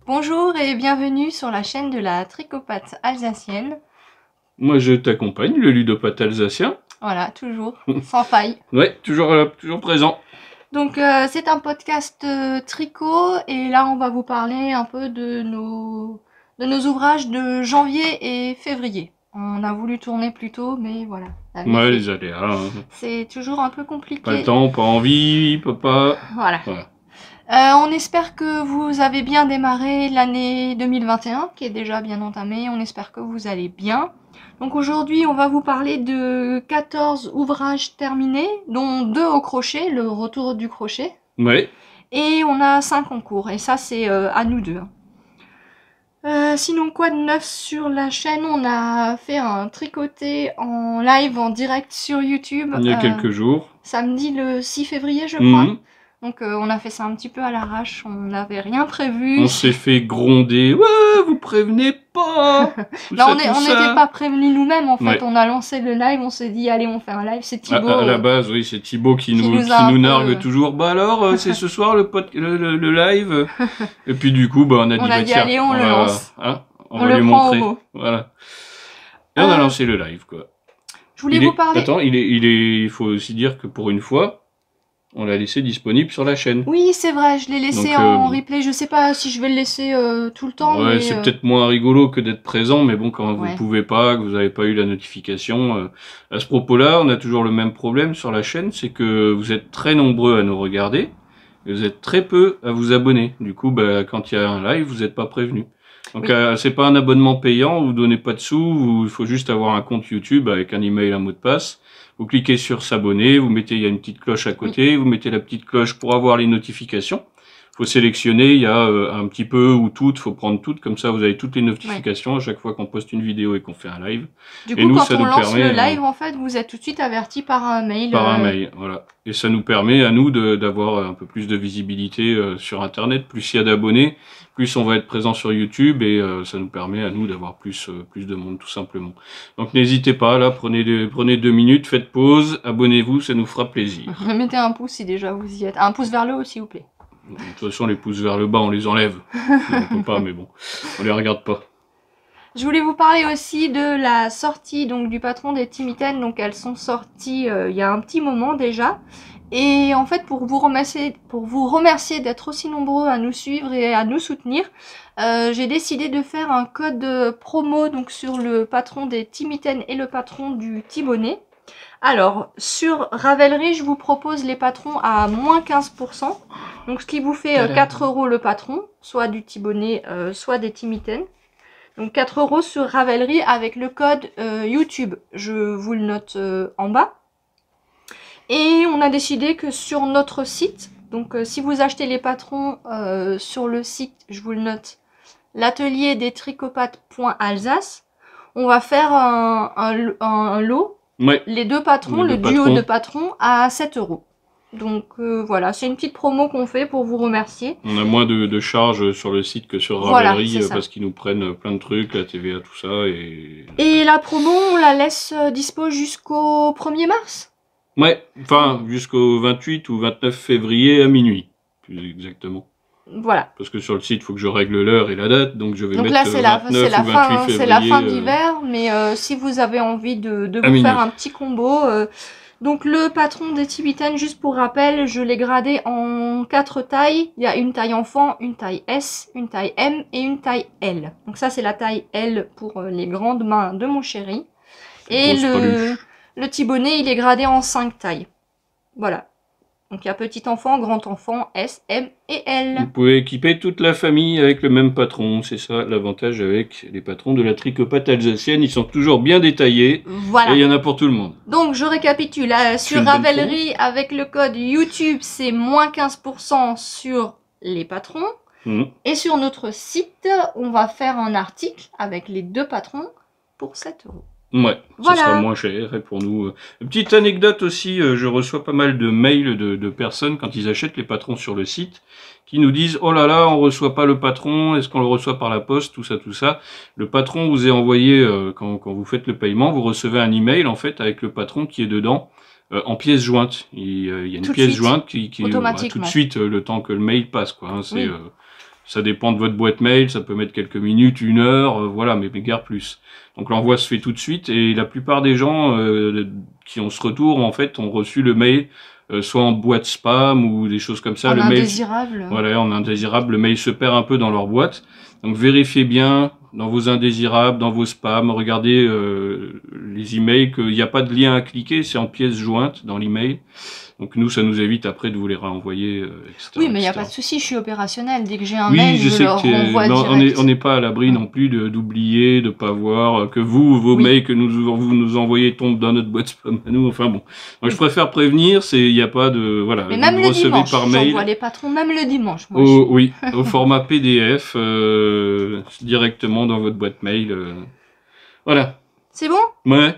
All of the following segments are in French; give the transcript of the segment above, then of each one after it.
Bonjour et bienvenue sur la chaîne de la tricopathe alsacienne. Moi je t'accompagne, le ludopathe alsacien. Voilà, toujours, sans faille. Ouais, toujours présent. Donc c'est un podcast tricot et là on va vous parler un peu de nos ouvrages de janvier et février. On a voulu tourner plus tôt mais voilà. Ouais, les aléas. Hein. C'est toujours un peu compliqué. Pas le temps, pas envie, papa. Voilà. On espère que vous avez bien démarré l'année 2021, qui est déjà bien entamée. On espère que vous allez bien. Donc aujourd'hui, on va vous parler de 14 ouvrages terminés, dont 2 au crochet, le retour du crochet. Ouais. Et on a 5 en cours, et ça c'est à nous deux. Sinon, quoi de neuf sur la chaîne? On a fait un tricoté en live, en direct sur YouTube. Il y a quelques jours. Samedi le 6 février, je crois. Donc on a fait ça un petit peu à l'arrache, on n'avait rien prévu. On s'est fait gronder, ouais, vous prévenez pas. Non, on n'était pas prévenus nous-mêmes en fait, ouais. On a lancé le live, on s'est dit allez on fait un live, c'est Thibaut. À la base, oui, c'est Thibaut qui nous nargue toujours, bah alors c'est ce soir le live. Et puis du coup, bah, on a dit, tiens, allez on le lance. Hein, on va lui montrer. Voilà. Et on a lancé le live quoi. Je voulais vous parler. Attends, il faut aussi dire que pour une fois, on l'a laissé disponible sur la chaîne. Oui, c'est vrai, je l'ai laissé en replay. Je sais pas si je vais le laisser tout le temps. Ouais, c'est peut-être moins rigolo que d'être présent, mais bon, quand vous pouvez pas, que vous n'avez pas eu la notification. À ce propos-là, on a toujours le même problème sur la chaîne, c'est que vous êtes très nombreux à nous regarder, et vous êtes très peu à vous abonner. Du coup, bah, quand il y a un live, vous n'êtes pas prévenu. Donc, c'est pas un abonnement payant, vous donnez pas de sous, il faut juste avoir un compte YouTube avec un email, un mot de passe. Vous cliquez sur s'abonner, vous mettez, il y a une petite cloche à côté, vous mettez la petite cloche pour avoir les notifications. Faut sélectionner, il y a un petit peu ou toutes, faut prendre toutes, comme ça vous avez toutes les notifications à chaque fois qu'on poste une vidéo et qu'on fait un live. Du coup, quand on lance le live, en fait, vous êtes tout de suite averti par un mail. Par un mail, voilà. Et ça nous permet à nous d'avoir un peu plus de visibilité sur Internet. Plus il y a d'abonnés, plus on va être présent sur YouTube et ça nous permet à nous d'avoir plus de monde tout simplement. Donc n'hésitez pas, là, prenez 2 minutes, faites pause, abonnez-vous, ça nous fera plaisir. Mettez un pouce si déjà vous y êtes. Un pouce vers le haut, s'il vous plaît. De toute façon, les pouces vers le bas, on les enlève. On peut pas, mais bon, on les regarde pas. Je voulais vous parler aussi de la sortie donc du patron des Timiten. Donc elles sont sorties il y a un petit moment déjà. Et en fait, pour vous remercier d'être aussi nombreux à nous suivre et à nous soutenir, j'ai décidé de faire un code promo donc sur le patron des Timiten et le patron du Thibonnet. Alors, sur Ravelry, je vous propose les patrons à moins 15%. Donc, ce qui vous fait 4 € le patron, soit du Thibonnet, soit des Timiten. Donc, 4 € sur Ravelry avec le code YouTube. Je vous le note en bas. Et on a décidé que sur notre site, donc si vous achetez les patrons sur le site, je vous le note, l'atelier des tricopathes.alsace, on va faire un lot. Ouais. Les deux patrons, le duo de patrons à 7 €. Donc voilà, c'est une petite promo qu'on fait pour vous remercier. On a moins de charges sur le site que sur Ravelry parce qu'ils nous prennent plein de trucs, la TVA, tout ça. Et la promo, on la laisse dispo jusqu'au 1er mars. Ouais, enfin jusqu'au 28 ou 29 février à minuit, plus exactement. Voilà. Parce que sur le site, il faut que je règle l'heure et la date, donc je vais mettre là, 29 ou 28 février. C'est la fin d'hiver, mais si vous avez envie de vous faire un petit combo... donc le patron des Timiten, juste pour rappel, je l'ai gradé en 4 tailles. Il y a une taille enfant, une taille S, une taille M et une taille L. Donc ça, c'est la taille L pour les grandes mains de mon chéri. Et le Thibonnet, il est gradé en 5 tailles. Voilà. Donc il y a petit enfant, grand enfant, S, M et L. Vous pouvez équiper toute la famille avec le même patron. C'est ça l'avantage avec les patrons de la tricopathe alsacienne. Ils sont toujours bien détaillés. Voilà. Et il y en a pour tout le monde. Donc je récapitule. Sur Ravelry, avec le code YouTube, c'est moins 15% sur les patrons. Et sur notre site, on va faire un article avec les 2 patrons pour 7 €. Ouais, Voilà. ça sera moins cher. Et pour nous, petite anecdote aussi, je reçois pas mal de mails de personnes quand ils achètent les patrons sur le site qui nous disent « Oh là là, on reçoit pas le patron, est-ce qu'on le reçoit par la poste ?» Tout ça, tout ça. Le patron vous est envoyé, quand vous faites le paiement, vous recevez un email en fait avec le patron qui est dedans en pièce jointe. Il y a une Tout de pièce suite. jointe qui Automatiquement. tout de suite, le temps que le mail passe, quoi. Hein, c'est Oui. ça dépend de votre boîte mail, ça peut mettre quelques minutes, 1 heure, voilà, mais guère plus. Donc l'envoi se fait tout de suite et la plupart des gens qui ont ce retour, en fait, ont reçu le mail soit en boîte spam ou des choses comme ça. En le indésirable. mail, voilà, en indésirable, le mail se perd un peu dans leur boîte. Donc vérifiez bien dans vos indésirables, dans vos spams, regardez les emails qu'il n'y a pas de lien à cliquer, c'est en pièce jointe dans l'email. Donc nous, ça nous évite après de vous les renvoyer, etc. Oui, mais il n'y a etc. pas de souci, je suis opérationnelle. Dès que j'ai un Oui, mail, je je sais le renvoie direct. on n'est pas à l'abri non plus d'oublier, de pas voir que vos Oui. mails que vous nous envoyez tombent dans notre boîte spam à nous. Enfin bon, moi je préfère prévenir, il n'y a pas de voilà. Mais même vous le recevez dimanche, par mail. j'envoie les patrons même le dimanche. Moi, Oui, au format PDF directement dans votre boîte mail. Voilà. C'est bon? Ouais.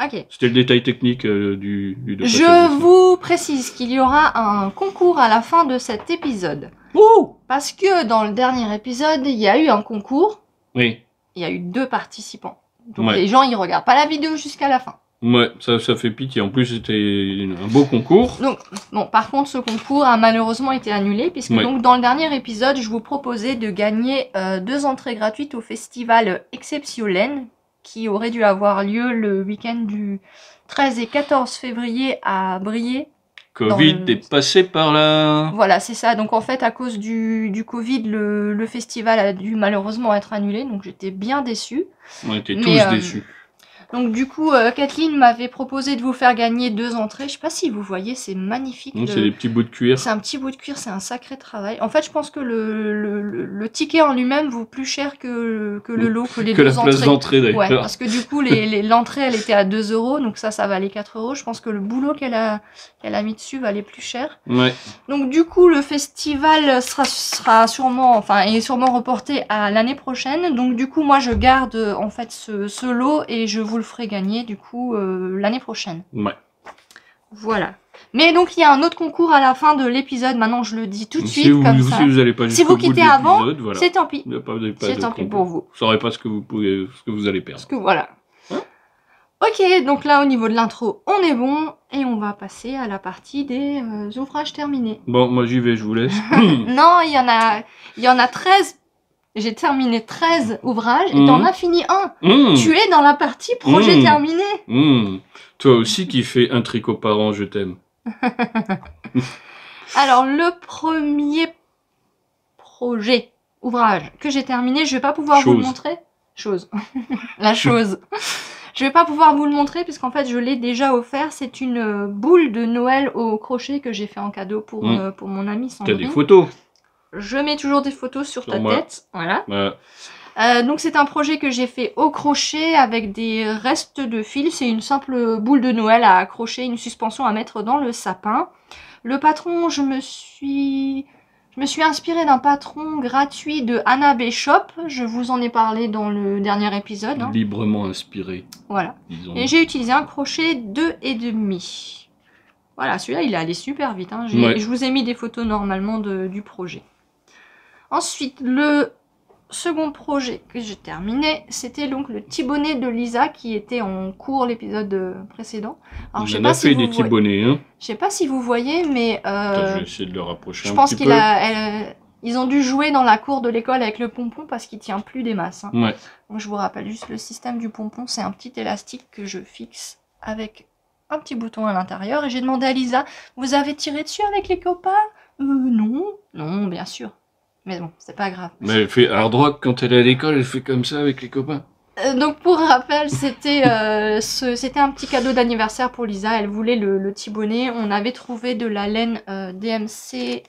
Ok. C'était le détail technique du Je vous précise qu'il y aura un concours à la fin de cet épisode. Ouh. Parce que dans le dernier épisode, il y a eu un concours. Oui. Il y a eu 2 participants. Donc Ouais. les gens, ils regardent pas la vidéo jusqu'à la fin. Ouais, ça fait pitié. En plus, c'était un beau concours. Donc, bon, par contre, ce concours a malheureusement été annulé, puisque Ouais. donc dans le dernier épisode, je vous proposais de gagner 2 entrées gratuites au festival Exceptiolène, qui aurait dû avoir lieu le week-end du 13 et 14 février à Briey. Covid est passé par là. Voilà, c'est ça. Donc en fait, à cause du Covid, le festival a dû malheureusement être annulé, donc j'étais bien déçue. On était Mais, tous déçus. Donc du coup, Kathleen m'avait proposé de vous faire gagner 2 entrées. Je sais pas si vous voyez, c'est magnifique. Donc, c'est des petits bouts de cuir. C'est un petit bout de cuir, c'est un sacré travail. En fait, je pense que le ticket en lui-même vaut plus cher que le lot, que les Que 2 la place entrées. d'entrée d'ailleurs. Ouais, parce que du coup, l'entrée, elle était à 2 €, donc ça valait 4 €. Je pense que le boulot qu'elle a mis dessus valait plus cher. Ouais. Donc du coup, le festival sera sûrement, enfin, est sûrement reporté à l'année prochaine. Donc du coup, moi, je garde en fait ce lot et je vous le ferai gagner du coup l'année prochaine. Ouais. Voilà. Mais donc, il y a un autre concours à la fin de l'épisode. Maintenant, je le dis tout de Si suite, vous, comme ça. si vous allez pas Si jusqu'au vous bout de quittez avant, l'épisode, voilà. c'est tant pis. Il n'y a pas C'est de tant pis concours. pour vous. Vous saurez pas ce que vous allez perdre. Parce que voilà. Hein? Ok, donc là, au niveau de l'intro, on est bon. Et on va passer à la partie des ouvrages terminés. Bon, moi j'y vais, je vous laisse. Non, il y en a 13. J'ai terminé 13 ouvrages et t'en as fini un. Tu es dans la partie projet terminé. Toi aussi qui fais un tricot par an, je t'aime. Alors, le premier projet, ouvrage que j'ai terminé, je vais pas pouvoir vous le montrer. La chose. Je vais pas pouvoir vous le montrer puisqu'en fait, je l'ai déjà offert. C'est une boule de Noël au crochet que j'ai fait en cadeau pour mon ami Sandrine. T'as des photos? Je mets toujours des photos sur ta tête. Voilà. Donc c'est un projet que j'ai fait au crochet avec des restes de fil. C'est une simple boule de Noël à accrocher, une suspension à mettre dans le sapin. Le patron, je me suis inspirée d'un patron gratuit de Anna B Shop. Je vous en ai parlé dans le dernier épisode. Hein. Librement inspiré. Voilà. Disons. Et j'ai utilisé un crochet 2,5. Voilà, celui-là il est allé super vite. Hein. Je vous ai mis des photos normalement du projet. Ensuite, le second projet que j'ai terminé, c'était donc le Thibonnet de Lisa qui était en cours l'épisode précédent. Alors, je sais pas si des Thibonnets, hein. Je sais pas si vous voyez, mais je vais essayer de le rapprocher je un pense petit peu. ils ont dû jouer dans la cour de l'école avec le pompon parce qu'il tient plus des masses. Hein. Ouais. Donc, je vous rappelle juste le système du pompon, c'est un petit élastique que je fixe avec un petit bouton à l'intérieur. Et j'ai demandé à Lisa, vous avez tiré dessus avec les copains? Non. Non, bien sûr. Mais bon, c'est pas grave. Mais elle fait hard rock quand elle est à l'école, elle fait comme ça avec les copains. Donc pour rappel, c'était un petit cadeau d'anniversaire pour Lisa. Elle voulait le Thibonnet. On avait trouvé de la laine DMC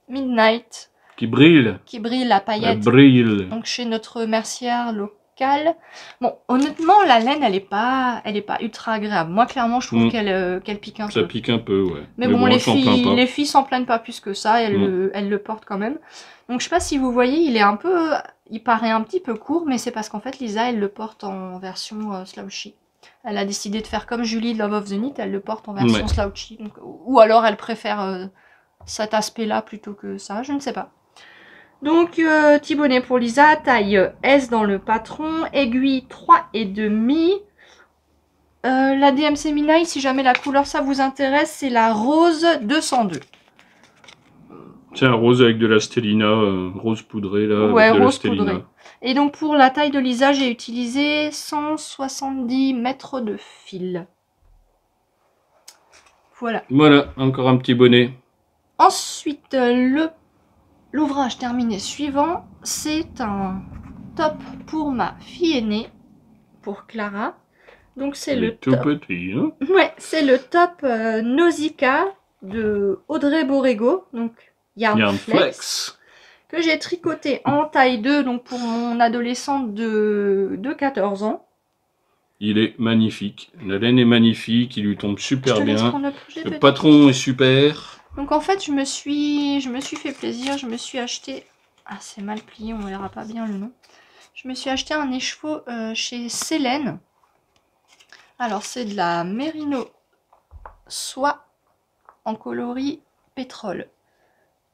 Midnight. Qui brille. Qui brille, la paillette. Elle brille. Donc chez notre mercière locale. Bon, honnêtement, la laine, elle est pas ultra agréable. Moi, clairement, je trouve qu'elle pique un peu. Ça pique un peu, ouais. Mais bon, les filles s'en plaignent pas plus que ça. Elles le portent quand même. Donc je sais pas si vous voyez, il paraît un petit peu court, mais c'est parce qu'en fait Lisa elle le porte en version slouchy. Elle a décidé de faire comme Julie de Love of the Knit, elle le porte en version slouchy. Donc, ou alors elle préfère cet aspect-là plutôt que ça, je ne sais pas. Donc, petit bonnet pour Lisa, taille S dans le patron, aiguille 3,5. La DMC Minaille, si jamais la couleur ça vous intéresse, c'est la rose 202. C'est un rose avec de la stélina, rose poudrée là, ouais, avec de rose la stélina. Poudrée. Et donc pour la taille de Lisa, j'ai utilisé 170 mètres de fil. Voilà. Voilà, encore un petit bonnet. Ensuite, l'ouvrage terminé suivant, c'est un top pour ma fille aînée, pour Clara. Donc c'est le tout top. petit, hein. Ouais, c'est le top Nausicaa de Audrey Borrego. Donc Yarn Flex. Que j'ai tricoté en taille 2, donc pour mon adolescente de 14 ans. Il est magnifique. La laine est magnifique, il lui tombe super bien. Le patron patron est super. Donc en fait, je me suis fait plaisir, je me suis acheté... Ah, c'est mal plié, on verra pas bien le nom. Je me suis acheté un écheveau chez Célène. Alors, c'est de la Merino soie en coloris pétrole.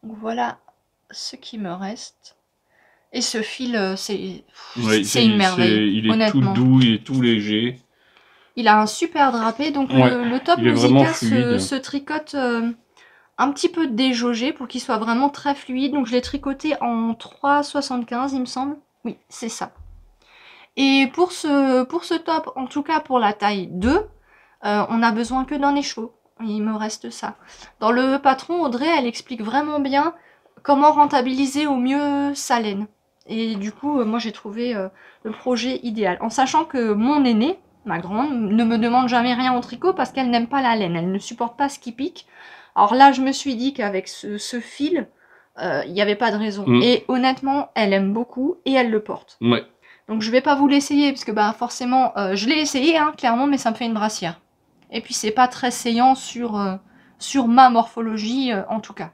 Donc voilà ce qui me reste. Et ce fil, c'est une merveille. Il est honnêtement. tout doux, il est tout léger. Il a un super drapé, donc le top Nausicaa se tricote un petit peu déjaugé pour qu'il soit vraiment très fluide. Donc je l'ai tricoté en 3,75 il me semble. Oui, c'est ça. Et pour ce top, en tout cas pour la taille 2, on n'a besoin que d'un écheveau. Il me reste ça. Dans le patron, Audrey, elle explique vraiment bien comment rentabiliser au mieux sa laine. Et du coup, moi j'ai trouvé le projet idéal. En sachant que mon aînée, ma grande, ne me demande jamais rien au tricot parce qu'elle n'aime pas la laine. Elle ne supporte pas ce qui pique. Alors là, je me suis dit qu'avec ce fil, il n'y avait pas de raison. Et honnêtement, elle aime beaucoup et elle le porte. Ouais. Donc je vais pas vous l'essayer parce que bah forcément, je l'ai essayé hein, clairement, mais ça me fait une brassière. Et puis c'est pas très saillant sur ma morphologie en tout cas.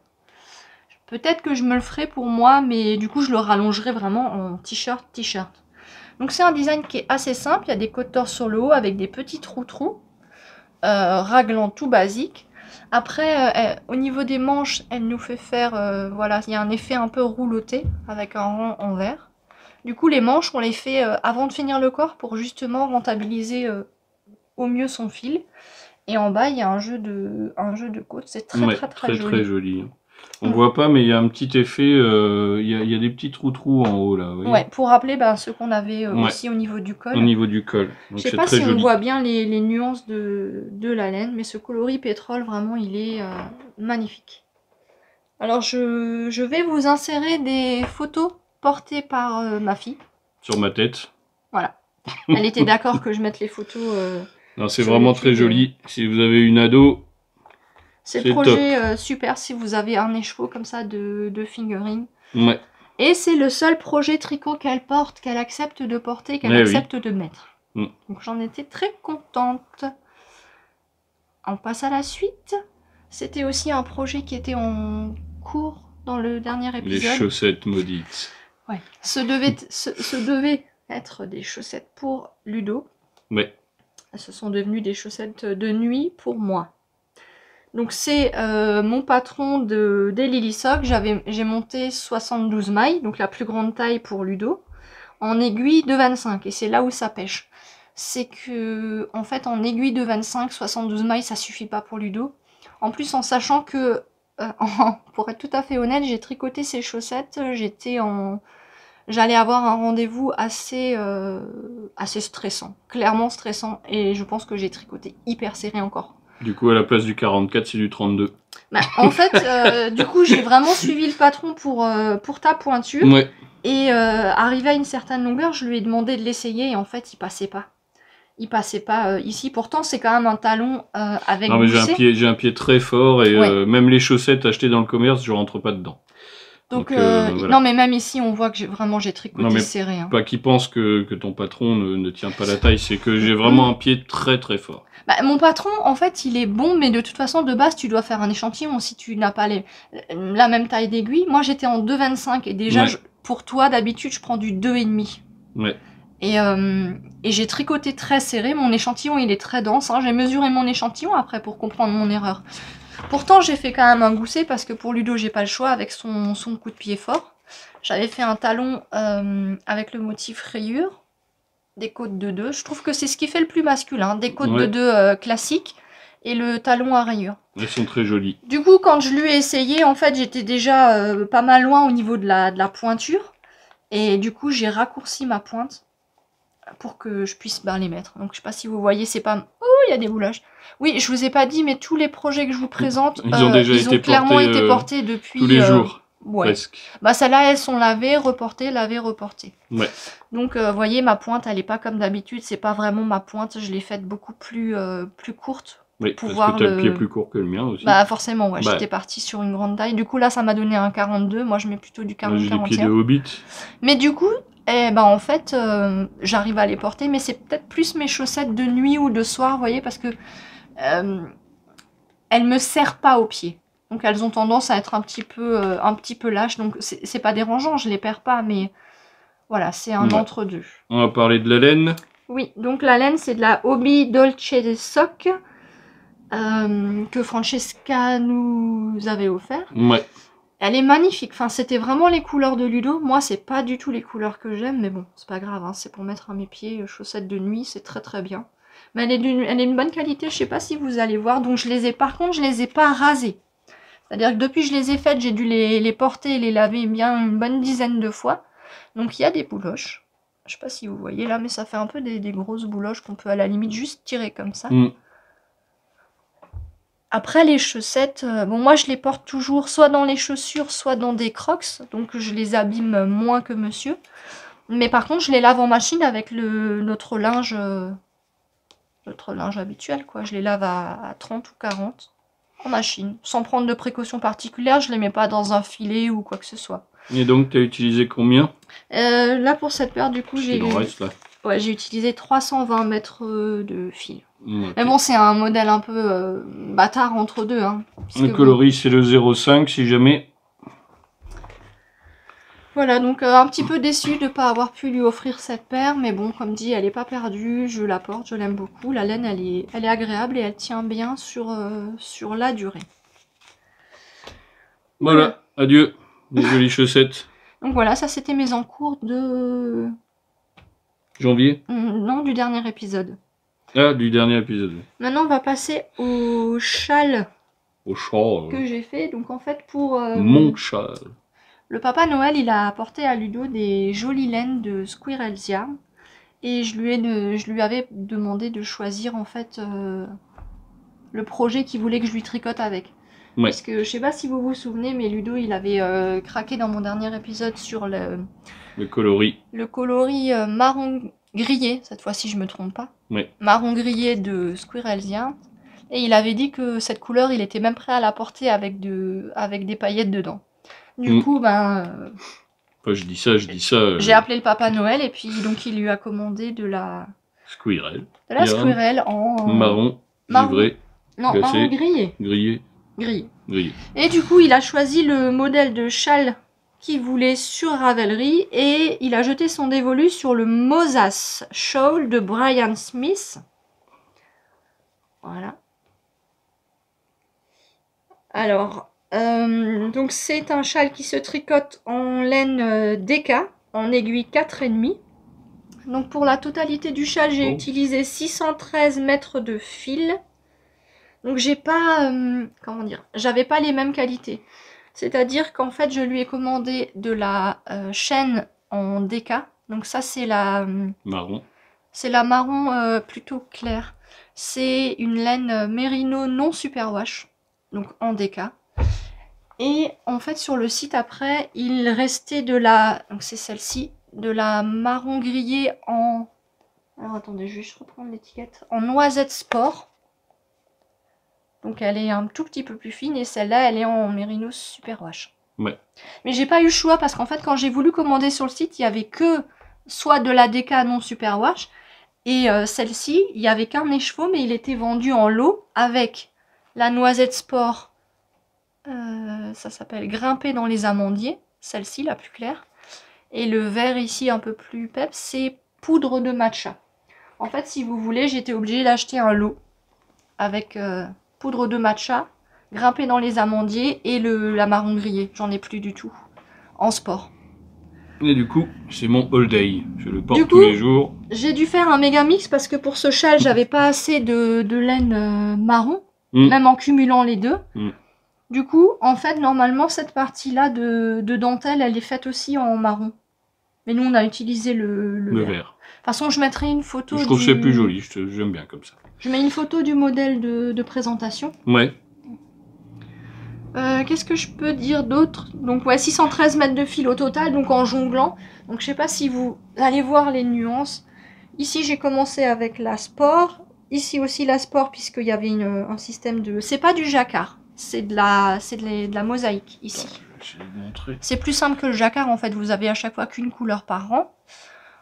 Peut-être que je me le ferai pour moi, mais du coup je le rallongerai vraiment en t-shirt. Donc c'est un design qui est assez simple, il y a des côtes torse sur le haut avec des petits trous, raglant tout basique. Après, au niveau des manches, elle nous fait faire, voilà, il y a un effet un peu rouloté avec un rang en vert. Du coup, les manches, on les fait avant de finir le corps pour justement rentabiliser au mieux son fil. Et en bas, il y a un jeu de côtes, c'est très joli. Très joli. On voit pas, mais il y a un petit effet, il y a des petits trous en haut là. Oui. Ouais, pour rappeler ce qu'on avait aussi au niveau du col. Au niveau du col. Je sais pas si on voit bien les nuances de la laine, mais ce coloris pétrole, vraiment, il est magnifique. Alors, je vais vous insérer des photos portées par ma fille. Sur ma tête. Voilà. Elle était d'accord que je mette les photos. Non, c'est vraiment très joli. Si vous avez une ado, c'est le projet super si vous avez un écheveau comme ça de fingering. Ouais. Et c'est le seul projet tricot qu'elle porte, qu'elle accepte de porter, qu'elle accepte de mettre. Donc j'en étais très contente. On passe à la suite. C'était aussi un projet qui était en cours dans le dernier épisode. Les chaussettes maudites. Ouais. Ce devait être des chaussettes pour Ludo. Ouais. Ce sont devenues des chaussettes de nuit pour moi. Donc c'est mon patron des Lily Sock. J'ai monté 72 mailles, donc la plus grande taille pour Ludo, en aiguille de 25. Et c'est là où ça pêche. C'est que, en fait, en aiguille de 25, 72 mailles, ça suffit pas pour Ludo. En plus, en sachant que, pour être tout à fait honnête, j'ai tricoté ces chaussettes, j'allais avoir un rendez-vous assez stressant, clairement stressant, et je pense que j'ai tricoté hyper serré encore. Du coup, à la place du 44, c'est du 32. Bah, en fait, du coup, j'ai vraiment suivi le patron pour ta pointure. Ouais. Et arrivé à une certaine longueur, je lui ai demandé de l'essayer et en fait, il passait pas. Il passait pas ici. Pourtant, c'est quand même un talon avec non, mais j'ai un pied très fort et même les chaussettes achetées dans le commerce, je rentre pas dedans. Donc voilà. Non, mais même ici, on voit que j'ai tricoté serré. Hein. Pas qu'il pense que ton patron ne tient pas la taille, c'est que j'ai vraiment un pied très très fort. Bah, mon patron, en fait, il est bon, mais de toute façon, de base, tu dois faire un échantillon si tu n'as pas la même taille d'aiguille. Moi, j'étais en 2,25 et déjà, pour toi, d'habitude, je prends du 2,5. Ouais. Et j'ai tricoté très serré. Mon échantillon, il est très dense. Hein. J'ai mesuré mon échantillon après pour comprendre mon erreur. Pourtant, j'ai fait quand même un gousset parce que pour Ludo, j'ai pas le choix avec son coup de pied fort. J'avais fait un talon avec le motif rayure, des côtes de 2. Je trouve que c'est ce qui fait le plus masculin. Des côtes de 2 classiques et le talon à rayures. Elles sont très jolies. Du coup, quand je lui ai essayé, en fait, j'étais déjà pas mal loin au niveau de la pointure. Et du coup, j'ai raccourci ma pointe pour que je puisse les mettre. Donc, je sais pas si vous voyez, c'est pas... Oh, il y a des boulages. Oui, je vous ai pas dit, mais tous les projets que je vous présente, ils ont clairement été portés depuis... tous les jours, ouais. presque. Celles-là, elles sont lavées, reportées, lavées, reportées. Ouais. Donc, vous voyez, ma pointe, elle est pas comme d'habitude. C'est pas vraiment ma pointe. Je l'ai faite beaucoup plus courte. Oui, parce que t'as le pied plus court que le mien aussi. Forcément, ouais. J'étais partie sur une grande taille. Du coup, là, ça m'a donné un 42. Moi, je mets plutôt du 40-41. J'ai des pieds de hobbit. Mais du coup... en fait, j'arrive à les porter, mais c'est peut-être plus mes chaussettes de nuit ou de soir, vous voyez, parce que elles me serrent pas aux pieds. Donc elles ont tendance à être un petit peu lâches, donc c'est pas dérangeant, je les perds pas, mais voilà, c'est un entre-deux. On va parler de la laine. Oui, donc la laine, c'est de la Hobby Dolce Sock que Francesca nous avait offert. Ouais. Elle est magnifique, enfin c'était vraiment les couleurs de Ludo. Moi c'est pas du tout les couleurs que j'aime, mais bon, c'est pas grave, hein. C'est pour mettre à mes pieds, chaussettes de nuit, c'est très très bien. Mais elle est d'une bonne qualité, je sais pas si vous allez voir, donc par contre je les ai pas rasées. C'est-à-dire que depuis que je les ai faites, j'ai dû les porter et les laver bien une bonne dizaine de fois. Donc il y a des bouloches, je sais pas si vous voyez là, mais ça fait un peu des grosses bouloches qu'on peut à la limite juste tirer comme ça. Après les chaussettes, moi je les porte toujours soit dans les chaussures, soit dans des crocs, donc je les abîme moins que monsieur. Mais par contre je les lave en machine avec notre linge habituel, quoi. Je les lave à 30 ou 40 en machine, sans prendre de précautions particulières, je les mets pas dans un filet ou quoi que ce soit. Et donc tu as utilisé combien? Là pour cette paire du coup j'ai utilisé 320 mètres de fil. Okay. Mais bon, c'est un modèle un peu bâtard entre deux. Hein, le coloris, c'est le 0,5 si jamais. Voilà, donc un petit peu déçue de ne pas avoir pu lui offrir cette paire. Mais bon, comme dit, elle n'est pas perdue. Je la porte, je l'aime beaucoup. La laine, elle est agréable et elle tient bien sur la durée. Voilà, adieu, des jolies chaussettes. Donc voilà, ça c'était mes encours de... janvier? Non, du dernier épisode. Ah, du dernier épisode. Maintenant, on va passer au châle. Au châle. Que j'ai fait. Donc, en fait, pour... mon châle. Le Papa Noël, il a apporté à Ludo des jolies laines de Squirrel's Yarn. Et je lui avais demandé de choisir, en fait, le projet qu'il voulait que je lui tricote avec. Ouais. Parce que, je sais pas si vous vous souvenez, mais Ludo, il avait craqué dans mon dernier épisode sur le coloris. Le coloris marron grillé, cette fois-ci je me trompe pas. Oui. Marron grillé de Squirrel's Yarn. Et il avait dit que cette couleur, il était même prêt à la porter avec des paillettes dedans. Du coup, je dis ça. J'ai appelé le Papa Noël et puis donc il lui a commandé de la... Squirrel. De la Squirrel en... Marron, givré. Non, glacé, marron grillé. Grillé. Et du coup, il a choisi le modèle de châle qu'il voulait sur Ravelry et il a jeté son dévolu sur le Mosas Shawl de Brian Smith. Voilà. Alors, donc c'est un châle qui se tricote en laine DK, en aiguille 4,5. Donc pour la totalité du châle, j'ai utilisé 613 mètres de fil. Donc j'ai pas, comment dire, j'avais pas les mêmes qualités. C'est-à-dire qu'en fait, je lui ai commandé de la chaîne en DK. Donc ça, c'est la... marron. C'est la marron plutôt claire. C'est une laine mérino non superwash. Donc en DK. Et en fait, sur le site, après, il restait de la... Donc c'est celle-ci. De la marron grillée en... Alors attendez, je vais juste reprendre l'étiquette. En noisette sport. Donc elle est un tout petit peu plus fine et celle-là elle est en mérino superwash. Ouais. Mais j'ai pas eu le choix parce qu'en fait quand j'ai voulu commander sur le site, il y avait que soit de la DK non superwash et celle-ci, il y avait qu'un écheveau mais il était vendu en lot avec la noisette sport, ça s'appelle grimper dans les amandiers, celle-ci la plus claire. Et le vert ici un peu plus peps, c'est poudre de matcha. En fait, si vous voulez, j'étais obligée d'acheter un lot avec poudre de matcha, grimpée dans les amandiers et la marron grillée. J'en ai plus du tout. En sport. Et du coup, c'est mon all day. Je le porte tous les jours. J'ai dû faire un méga mix parce que pour ce châle, j'avais pas assez de laine marron, même en cumulant les deux. Du coup, en fait, normalement, cette partie-là de dentelle, elle est faite aussi en marron. Mais nous, on a utilisé le vert. De toute façon, je mettrai une photo. Je trouve que c'est plus joli, j'aime bien comme ça. Je mets une photo du modèle de présentation. Ouais. Qu'est-ce que je peux dire d'autre? Donc ouais, 613 mètres de fil au total, donc en jonglant. Donc je sais pas si vous allez voir les nuances. Ici, j'ai commencé avec la sport. Ici aussi la sport, puisqu'il y avait un système de... C'est pas du jacquard, c'est de la mosaïque ici. C'est plus simple que le jacquard, en fait. Vous avez à chaque fois qu'une couleur par rang.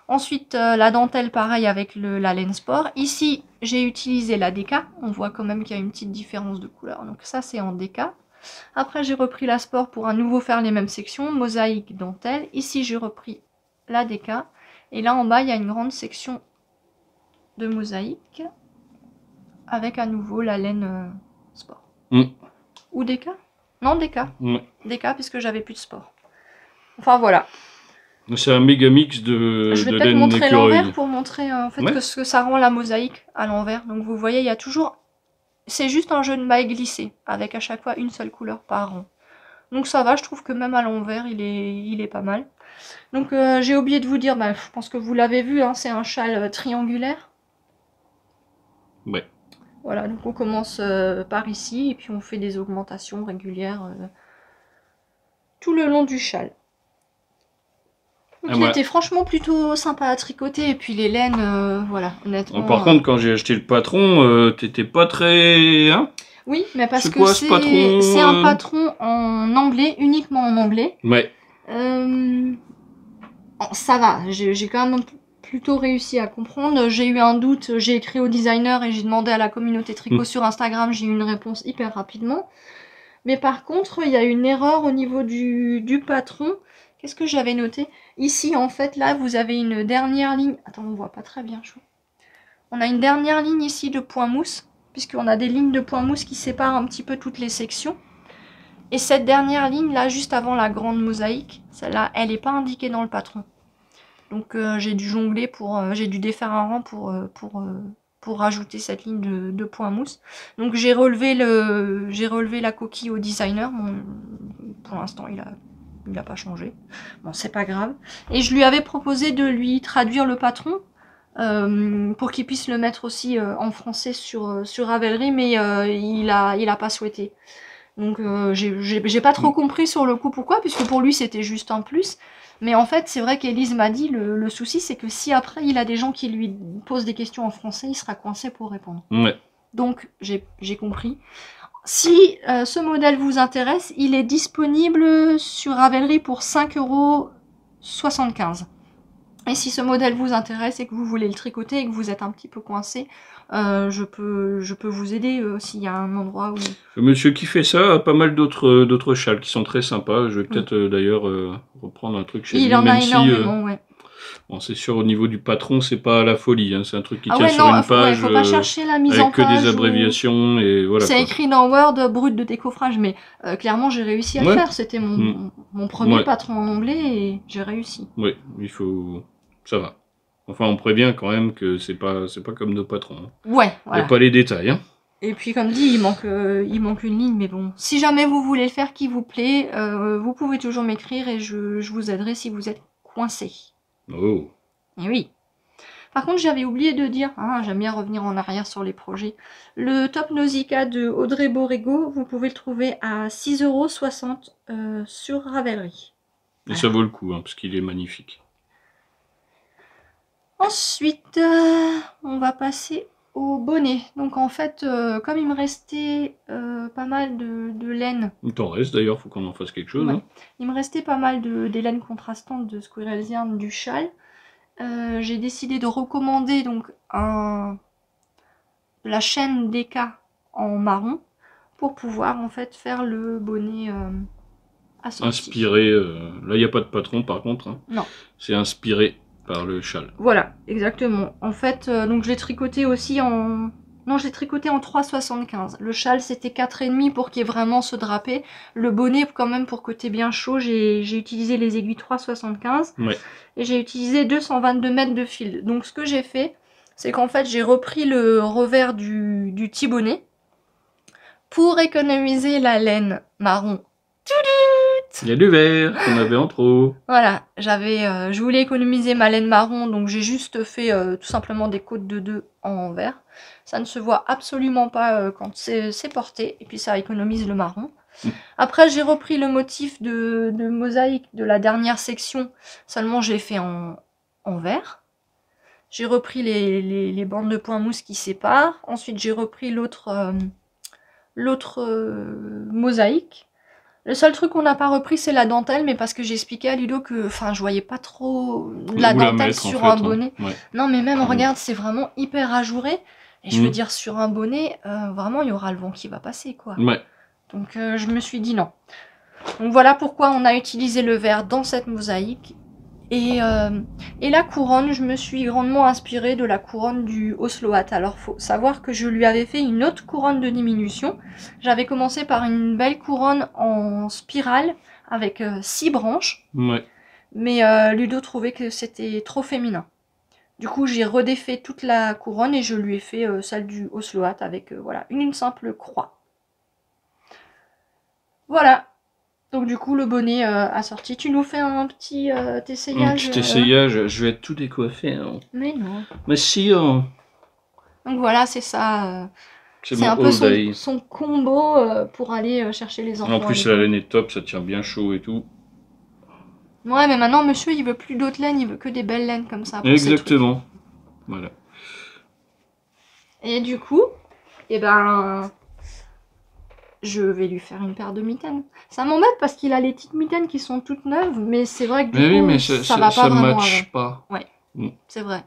Ensuite, la dentelle, pareil avec la laine sport. Ici, j'ai utilisé la DK. On voit quand même qu'il y a une petite différence de couleur. Donc ça, c'est en DK. Après, j'ai repris la sport pour à nouveau faire les mêmes sections. Mosaïque, dentelle. Ici, j'ai repris la DK. Et là, en bas, il y a une grande section de mosaïque. Avec à nouveau la laine sport. Ou DK? Non, DK. DK, puisque j'avais plus de sport. Enfin, voilà. C'est un méga mix de Je vais peut-être montrer l'envers pour montrer en fait ce que ça rend la mosaïque à l'envers. Donc vous voyez, il y a toujours... C'est juste un jeu de mailles glissé, avec à chaque fois une seule couleur par rang. Donc ça va, je trouve que même à l'envers, il est pas mal. Donc j'ai oublié de vous dire, je pense que vous l'avez vu, hein, c'est un châle triangulaire. Ouais. Voilà, donc on commence par ici, et puis on fait des augmentations régulières tout le long du châle. Donc il était franchement plutôt sympa à tricoter, et puis les laines, voilà, honnêtement... Par contre, quand j'ai acheté le patron, t'étais pas très... Hein, oui, mais parce que c'est un patron en anglais, uniquement en anglais. Ouais. Ça va, j'ai quand même plutôt réussi à comprendre. J'ai eu un doute, j'ai écrit au designer et j'ai demandé à la communauté tricot sur Instagram, j'ai eu une réponse hyper rapidement. Mais par contre, il y a une erreur au niveau du patron. Qu'est-ce que j'avais noté? Ici, en fait, là, vous avez une dernière ligne. Attends, on voit pas très bien, chou. On a une dernière ligne ici de point mousse, puisqu'on a des lignes de point mousse qui séparent un petit peu toutes les sections. Et cette dernière ligne, là, juste avant la grande mosaïque, celle-là, elle n'est pas indiquée dans le patron. Donc, j'ai dû jongler j'ai dû défaire un rang pour rajouter cette ligne de point mousse. Donc, j'ai relevé la coquille au designer. Bon, pour l'instant, il n'a pas changé. Bon, c'est pas grave. Et je lui avais proposé de lui traduire le patron pour qu'il puisse le mettre aussi en français sur Ravelry, mais il a pas souhaité. Donc j'ai pas trop compris sur le coup pourquoi, puisque pour lui c'était juste un plus. Mais en fait, c'est vrai qu'Élise m'a dit, le souci c'est que si après il a des gens qui lui posent des questions en français, il sera coincé pour répondre. Ouais. Donc j'ai compris. Si ce modèle vous intéresse, il est disponible sur Ravelry pour 5,75 €. Et si ce modèle vous intéresse et que vous voulez le tricoter et que vous êtes un petit peu coincé, je peux vous aider s'il y a un endroit où... Le monsieur qui fait ça a pas mal d'autres châles qui sont très sympas. Je vais peut-être d'ailleurs reprendre un truc chez lui. Il en a énormément, ouais. Bon, c'est sûr, au niveau du patron, c'est pas la folie. Hein. C'est un truc qui tient sur une page. Faut pas chercher la mise en page. Avec que des abréviations et voilà. C'est écrit dans Word, brut de décoffrage, mais clairement, j'ai réussi à le faire. C'était mon premier patron en anglais et j'ai réussi. Oui, il faut... Ça va. Enfin, on prévient quand même que c'est pas comme nos patrons. Hein. Ouais, voilà. Il n'y a pas les détails. Hein. Et puis, comme dit, il manque une ligne, mais bon. Si jamais vous voulez le faire qui vous plaît, vous pouvez toujours m'écrire et je vous aiderai si vous êtes coincé. Oh. Et oui. Par contre, j'avais oublié de dire, j'aime bien revenir en arrière sur les projets. Le Top Nausicaa de Audrey Borrego, vous pouvez le trouver à 6,60 € sur Ravelry. Et ça vaut le coup, hein, parce qu'il est magnifique. Ensuite, on va passer au bonnet. Donc en fait, comme il me restait pas mal de laine... Il t'en reste d'ailleurs, faut qu'on en fasse quelque chose. Ouais. Hein. Il me restait pas mal des laines contrastantes de Squirrel's Yarn du châle. J'ai décidé de recommander donc la chaîne DK en marron pour pouvoir en fait faire le bonnet assorti. Inspiré, là il n'y a pas de patron par contre. Hein. Non. C'est inspiré par le châle. Voilà, exactement. En fait, donc je l'ai tricoté aussi en... Non, je l'ai tricoté en 3,75. Le châle, c'était 4,5 pour qu'il y ait vraiment ce drapé. Le bonnet, quand même, pour côté bien chaud, j'ai utilisé les aiguilles 3,75. Ouais. Et j'ai utilisé 222 mètres de fil. Donc, ce que j'ai fait, c'est qu'en fait, j'ai repris le revers du petit bonnet pour économiser la laine marron. Il y a du vert qu'on avait en trop. Voilà, je voulais économiser ma laine marron, donc j'ai juste fait tout simplement des côtes de 2 en vert. Ça ne se voit absolument pas quand c'est porté, et puis ça économise le marron. Après, j'ai repris le motif de mosaïque de la dernière section, seulement j'ai fait en vert. J'ai repris les bandes de point mousse qui séparent. Ensuite, j'ai repris l'autre mosaïque. Le seul truc qu'on n'a pas repris, c'est la dentelle, mais parce que j'ai expliqué à Ludo que je voyais pas trop la dentelle sur un bonnet. Ouais. Non, mais même, regarde, c'est vraiment hyper ajouré. Et je veux dire, sur un bonnet, vraiment, il y aura le vent qui va passer, quoi. Ouais. Donc, je me suis dit non. Donc, voilà pourquoi on a utilisé le vert dans cette mosaïque. Et la couronne, je me suis grandement inspirée de la couronne du Osloat. Alors, faut savoir que je lui avais fait une autre couronne de diminution. J'avais commencé par une belle couronne en spirale avec 6 branches. Ouais. Mais Ludo trouvait que c'était trop féminin. Du coup, j'ai redéfait toute la couronne et je lui ai fait celle du Osloat avec voilà, une simple croix. Voilà. Donc du coup, le bonnet assorti. Tu nous fais un petit essayage. Un petit essayage, je vais être tout décoiffé. Hein. Mais non. Mais si, hein. Donc voilà, c'est ça. C'est un peu son combo pour aller chercher les enfants. En plus, la laine est top, ça tient bien chaud et tout. Ouais, mais maintenant, monsieur, il veut plus d'autres laines, il veut que des belles laines comme ça. Exactement. Voilà. Et du coup, eh ben... je vais lui faire une paire de mitaines. Ça m'embête parce qu'il a les petites mitaines qui sont toutes neuves, mais c'est vrai que du coup, ça va pas vraiment matche pas. Ouais, c'est vrai.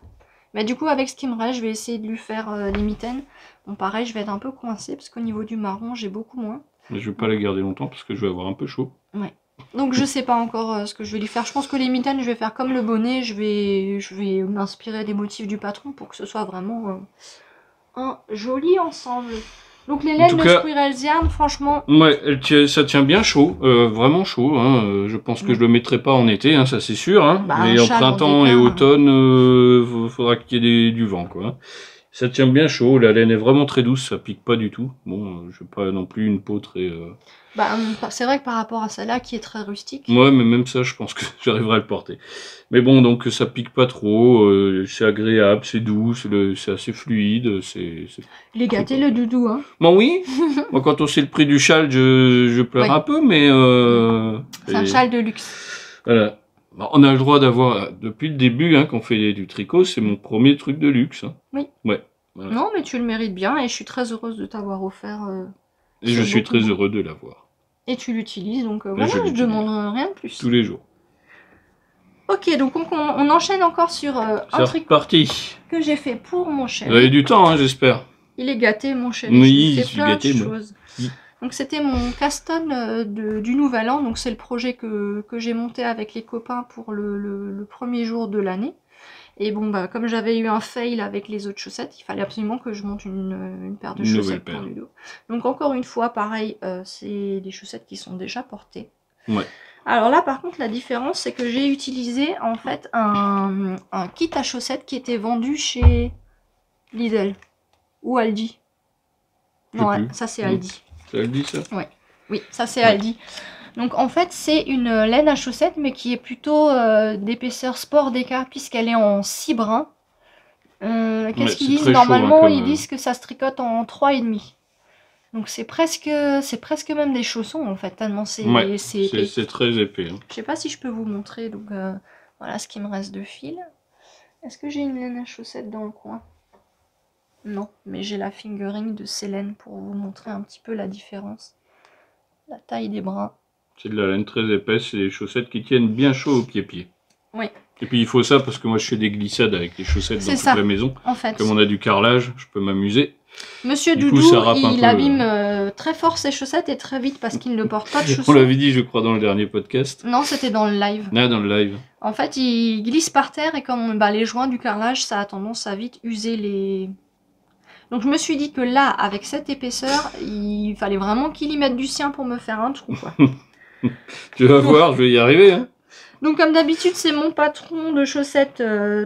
Mais du coup, avec ce qui me reste, je vais essayer de lui faire les mitaines. Bon, pareil, je vais être un peu coincée parce qu'au niveau du marron, j'ai beaucoup moins. Mais je vais pas les garder longtemps parce que je vais avoir un peu chaud. Ouais. Donc je sais pas encore ce que je vais lui faire. Je pense que les mitaines, je vais faire comme le bonnet. Je vais m'inspirer des motifs du patron pour que ce soit vraiment un joli ensemble. Donc les laines de Squirrel's Yarn, franchement... Ouais, ça tient bien chaud, vraiment chaud. Hein. Je pense que je le mettrai pas en été, hein, ça c'est sûr. Hein. Bah, mais en printemps et automne, faudra qu'il y ait du vent. Quoi. Ça tient bien chaud, la laine est vraiment très douce, ça pique pas du tout. Bon, je veux pas non plus une peau très... Bah, c'est vrai que par rapport à celle-là qui est très rustique. Ouais, mais même ça, je pense que j'arriverai à le porter. Mais bon, donc ça pique pas trop, c'est agréable, c'est doux, c'est assez fluide. Il est gâté le doudou, hein. Bon, oui. Moi, quand on sait le prix du châle, je pleure un peu, mais... c'est un châle de luxe. Voilà. On a le droit d'avoir, depuis le début, hein, qu'on fait du tricot, c'est mon premier truc de luxe. Hein. Oui. Ouais. Voilà. Non, mais tu le mérites bien et je suis très heureuse de t'avoir offert. Et je suis très heureux de l'avoir. Et tu l'utilises, donc voilà, je demande rien de plus. Tous les jours. Ok, donc on enchaîne encore sur un truc que j'ai fait pour mon chéri. Vous avez du temps, hein, j'espère. Il est gâté, mon chéri. Oui, il fait plein de choses. Oui. Donc c'était mon Caston du Nouvel An, donc c'est le projet que j'ai monté avec les copains pour le premier jour de l'année. Et bon, bah, comme j'avais eu un fail avec les autres chaussettes, il fallait absolument que je monte une paire de chaussettes pour Ludo. Donc encore une fois, pareil, c'est des chaussettes qui sont déjà portées. Ouais. Alors là, par contre, la différence, c'est que j'ai utilisé en fait un kit à chaussettes qui était vendu chez Lidl ou Aldi. Non, ouais, ça c'est Aldi. C'est Aldi, ça? Ouais. Oui, ça c'est Aldi. Donc en fait c'est une laine à chaussettes mais qui est plutôt d'épaisseur sport déca puisqu'elle est en 6 brins. Qu'est-ce qu'ils disent? Normalement ils disent que ça se tricote en 3,5. Donc c'est presque même des chaussons en fait, tellement c'est épais. C'est très épais. Hein. Je sais pas si je peux vous montrer, donc voilà ce qui me reste de fil. Est-ce que j'ai une laine à chaussettes dans le coin? Non, mais j'ai la fingering de Célène pour vous montrer un petit peu la différence. La taille des brins. C'est de la laine très épaisse, c'est des chaussettes qui tiennent bien chaud au pied-pied. Oui. Et puis il faut ça parce que moi je fais des glissades avec les chaussettes dans toute la maison. En fait. Comme on a du carrelage, je peux m'amuser. Monsieur Du coup, Doudou, ça râpe un il peu, abîme très fort ses chaussettes et très vite parce qu'il ne porte pas de On chaussons. l'avait dit, je crois, dans le dernier podcast. Non, c'était dans le live. Là, dans le live. En fait, il glisse par terre et comme les joints du carrelage, ça a tendance à vite user les... Donc je me suis dit que là, avec cette épaisseur, il fallait vraiment qu'il y mette du sien pour me faire un trou, quoi. Tu vas voir, je vais y arriver. Hein. Donc comme d'habitude, c'est mon patron de chaussettes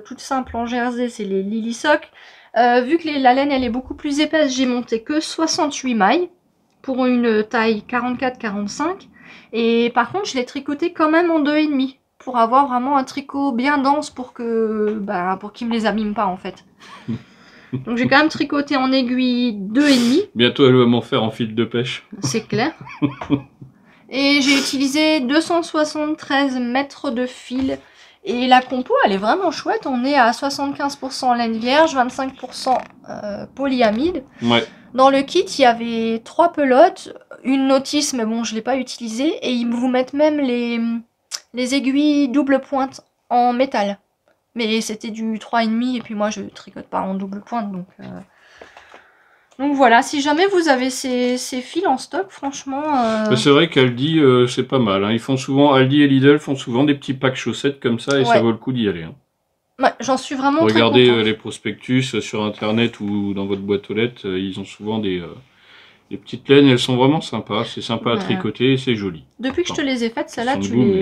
toutes simples en jersey, c'est les Lily Sock. Vu que la laine elle est beaucoup plus épaisse, j'ai monté que 68 mailles pour une taille 44-45. Et par contre, je l'ai tricoté quand même en 2,5 pour avoir vraiment un tricot bien dense pour que pour qu'il me les abîme pas en fait. Donc j'ai quand même tricoté en aiguille 2,5. Bientôt, elle va m'en faire en fil de pêche. C'est clair. Et j'ai utilisé 273 mètres de fil. Et la compo, elle est vraiment chouette. On est à 75% laine vierge, 25% polyamide. Ouais. Dans le kit, il y avait 3 pelotes, une notice, mais bon, je ne l'ai pas utilisée. Et ils vous mettent même les aiguilles double pointe en métal. Mais c'était du 3,5 et puis moi, je tricote pas en double pointe. Donc voilà, si jamais vous avez ces fils en stock, franchement... C'est vrai qu'Aldi, c'est pas mal. Hein. Ils font souvent, Aldi et Lidl font souvent des petits packs chaussettes comme ça et ça vaut le coup d'y aller. Hein. Ouais, j'en suis vraiment Regardez très contente. les prospectus sur internet ou dans votre boîte aux lettres, ils ont souvent des petites laines, elles sont vraiment sympas, c'est sympa à tricoter et c'est joli. Depuis que je te les ai faites, celles-là,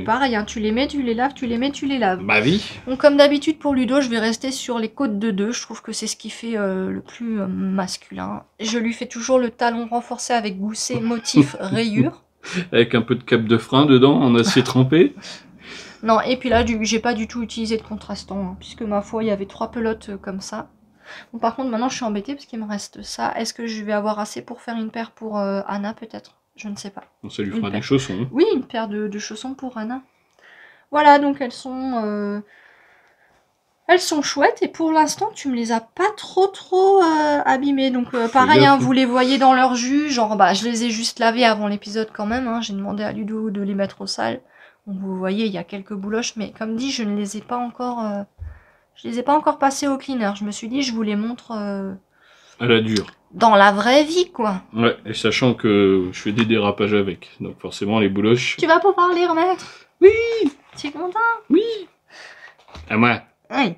pareil, hein, tu les mets, tu les laves, tu les mets, tu les laves. Ma vie. Donc comme d'habitude pour Ludo, je vais rester sur les côtes de 2, je trouve que c'est ce qui fait le plus masculin. Je lui fais toujours le talon renforcé avec gousset, motif, rayure. Avec un peu de cape de frein dedans, en acier trempé. Non, et puis là, j'ai pas du tout utilisé de contrastant, hein, puisque ma foi, il y avait 3 pelotes comme ça. Bon, par contre, maintenant, je suis embêtée parce qu'il me reste ça. Est-ce que je vais avoir assez pour faire une paire pour Anna, peut-être? Je ne sais pas. Ça lui fera des chaussons. Oui, une paire de chaussons pour Anna. Voilà, donc elles sont chouettes. Et pour l'instant, tu me les as pas trop abîmées. Donc pareil, hein, vous les voyez dans leur jus. Genre, je les ai juste lavées avant l'épisode quand même. Hein. J'ai demandé à Ludo de les mettre au sale. Donc vous voyez, il y a quelques bouloches. Mais comme dit, je ne les ai pas encore... Je les ai pas encore passés au cleaner. Je me suis dit, je vous les montre... à la dure. Dans la vraie vie, quoi. Ouais, et sachant que je fais des dérapages avec. Donc forcément, les bouloches... Tu vas pouvoir les remettre? Oui. Tu es content? Oui. À moi. Oui.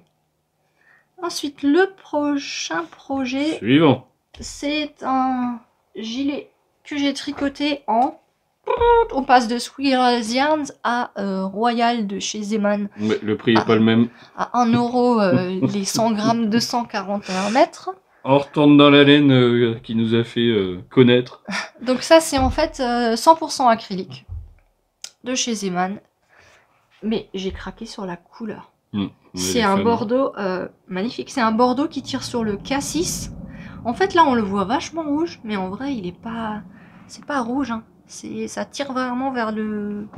Ensuite, le prochain projet... Suivant. C'est un gilet que j'ai tricoté en... On passe de Squirrel's Yarns à Royal de chez Zeman. Mais le prix n'est pas le même. À 1 € les 100 grammes, 241 mètres. On retourne dans la laine qui nous a fait connaître. Donc ça, c'est en fait 100% acrylique de chez Zeman. Mais j'ai craqué sur la couleur. C'est un bordeaux magnifique. C'est un bordeaux qui tire sur le cassis. En fait, là, on le voit vachement rouge, mais en vrai, il est pas... C'est pas rouge, hein. Ça tire vraiment vers le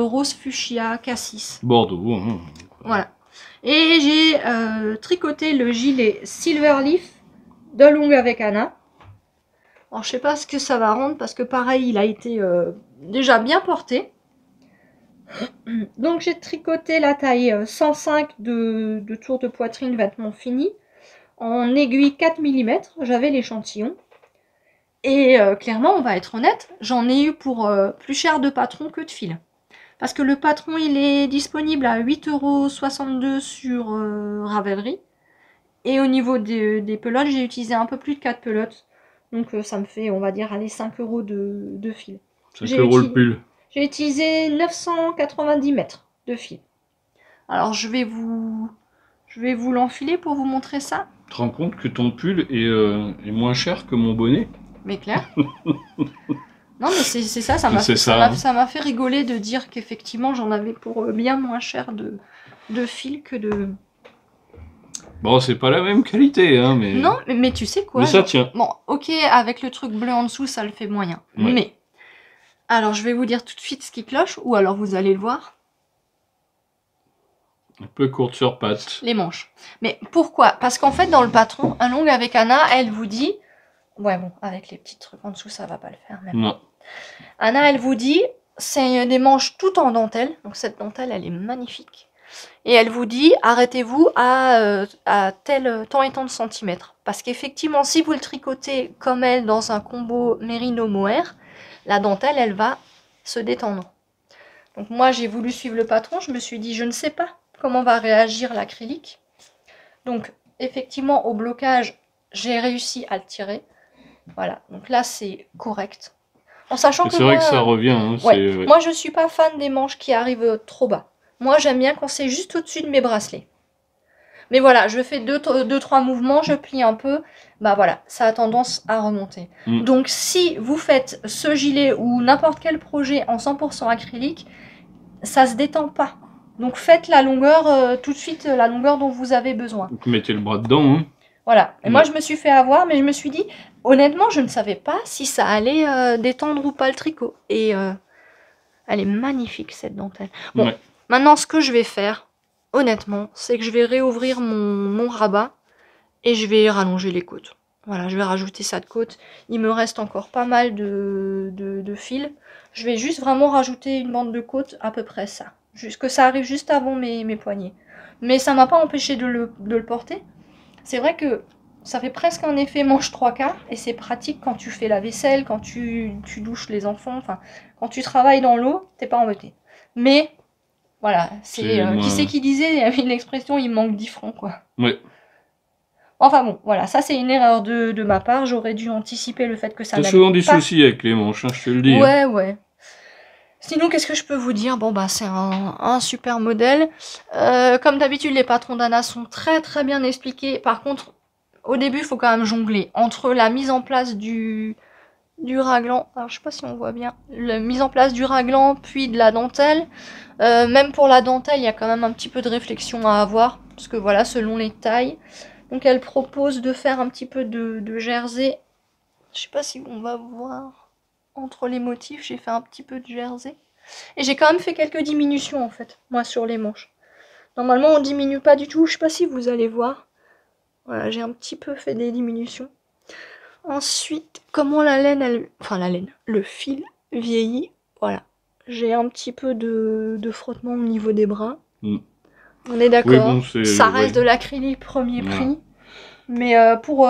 rose fuchsia cassis. Bordeaux. Hein. Voilà. Et j'ai tricoté le gilet Silverleaf de longue avec Anna. Alors je sais pas ce que ça va rendre parce que pareil il a été déjà bien porté. Donc j'ai tricoté la taille 105 de tour de poitrine vêtement fini en aiguille 4 mm. J'avais l'échantillon. Et clairement, on va être honnête, j'en ai eu pour plus cher de patron que de fil. Parce que le patron, il est disponible à 8,62 € sur Ravelry. Et au niveau des pelotes, j'ai utilisé un peu plus de 4 pelotes. Donc ça me fait, on va dire, allez, 5 € de fil. 5 € le pull. J'ai utilisé 990 mètres de fil. Alors je vais vous l'enfiler pour vous montrer ça. Tu te rends compte que ton pull est moins cher que mon bonnet? Mais clair. Non, mais c'est ça, ça m'a fait rigoler de dire qu'effectivement j'en avais pour bien moins cher de fil que de... Bon, c'est pas la même qualité, hein, mais... Non, mais tu sais quoi? Mais ça tient. Bon, ok, avec le truc bleu en dessous, ça le fait moyen. Ouais. Mais, alors je vais vous dire tout de suite ce qui cloche, ou alors vous allez le voir. Un peu courte sur pattes. Les manches. Mais pourquoi? Parce qu'en fait, dans le patron, un long avec Anna, elle vous dit... Ouais, bon, avec les petits trucs en dessous, ça va pas le faire. Même. Non. Anna, elle vous dit, c'est des manches tout en dentelle. Donc cette dentelle, elle est magnifique. Et elle vous dit, arrêtez-vous à tel tant et tant de centimètres. Parce qu'effectivement, si vous le tricotez comme elle dans un combo mérino-mohair, la dentelle, elle va se détendre. Donc moi, j'ai voulu suivre le patron. Je me suis dit, je ne sais pas comment va réagir l'acrylique. Donc, effectivement, au blocage, j'ai réussi à le tirer. Voilà, donc là, c'est correct. En sachant que c'est vrai que ça revient. Hein, ouais. Moi, je suis pas fan des manches qui arrivent trop bas. Moi, j'aime bien quand c'est juste au-dessus de mes bracelets. Mais voilà, je fais 2-3 mouvements, je plie un peu. Bah voilà, ça a tendance à remonter. Donc, si vous faites ce gilet ou n'importe quel projet en 100% acrylique, ça se détend pas. Donc, faites la longueur, tout de suite, la longueur dont vous avez besoin. Donc, mettez le bras dedans. Hein. Voilà. Et moi, je me suis fait avoir, mais je me suis dit, honnêtement, je ne savais pas si ça allait détendre ou pas le tricot. Et elle est magnifique, cette dentelle. Bon, maintenant, ce que je vais faire, honnêtement, c'est que je vais réouvrir mon rabat et je vais rallonger les côtes. Voilà, je vais rajouter ça de côte. Il me reste encore pas mal de fils. Je vais juste vraiment rajouter une bande de côte, à peu près ça. Que ça arrive juste avant mes poignets. Mais ça m'a pas empêché de le porter. C'est vrai que ça fait presque un effet manche 3/4 et c'est pratique quand tu fais la vaisselle, quand tu douches les enfants, enfin, quand tu travailles dans l'eau, t'es pas embêté. Mais, voilà, c'est qui c'est qui disait, il y avait une expression, il manque 10 francs, quoi. Ouais. Enfin bon, voilà, ça c'est une erreur de ma part, j'aurais dû anticiper le fait que ça n'allait pas. T'as souvent des soucis avec les manches, hein, je te le dis. Ouais, ouais. Sinon, qu'est-ce que je peux vous dire? Bon, bah, c'est un super modèle. Comme d'habitude, les patrons d'Anna sont très très bien expliqués. Par contre, au début, il faut quand même jongler entre la mise en place du raglan. Alors, je sais pas si on voit bien. La mise en place du raglan, puis de la dentelle. Même pour la dentelle, il y a quand même un petit peu de réflexion à avoir. Parce que voilà, selon les tailles. Donc, elle propose de faire un petit peu de jersey. Je sais pas si on va voir. Entre les motifs, j'ai fait un petit peu de jersey. Et j'ai quand même fait quelques diminutions, en fait, moi, sur les manches. Normalement, on diminue pas du tout. Je sais pas si vous allez voir. Voilà, j'ai un petit peu fait des diminutions. Ensuite, comment la laine, le fil vieillit. Voilà. J'ai un petit peu de frottement au niveau des bras. On est d'accord. Oui, bon, ça reste de l'acrylique premier prix. Mais pour...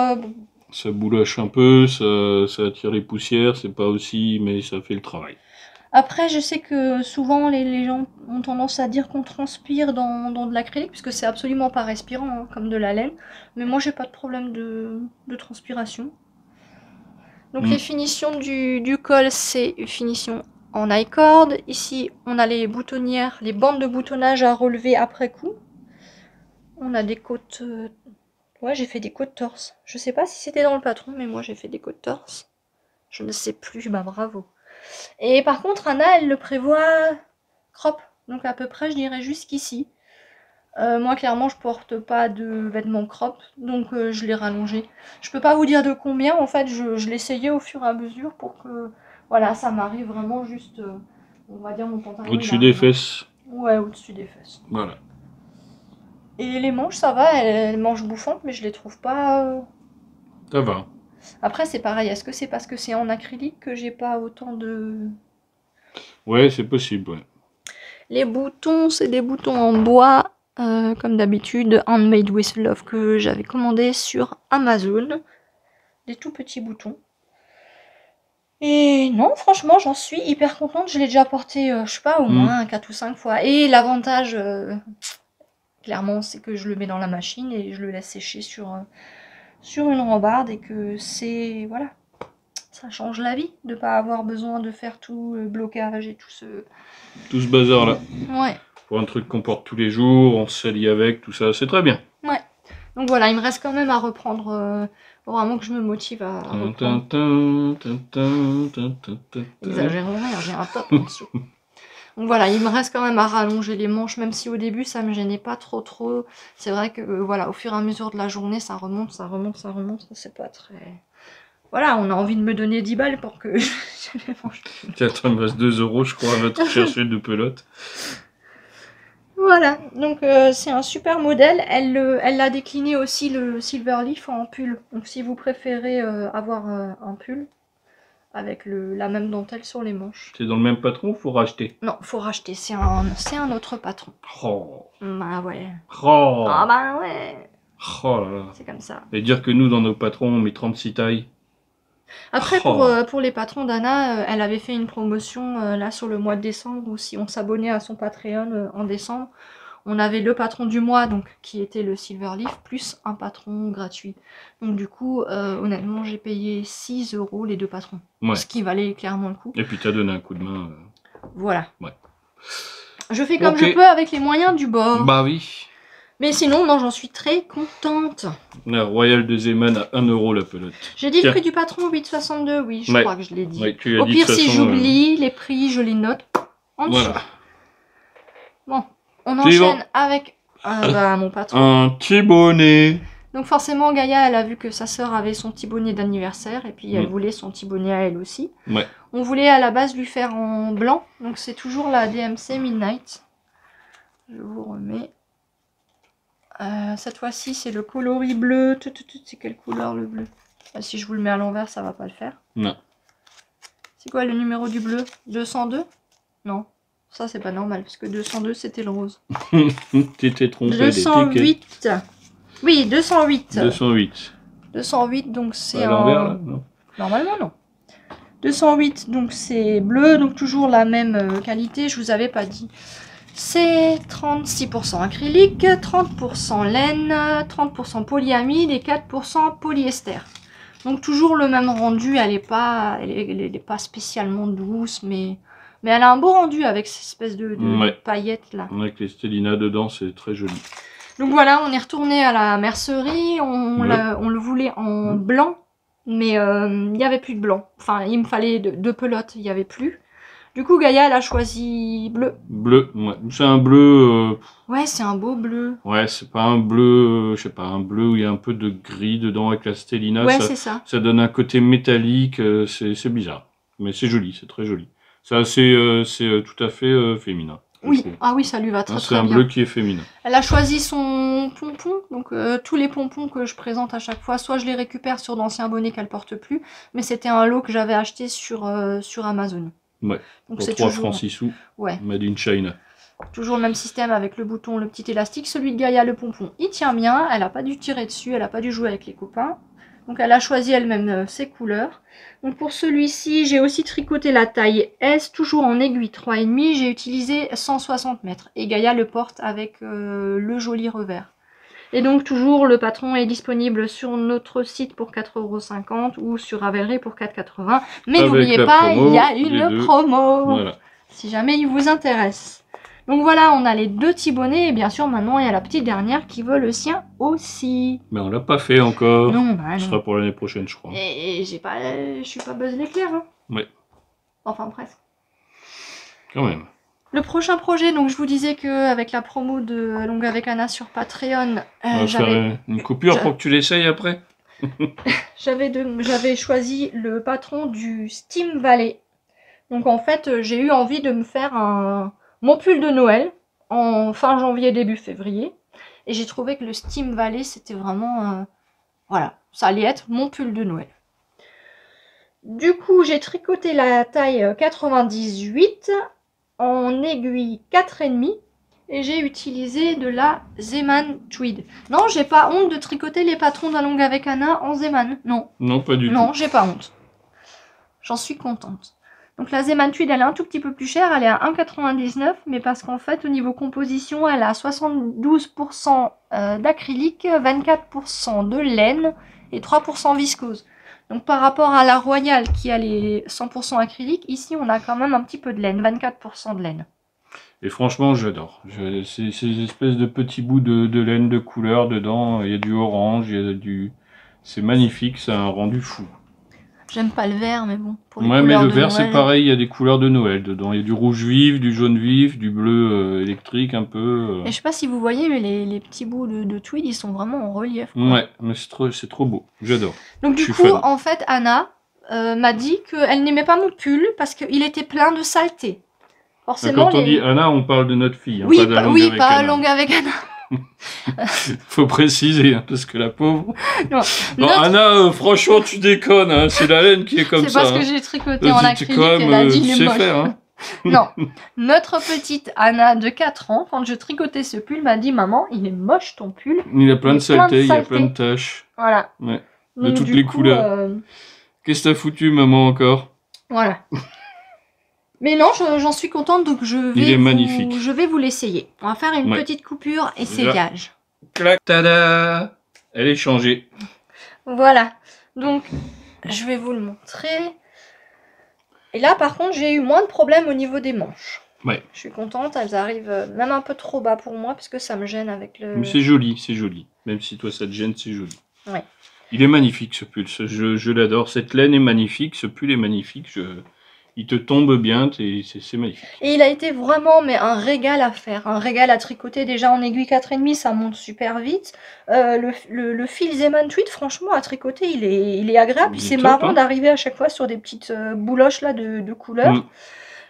ça boulâche un peu, ça attire les poussières, c'est pas aussi, mais ça fait le travail. Après, je sais que souvent les gens ont tendance à dire qu'on transpire dans de l'acrylique, puisque c'est absolument pas respirant, hein, comme de la laine. Mais moi, j'ai pas de problème de transpiration. Donc les finitions du col, c'est une finition en I-cord. Ici, on a les boutonnières, les bandes de boutonnage à relever après coup. On a des côtes... Ouais, j'ai fait des côtes torse. Je sais pas si c'était dans le patron, mais moi, j'ai fait des côtes torse. Je ne sais plus, bah bravo. Et par contre, Anna, elle le prévoit crop. Donc à peu près, je dirais jusqu'ici. Moi, clairement, je porte pas de vêtements crop, donc je l'ai rallongé. Je peux pas vous dire de combien, en fait, je l'essayais au fur et à mesure pour que, voilà, ça m'arrive vraiment juste, on va dire mon pantalon. Au-dessus des fesses. Ouais, au-dessus des fesses. Voilà. Et les manches, ça va, elles manches bouffantes, mais je les trouve pas... Ça va. Après, c'est pareil, est-ce que c'est parce que c'est en acrylique que j'ai pas autant de... Ouais, c'est possible, ouais. Les boutons, c'est des boutons en bois, comme d'habitude, Handmade with Love, que j'avais commandé sur Amazon. Des tout petits boutons. Et non, franchement, j'en suis hyper contente. Je l'ai déjà porté, je sais pas, au moins 4 ou 5 fois. Et l'avantage, clairement, c'est que je le mets dans la machine et je le laisse sécher sur une rambarde et que c'est... Voilà. Ça change la vie de pas avoir besoin de faire tout le blocage et tout ce bazar là. Ouais. Pour un truc qu'on porte tous les jours, on se salit avec, tout ça, c'est très bien. Ouais. Donc voilà, il me reste quand même à reprendre, vraiment que je me motive à reprendre. Exagérons rien, j'ai un top en dessous. Donc voilà, il me reste quand même à rallonger les manches, même si au début ça me gênait pas trop. C'est vrai que voilà, au fur et à mesure de la journée, ça remonte, ça c'est pas très... Voilà, on a envie de me donner 10 balles pour que je les mange. Attends, il me reste 2 €, je crois, à te chercher 2 pelotes. Voilà, donc c'est un super modèle. Elle a décliné aussi le Silver Leaf en pull. Donc si vous préférez avoir un pull, avec la même dentelle sur les manches. C'est dans le même patron ou faut racheter? Non, faut racheter, c'est un autre patron. Oh. Bah ouais. Oh. Ah bah ouais. Oh là là. C'est comme ça. Et dire que nous, dans nos patrons, on met 36 tailles. Après, Oh. pour les patrons d'Anna, elle avait fait une promotion là sur le mois de décembre où si on s'abonnait à son Patreon en décembre, on avait le patron du mois, donc qui était le Silverleaf, plus un patron gratuit. Donc du coup, honnêtement, j'ai payé 6 € les deux patrons. Ouais. Ce qui valait clairement le coup. Et puis t'as donné un coup de main. Voilà. Ouais. Je fais comme Ok. je peux avec les moyens du bord. Bah oui. Mais sinon, non, j'en suis très contente. La Royale de Zeman à 1 € la pelote. J'ai dit Tiens. le prix du patron 8,62, oui, je Ouais. crois que je l'ai dit. Ouais, tu as Au dit pire, de toute si façon, j'oublie, les prix, je les note en dessous. Voilà. Bon, on Suivant. enchaîne avec mon patron. Un petit bonnet. Donc forcément, Gaïa, elle a vu que sa sœur avait son petit bonnet d'anniversaire, et puis elle Mm. voulait son petit bonnet à elle aussi. Ouais. On voulait à la base lui faire en blanc, donc c'est toujours la DMC Midnight. Je vous remets. Cette fois-ci, c'est le coloris bleu. C'est quelle couleur le bleu? Si je vous le mets à l'envers, ça va pas le faire. Non. C'est quoi le numéro du bleu? 202? Non. Ça, c'est pas normal, parce que 202, c'était le rose. T'étais trompé. 208. Oui, 208. 208. 208, donc c'est À l'envers, là? Non. Normalement, non. 208, donc c'est bleu, donc toujours la même qualité, je vous avais pas dit. C'est 36% acrylique, 30% laine, 30% polyamide et 4% polyester. Donc toujours le même rendu, elle est pas spécialement douce, mais elle a un beau rendu avec cette espèce de Ouais. paillettes là. Avec les Stellina dedans, c'est très joli. Donc voilà, on est retourné à la mercerie, on le voulait en blanc, mais il n'y avait plus de blanc. Enfin, il me fallait deux pelotes, il n'y avait plus. Du coup, Gaïa, elle a choisi bleu. Bleu, ouais. C'est un bleu... Ouais, c'est un beau bleu. Ouais, c'est pas un bleu, je sais pas, un bleu où il y a un peu de gris dedans avec la Stellina. Ouais, c'est ça. Ça donne un côté métallique, c'est bizarre. Mais c'est joli, c'est très joli. C'est tout à fait féminin. Oui, ah oui, ça lui va très C'est un bien. bleu qui est féminin. Elle a choisi son pompon, donc tous les pompons que je présente à chaque fois, soit je les récupère sur d'anciens bonnets qu'elle porte plus, mais c'était un lot que j'avais acheté sur Amazon. Ouais, donc pour c'est 3 toujours... francs 6 sous, ouais. Made in China. Toujours le même système avec le bouton, le petit élastique. Celui de Gaïa, le pompon, il tient bien, elle n'a pas dû tirer dessus, elle n'a pas dû jouer avec les copains. Donc elle a choisi elle-même ses couleurs. Donc pour celui-ci, j'ai aussi tricoté la taille S, toujours en aiguille 3,5. J'ai utilisé 160 mètres. Et Gaïa le porte avec le joli revers. Et donc toujours, le patron est disponible sur notre site pour 4,50 € ou sur Ravelry pour 4,80 €. Mais n'oubliez pas, il y a une promo. Voilà. Si jamais il vous intéresse. Donc voilà, on a les deux petits bonnets et bien sûr maintenant il y a la petite dernière qui veut le sien aussi. Mais on l'a pas fait encore. Non, bah non. Ce sera pour l'année prochaine, je crois. Et je suis pas Buzz l'éclair. Hein. Ouais. Enfin presque. Quand même. Le prochain projet, donc je vous disais que avec la promo de Longue avec Anna sur Patreon, On va faire une coupure pour que tu l'essayes après. j'avais choisi le patron du Steam Valley. Donc en fait, j'ai eu envie de me faire mon pull de Noël en fin janvier, début février. Et j'ai trouvé que le Steam Valley, c'était vraiment... voilà, ça allait être mon pull de Noël. Du coup, j'ai tricoté la taille 98 en aiguille 4,5 et j'ai utilisé de la Zeman Tweed. Non, j'ai pas honte de tricoter les patrons d'un Longue avec Anna en Zeman. Non. Non, pas du tout. Non, j'ai pas honte. J'en suis contente. Donc la Zeman Tweed, elle est un tout petit peu plus chère, elle est à 1,99 €, mais parce qu'en fait, au niveau composition, elle a 72% d'acrylique, 24% de laine et 3% viscose. Donc par rapport à la Royale qui a les 100% acrylique, ici on a quand même un petit peu de laine, 24% de laine. Et franchement, j'adore. Ces espèces de petits bouts de laine de couleur dedans, il y a du orange, il y a du... C'est magnifique, ça a un rendu fou. J'aime pas le vert, mais bon. Pour les ouais, mais le vert, Noël... c'est pareil, il y a des couleurs de Noël dedans. Il y a du rouge vif, du jaune vif, du bleu électrique un peu. Et je sais pas si vous voyez, mais les petits bouts de tweed, ils sont vraiment en relief. Quoi. Ouais, mais c'est trop beau. J'adore. Donc du coup, en fait, Anna m'a dit qu'elle n'aimait pas mon pull parce qu'il était plein de saleté. Forcément, quand on dit Anna, on parle de notre fille. Hein, oui, pas de la longue oui, avec pas Anna. Longue avec Anna. Faut préciser, hein, parce que la pauvre... Non, Non, Anna, franchement, tu déconnes, hein, c'est la laine qui est comme ça. C'est parce que hein. j'ai tricoté en acrylique, Quand même, elle a dit tu il est sais moche. faire, hein. Non, notre petite Anna de 4 ans, quand je tricotais ce pull, m'a dit « Maman, il est moche ton pull. » Il a plein de saletés, il y a plein de taches. Voilà. Ouais. Donc, De toutes du les coup, couleurs. Qu'est-ce que t'as foutu, maman, encore? Voilà. Mais non, j'en suis contente, donc Il est magnifique. je vais vous l'essayer. On va faire une petite coupure et c'est gage. Clac, tada! Elle est changée. Voilà. Donc, je vais vous le montrer. Et là, par contre, j'ai eu moins de problèmes au niveau des manches. Ouais. Je suis contente, elles arrivent même un peu trop bas pour moi, parce que ça me gêne avec le... Mais c'est joli, c'est joli. Même si toi, ça te gêne, c'est joli. Ouais. Il est magnifique, ce pull. Je l'adore. Cette laine est magnifique, ce pull est magnifique. Il te tombe bien, c'est magnifique. Et il a été vraiment un régal à faire, un régal à tricoter. Déjà en aiguille 4,5, ça monte super vite. Le fil Zeman Tweed, franchement, à tricoter, il est agréable. C'est marrant d'arriver à chaque fois sur des petites bouloches là, de couleurs.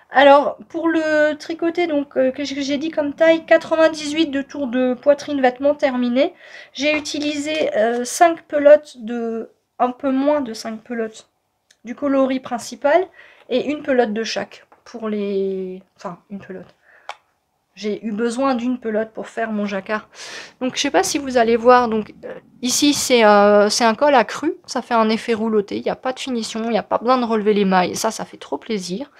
Alors, pour le tricoter, donc, que j'ai dit comme taille, 98 de tour de poitrine vêtements terminé. J'ai utilisé 5 pelotes un peu moins de 5 pelotes du coloris principal. Et une pelote de chaque pour les... Enfin, une pelote. J'ai eu besoin d'une pelote pour faire mon jacquard. Donc, je sais pas si vous allez voir. Donc, ici, c'est un col accru. Ça fait un effet rouloté. Il n'y a pas de finition. Il n'y a pas besoin de relever les mailles. Et ça fait trop plaisir.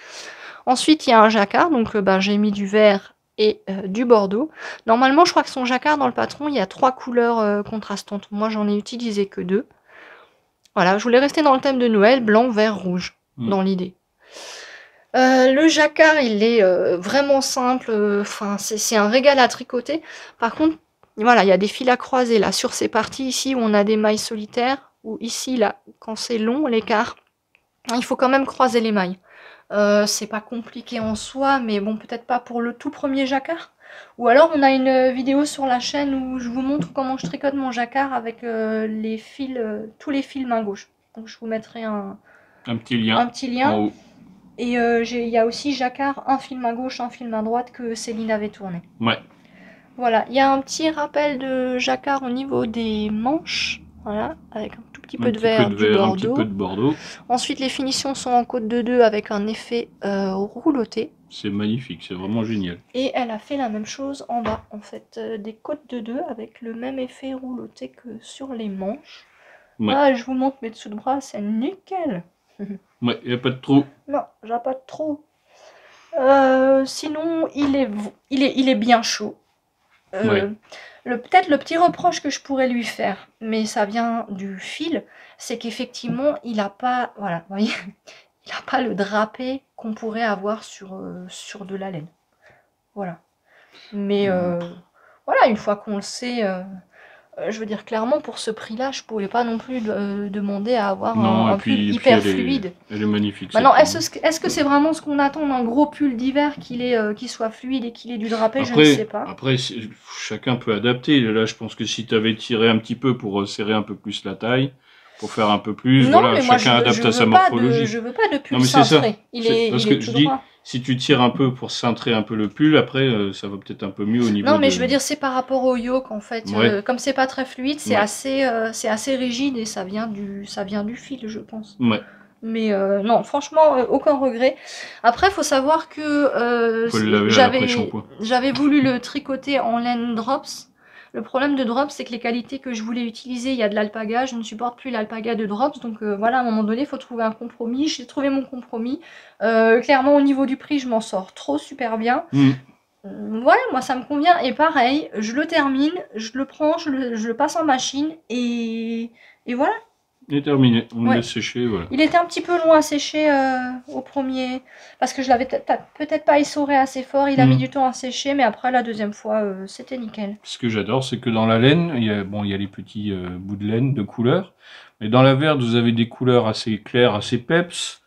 Ensuite, il y a un jacquard. Donc, j'ai mis du vert et du bordeaux. Normalement, je crois que son jacquard, dans le patron, il y a 3 couleurs contrastantes. Moi, j'en ai utilisé que 2. Voilà, je voulais rester dans le thème de Noël. Blanc, vert, rouge. Dans l'idée. Le jacquard, il est vraiment simple, c'est un régal à tricoter. Par contre, voilà, il y a des fils à croiser là sur ces parties ici où on a des mailles solitaires, ou ici là, quand c'est long l'écart, il faut quand même croiser les mailles. C'est pas compliqué en soi, mais bon, peut-être pas pour le tout premier jacquard. Ou alors on a une vidéo sur la chaîne où je vous montre comment je tricote mon jacquard avec les fils, tous les fils main gauche. Donc je vous mettrai un petit lien. En haut. Et il y a aussi jacquard, un fil main gauche, un fil main droite que Céline avait tourné. Ouais. Voilà, il y a un petit rappel de jacquard au niveau des manches. Voilà, avec un tout petit peu de vert, du bordeaux. Un petit peu de bordeaux. Ensuite, les finitions sont en côte de 2 avec un effet rouloté. C'est magnifique, c'est vraiment génial. Et elle a fait la même chose en bas, en fait. Des côtes de 2 avec le même effet rouloté que sur les manches. Ouais. Ah, je vous montre mes dessous de bras, c'est nickel. Ouais, il n'y a pas de trou. Non, j'ai pas de trou. Sinon, il est bien chaud. Peut-être le petit reproche que je pourrais lui faire, mais ça vient du fil, c'est qu'effectivement, il n'a pas, voilà, vous voyez, il n'a pas le drapé qu'on pourrait avoir sur de la laine. Voilà. Mais voilà, une fois qu'on le sait... je veux dire, clairement, pour ce prix-là, je pouvais pas non plus demander à avoir un pull hyper fluide. Elle est magnifique. Maintenant, est-ce que c'est vraiment ce qu'on attend d'un gros pull d'hiver, qu'il soit fluide et qu'il ait du drapé? Je ne sais pas. Après, chacun peut adapter. Là, je pense que si tu avais tiré un petit peu pour serrer un peu plus la taille, pour faire un peu plus, non, voilà, chacun adapte à sa morphologie. Je veux pas de pull cintré. Il est tout droit. Si tu tires un peu pour cintrer un peu le pull, après, ça va peut-être un peu mieux au niveau. Non, mais je veux dire, c'est par rapport au yoke, en fait. Comme c'est pas très fluide, c'est assez rigide et ça vient du fil, je pense. Ouais. Mais non, franchement, aucun regret. Après, il faut savoir que j'avais voulu le tricoter en laine drops. Le problème de drops, c'est que les qualités que je voulais utiliser, il y a de l'alpaga, je ne supporte plus l'alpaga de drops, donc voilà, à un moment donné, il faut trouver un compromis. J'ai trouvé mon compromis. Clairement, au niveau du prix, je m'en sors super bien. Voilà, moi, ça me convient. Et pareil, je le termine, je le prends, je le passe en machine, et voilà. Il est terminé, on le laisse sécher, voilà. Il était un petit peu long à sécher au premier, parce que je l'avais peut-être pas essoré assez fort, il a mis du temps à sécher, mais après la deuxième fois, c'était nickel. Ce que j'adore, c'est que dans la laine, il y a les petits bouts de laine de couleurs, mais dans la verte, vous avez des couleurs assez claires, assez peps.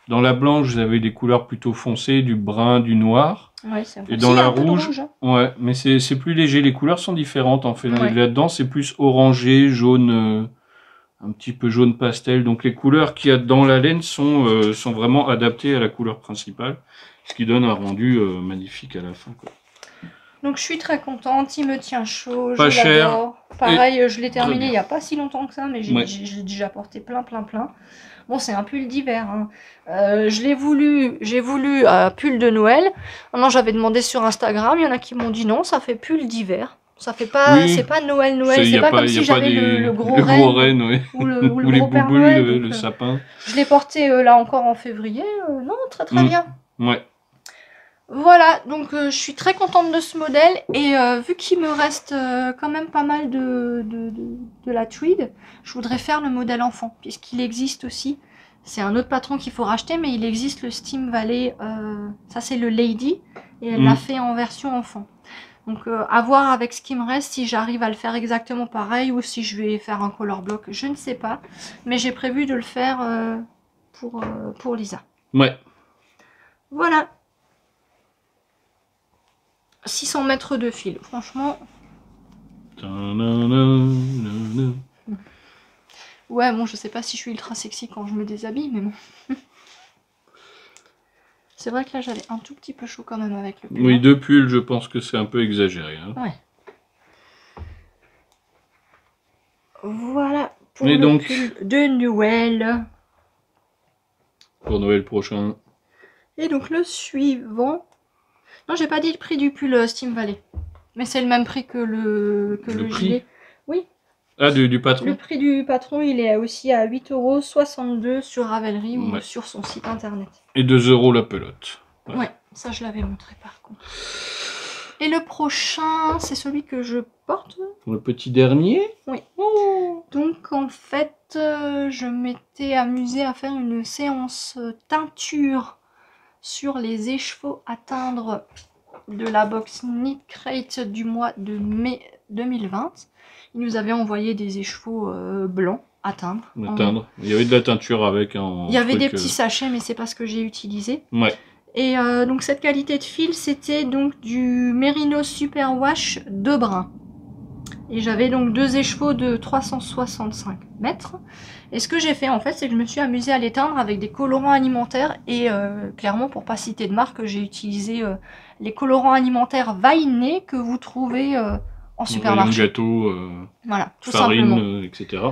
Dans la blanche, vous avez des couleurs plutôt foncées, du brun, du noir. Ouais, c'est et dans la rouge, ouais, mais c'est plus léger, les couleurs sont différentes en fait. Là-dedans, c'est plus orangé, jaune... un petit peu jaune pastel, donc les couleurs qu'il y a dans la laine sont vraiment adaptées à la couleur principale, ce qui donne un rendu magnifique à la fin, quoi. Donc je suis très contente, il me tient chaud, Pas je cher. l'adore. Pareil, je l'ai terminé bien. il n'y a pas si longtemps que ça, mais Ouais. j'ai déjà porté plein. Bon, c'est un pull d'hiver. Hein. J'ai voulu pull de Noël. Non, j'avais demandé sur Instagram, il y en a qui m'ont dit non, ça fait pull d'hiver. Ça fait pas, Oui. c'est pas Noël, Y c'est a pas comme y si a pas j'avais le gros renne, ouais. ou le Ou les gros Père bouboules, Noël. le sapin. Je l'ai porté là encore en février. Non, très bien. Ouais. Voilà, donc je suis très contente de ce modèle et vu qu'il me reste quand même pas mal de la tweed, je voudrais faire le modèle enfant puisqu'il existe aussi. C'est un autre patron qu'il faut racheter, mais il existe le Steam Valley, ça c'est le Lady et elle l'a fait en version enfant. Donc à voir avec ce qui me reste si j'arrive à le faire exactement pareil ou si je vais faire un color block, je ne sais pas. Mais j'ai prévu de le faire pour Lisa. Ouais. Voilà. 600 mètres de fil, franchement. Ouais, bon, je sais pas si je suis ultra sexy quand je me déshabille, mais bon. C'est vrai que là, j'avais un tout petit peu chaud quand même avec le pull. Oui, 2 pulls, je pense que c'est un peu exagéré. Hein. Ouais. Voilà pour le pull de Noël. Pour Noël prochain. Et donc le suivant... Non, j'ai pas dit le prix du pull Steam Valley. Mais c'est le même prix que le gilet. Oui. Ah, du patron. Le prix du patron, il est aussi à 8,62 € sur Ravelry ou sur son site internet. Et 2 € la pelote. Ouais, ça je l'avais montré par contre. Et le prochain, c'est celui que je porte. Le petit dernier. Oui. Oh. Donc en fait, je m'étais amusée à faire une séance teinture sur les écheveaux à teindre de la box Knit Crate du mois de mai 2020. Ils nous avaient envoyé des écheveaux blancs à teindre. Il y avait de la teinture avec. Il y avait des petits sachets, mais c'est pas ce que j'ai utilisé. Ouais. Et donc cette qualité de fil, c'était donc du Merino Superwash de brun. Et j'avais donc 2 écheveaux de 365 mètres. Et ce que j'ai fait en fait, c'est que je me suis amusée à les teindre avec des colorants alimentaires. Et clairement, pour pas citer de marque, j'ai utilisé les colorants alimentaires Vainé que vous trouvez en supermarché. Gâteau, voilà, tout farine, simplement. etc.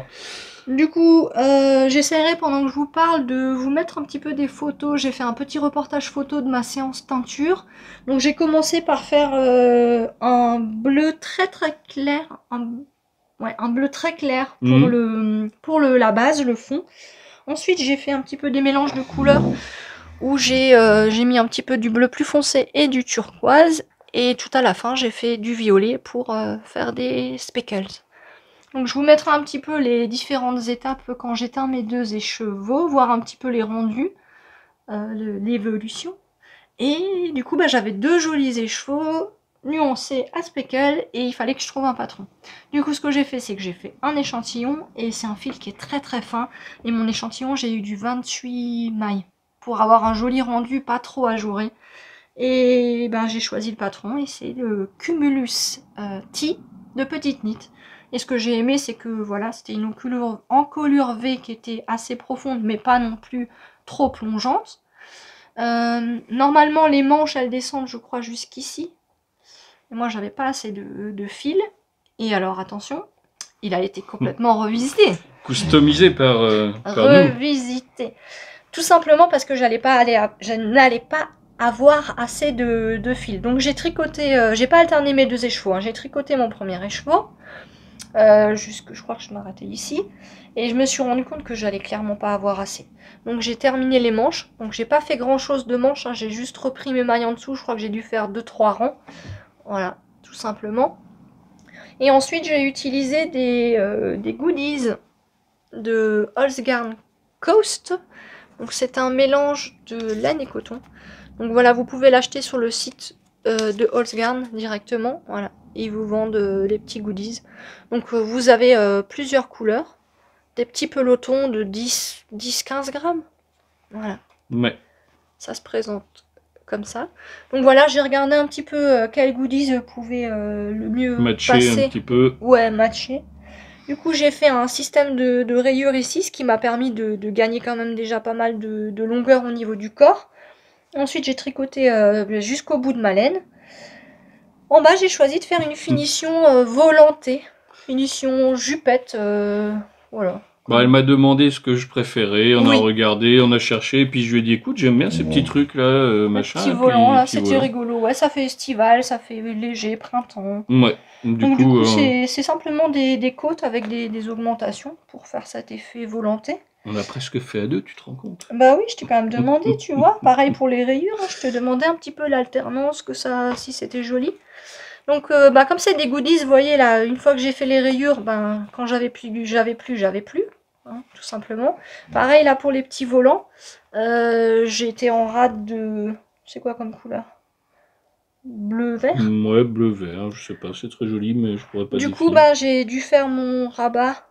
Du coup, j'essaierai pendant que je vous parle de vous mettre un petit peu des photos. J'ai fait un petit reportage photo de ma séance teinture. Donc j'ai commencé par faire un bleu très clair, un bleu très clair pour la base, le fond. Ensuite j'ai fait un petit peu des mélanges de couleurs où j'ai mis un petit peu du bleu plus foncé et du turquoise. Et tout à la fin j'ai fait du violet pour faire des speckles. Donc je vous mettrai un petit peu les différentes étapes quand j'éteins mes 2 écheveaux, voir un petit peu les rendus, l'évolution. Et du coup j'avais 2 jolis écheveaux nuancés à speckle et il fallait que je trouve un patron. Du coup ce que j'ai fait, c'est que j'ai fait un échantillon et c'est un fil qui est très fin. Et mon échantillon, j'ai eu du 28 mailles pour avoir un joli rendu, pas trop ajouré. Et j'ai choisi le patron et c'est le Cumulus T de Petite Knit. Et ce que j'ai aimé, c'est que voilà, c'était une encolure V qui était assez profonde, mais pas non plus trop plongeante. Normalement, les manches, elles descendent, je crois, jusqu'ici. Et moi, j'avais pas assez de fil. Et alors, attention, il a été complètement revisité. Customisé par revisité. Nous. Tout simplement parce que je n'allais pas avoir assez de fil. Donc j'ai tricoté, j'ai pas alterné mes 2 écheveaux, hein. J'ai tricoté mon premier écheveau. Je crois que je m'arrêtais ici et je me suis rendu compte que j'allais clairement pas avoir assez, donc j'ai terminé les manches. Donc j'ai pas fait grand chose de manches, hein. J'ai juste repris mes mailles en dessous. Je crois que j'ai dû faire 2-3 rangs, voilà, tout simplement. Et ensuite j'ai utilisé des goodies de Holzgarn Coast. Donc c'est un mélange de laine et coton. Donc voilà, vous pouvez l'acheter sur le site de Holzgarn directement, voilà. Ils vous vendent les petits goodies. Donc vous avez plusieurs couleurs. Des petits pelotons de 10-15 grammes. Voilà. Ouais. Ça se présente comme ça. Donc voilà, j'ai regardé un petit peu quels goodies pouvaient le mieux matcher passer. Un petit peu. Ouais, matcher. Du coup, j'ai fait un système de rayures ici, ce qui m'a permis de gagner quand même déjà pas mal de longueur au niveau du corps. Ensuite, j'ai tricoté jusqu'au bout de ma laine. En bas, j'ai choisi de faire une finition volantée. Finition jupette, voilà. Bah, elle m'a demandé ce que je préférais, on Oui. a regardé, on a cherché, et puis je lui ai dit écoute, j'aime bien ces petits trucs là, machin. Petit volant là, c'était rigolo. Ouais, ça fait estival, ça fait léger, printemps. Ouais, Donc du coup, c'est simplement des côtes avec des augmentations pour faire cet effet volanté. On a presque fait à deux, tu te rends compte? Bah oui, je t'ai quand même demandé, tu vois. Pareil pour les rayures, hein, je te demandais un petit peu l'alternance, que ça, si c'était joli. Donc, bah, comme c'est des goodies, vous voyez là, une fois que j'ai fait les rayures, ben, quand j'avais plus, hein, tout simplement. Pareil là pour les petits volants, j'ai été en rade de, c'est quoi comme couleur? Bleu-vert. Ouais, bleu-vert, je sais pas, c'est très joli, mais je pourrais pas Du définir. coup, bah, j'ai dû faire mon rabat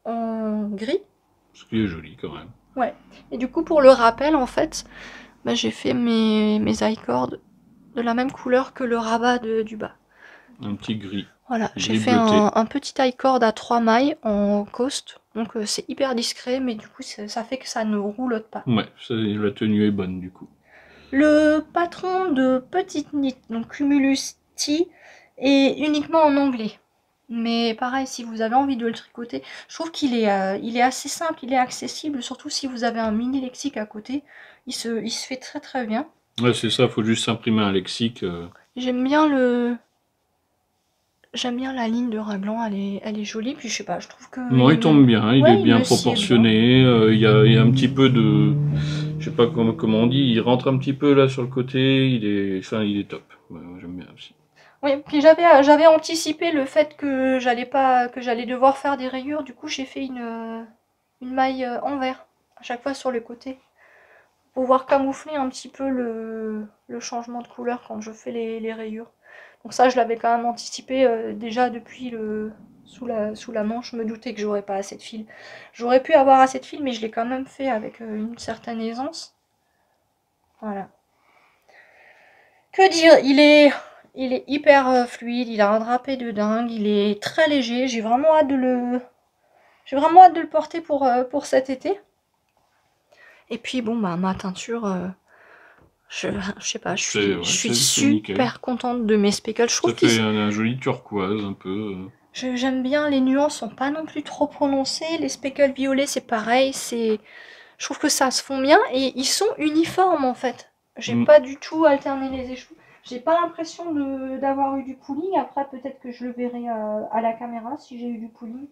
en gris. Ce qui est joli quand même. Ouais. Et du coup, pour le rappel, en fait, bah, j'ai fait mes i-cords de la même couleur que le rabat du bas. Un petit gris. Voilà, j'ai fait un petit i-cord à 3 mailles en coast. Donc c'est hyper discret, mais du coup ça fait que ça ne roulotte pas. Ouais, la tenue est bonne du coup. Le patron de Petite Knit, donc Cumulus T, est uniquement en anglais. Mais pareil, si vous avez envie de le tricoter, je trouve qu'il est, il est assez simple, il est accessible, surtout si vous avez un mini lexique à côté. Il se fait très très bien. Ouais, c'est ça, faut juste imprimer un lexique. J'aime bien la ligne de raglan, elle est jolie, puis je sais pas, je trouve que... Non, il tombe bien, il est bien proportionné, il y a un petit peu de... Je sais pas comment on dit, il rentre un petit peu là sur le côté, il est top. Ouais, j'aime bien aussi. Oui, puis j'avais anticipé le fait que j'allais devoir faire des rayures, du coup j'ai fait une maille en vert, à chaque fois sur le côté. Pour pouvoir camoufler un petit peu le changement de couleur quand je fais les rayures. Donc ça, je l'avais quand même anticipé déjà depuis sous la manche. Je me doutais que j'aurais pas assez de fil. J'aurais pu avoir assez de fil, mais je l'ai quand même fait avec une certaine aisance. Voilà. Que dire, il est hyper fluide, il a un drapé de dingue, il est très léger. J'ai vraiment hâte de le porter pour cet été. Et puis bon, bah ma teinture, je sais pas, je suis super contente de mes speckles. Je trouve ça fait un joli turquoise un peu. J'aime bien, les nuances sont pas non plus trop prononcées. Les speckles violets, c'est pareil. Je trouve que ça se fond bien et ils sont uniformes en fait. J'ai pas du tout alterné les échos. J'ai pas l'impression d'avoir eu du pooling. Après, peut-être que je le verrai à la caméra si j'ai eu du pooling.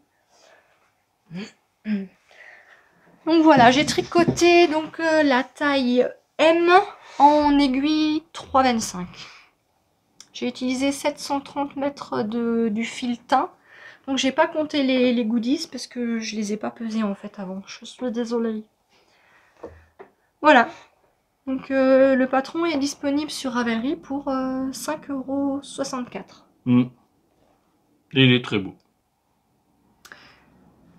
Donc voilà, j'ai tricoté donc la taille M en aiguille 3,25. J'ai utilisé 730 mètres du fil teint. Donc j'ai pas compté les goodies parce que je les ai pas pesés en fait avant. Je suis désolée. Voilà. Donc le patron est disponible sur Ravelry pour 5,64 €. Et il est très beau.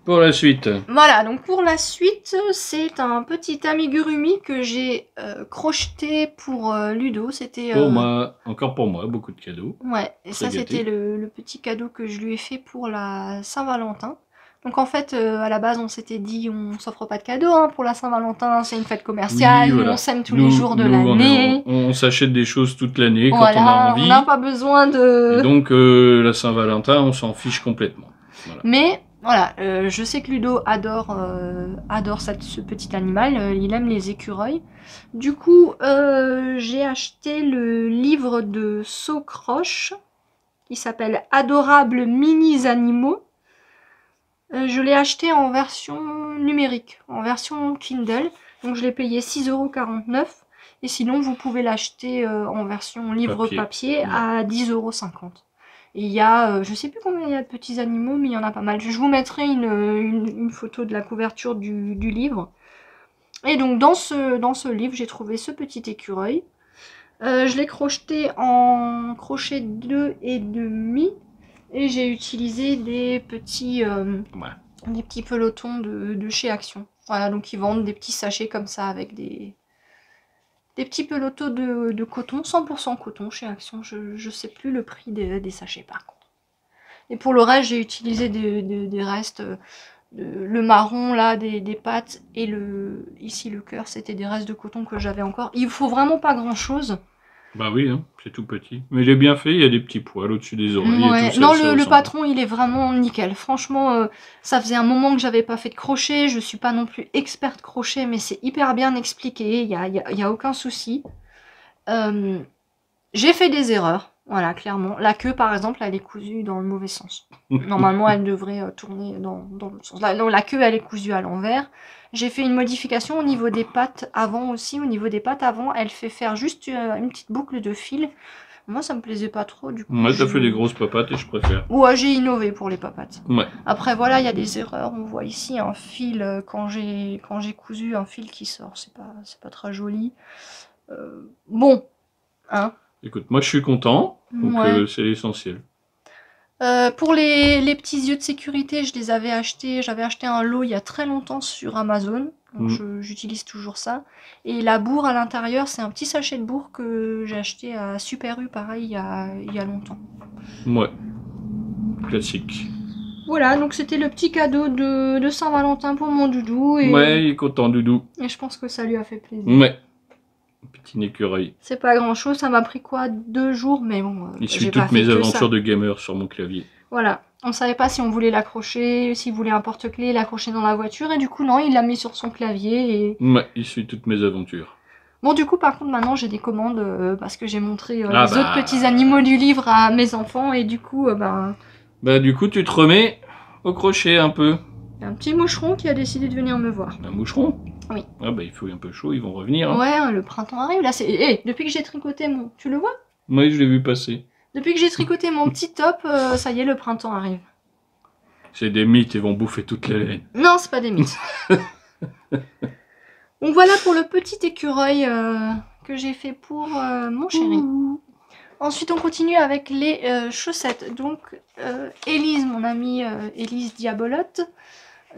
Pour la suite. Voilà, donc pour la suite, c'est un petit amigurumi que j'ai crocheté pour Ludo. C'était pour moi, encore pour moi, beaucoup de cadeaux. Ouais, et ça c'était le petit cadeau que je lui ai fait pour la Saint-Valentin. Donc en fait, à la base, on s'était dit, on s'offre pas de cadeaux hein, pour la Saint-Valentin, c'est une fête commerciale, oui, voilà. On s'aime tous les jours de l'année. On s'achète des choses toute l'année quand on a envie. On n'a pas besoin de... Et donc la Saint-Valentin, on s'en fiche complètement. Voilà. Mais voilà, je sais que Ludo adore ce petit animal, il aime les écureuils. Du coup, j'ai acheté le livre de Socroche qui s'appelle Adorables mini animaux. Je l'ai acheté en version numérique, en version Kindle. Donc je l'ai payé 6,49 €. Et sinon, vous pouvez l'acheter en version livre papier à 10,50 €. Et il y a, je sais plus combien il y a de petits animaux, mais il y en a pas mal. Je vous mettrai une photo de la couverture du livre. Et donc dans ce livre, j'ai trouvé ce petit écureuil. Je l'ai crocheté en crochet 2,5. Et j'ai utilisé des petits pelotons de chez Action. Voilà, donc ils vendent des petits sachets comme ça avec des petits pelotons de coton, 100% coton chez Action. Je sais plus le prix des sachets par contre. Et pour le reste, j'ai utilisé des restes, le marron là, des pattes et ici le cœur, c'était des restes de coton que j'avais encore. Il faut vraiment pas grand chose. Bah oui, hein, c'est tout petit. Mais il est bien fait, il y a des petits poils au-dessus des oreilles. Ouais. Et tout, Non, ça le ressemble. patron, il est vraiment nickel. Franchement, ça faisait un moment que j'avais pas fait de crochet. Je suis pas non plus experte crochet, mais c'est hyper bien expliqué. Y a aucun souci. J'ai fait des erreurs. Voilà, clairement. La queue, par exemple, elle est cousue dans le mauvais sens. Normalement, elle devrait tourner dans le sens. La queue, elle est cousue à l'envers. J'ai fait une modification au niveau des pattes avant aussi. Au niveau des pattes avant, elle fait faire juste une petite boucle de fil. Moi, ça me plaisait pas trop, du coup. Moi, t'as fait des grosses papates et je préfère. Ouais, j'ai innové pour les papates. Ouais. Après, voilà, il y a des erreurs. On voit ici un fil, quand j'ai cousu, un fil qui sort. C'est pas très joli. Bon, hein. Écoute, moi je suis content, donc Ouais. c'est l'essentiel. Pour les petits yeux de sécurité, je les avais achetés. J'avais acheté un lot il y a très longtemps sur Amazon. Donc j'utilise toujours ça. Et la bourre à l'intérieur, c'est un petit sachet de bourre que j'ai acheté à Super U, pareil, il y a longtemps. Ouais. Classique. Voilà, donc c'était le petit cadeau de Saint-Valentin pour mon doudou. Et, Ouais, il est content, Doudou. et je pense que ça lui a fait plaisir. Ouais. Petit écureuil. C'est pas grand chose, ça m'a pris quoi, 2 jours, mais bon. Il suit toutes mes aventures de gamer sur mon clavier. Voilà, on savait pas si on voulait l'accrocher, s'il voulait un porte-clés, l'accrocher dans la voiture, et du coup non, il l'a mis sur son clavier. Et... Ouais, il suit toutes mes aventures. Bon, du coup, par contre, maintenant j'ai des commandes parce que j'ai montré les autres petits animaux du livre à mes enfants, et du coup, Bah, du coup, tu te remets au crochet un peu. Il y a un petit moucheron qui a décidé de venir me voir. Un moucheron? Oui. Ah bah, il faut un peu chaud, ils vont revenir. Hein. Ouais, le printemps arrive, là, c'est... Hey, depuis que j'ai tricoté mon... Tu le vois? Oui, je l'ai vu passer. Depuis que j'ai tricoté mon petit top, ça y est, le printemps arrive. C'est des mythes, ils vont bouffer toute la laine. Non, c'est pas des mythes. Donc voilà pour le petit écureuil que j'ai fait pour mon chéri. Ensuite, on continue avec les chaussettes. Donc, Élise, mon amie Élise Diabolotte,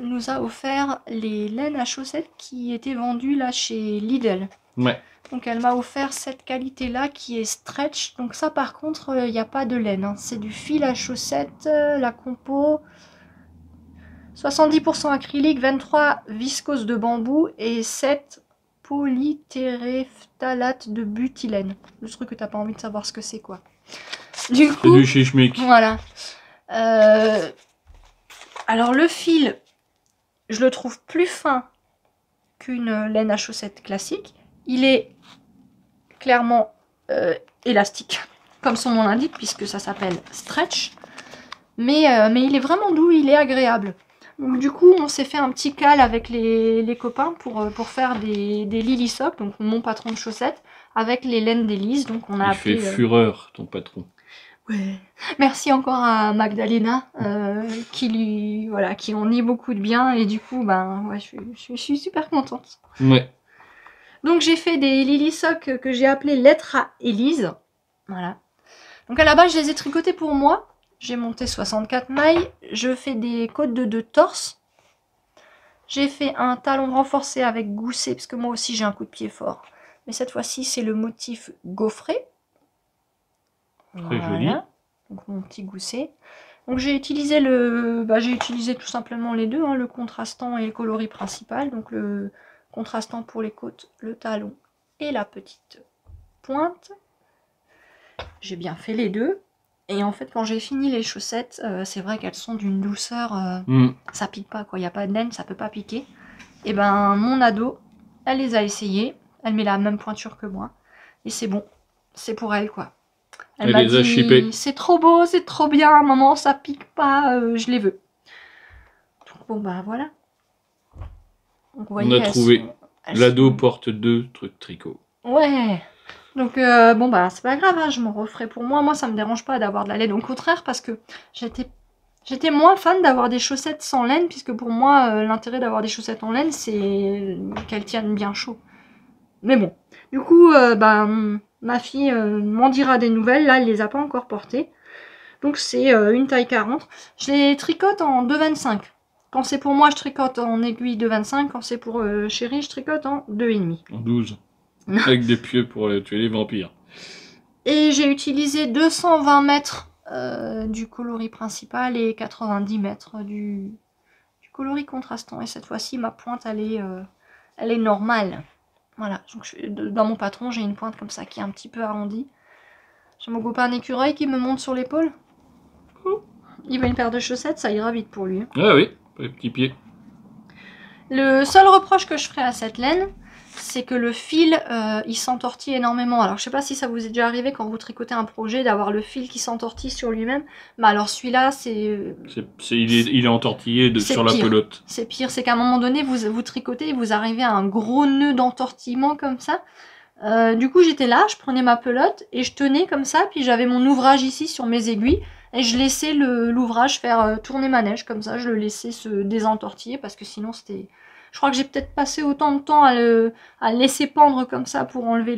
nous a offert les laines à chaussettes qui étaient vendues là chez Lidl. Ouais. Donc, elle m'a offert cette qualité-là qui est stretch. Donc ça, par contre, il n'y a pas de laine. Hein. C'est du fil à chaussettes, la compo... 70% acrylique, 23 viscose de bambou et 7 polytéréphtalate de butylène. Le truc que t'as pas envie de savoir ce que c'est, quoi. Du coup, c'est du chichmic. Voilà. Alors le fil, je le trouve plus fin qu'une laine à chaussettes classique. Il est clairement élastique, comme son nom l'indique, puisque ça s'appelle stretch. Mais il est vraiment doux, il est agréable. Donc du coup, on s'est fait un petit cal avec les copains pour faire des Lily Socks, donc mon patron de chaussettes, avec les laines d'Élise. Donc on a fait fureur, ton patron. Ouais. Merci encore à Magdalena, qui en dit beaucoup de bien, et du coup, ouais, je suis super contente. Ouais. Donc j'ai fait des Lily Socks que j'ai appelées lettres à Élise. Voilà. Donc à la base, je les ai tricotés pour moi. J'ai monté 64 mailles, je fais des côtes de 2 torses. J'ai fait un talon renforcé avec gousset, parce que moi aussi j'ai un coup de pied fort. Mais cette fois-ci, c'est le motif gaufré. Très joli. Donc mon petit gousset. Donc j'ai utilisé tout simplement les deux, hein, le contrastant et le coloris principal. Donc le contrastant pour les côtes, le talon et la petite pointe. J'ai bien fait les deux. Et en fait, quand j'ai fini les chaussettes, c'est vrai qu'elles sont d'une douceur... Ça pique pas, quoi. Il n'y a pas de laine, ça peut pas piquer. Et ben, mon ado, elle les a essayées. Elle met la même pointure que moi. Et c'est bon. C'est pour elle, quoi. Elle m'a dit, c'est trop beau, c'est trop bien, maman, ça pique pas, je les veux. Donc bon, bah voilà. Donc, vous voyez, on a trouvé. L'ado porte 2 trucs tricot. Ouais. Donc bon bah c'est pas grave, hein, je m'en referai pour moi. Moi ça me dérange pas d'avoir de la laine, au contraire, parce que j'étais moins fan d'avoir des chaussettes sans laine, puisque pour moi l'intérêt d'avoir des chaussettes en laine c'est qu'elles tiennent bien chaud. Mais bon, du coup ma fille m'en dira des nouvelles, là elle les a pas encore portées. Donc c'est une taille 40. Je les tricote en 2,25. Quand c'est pour moi je tricote en aiguille 2,25, quand c'est pour chérie je tricote en 2,5. En 12. Avec des pieux pour tuer les vampires. Et j'ai utilisé 220 mètres du coloris principal et 90 mètres du coloris contrastant. Et cette fois-ci, ma pointe, elle est normale. Voilà, donc dans mon patron, j'ai une pointe comme ça qui est un petit peu arrondie. J'ai mon copain écureuil qui me monte sur l'épaule. Il met une paire de chaussettes, ça ira vite pour lui. Ah oui, les petits pieds. Le seul reproche que je ferai à cette laine, c'est que le fil, il s'entortille énormément. Alors, je sais pas si ça vous est déjà arrivé quand vous tricotez un projet, d'avoir le fil qui s'entortille sur lui-même. Mais alors, celui-là, il est entortillé sur la pelote. C'est pire, c'est qu'à un moment donné, vous tricotez et vous arrivez à un gros nœud d'entortillement comme ça. Du coup, j'étais là, je prenais ma pelote et je tenais comme ça, puis j'avais mon ouvrage ici sur mes aiguilles. Et je laissais l'ouvrage faire tourner ma neige, comme ça, je le laissais se désentortiller, parce que sinon c'était... Je crois que j'ai peut-être passé autant de temps à le laisser pendre comme ça pour enlever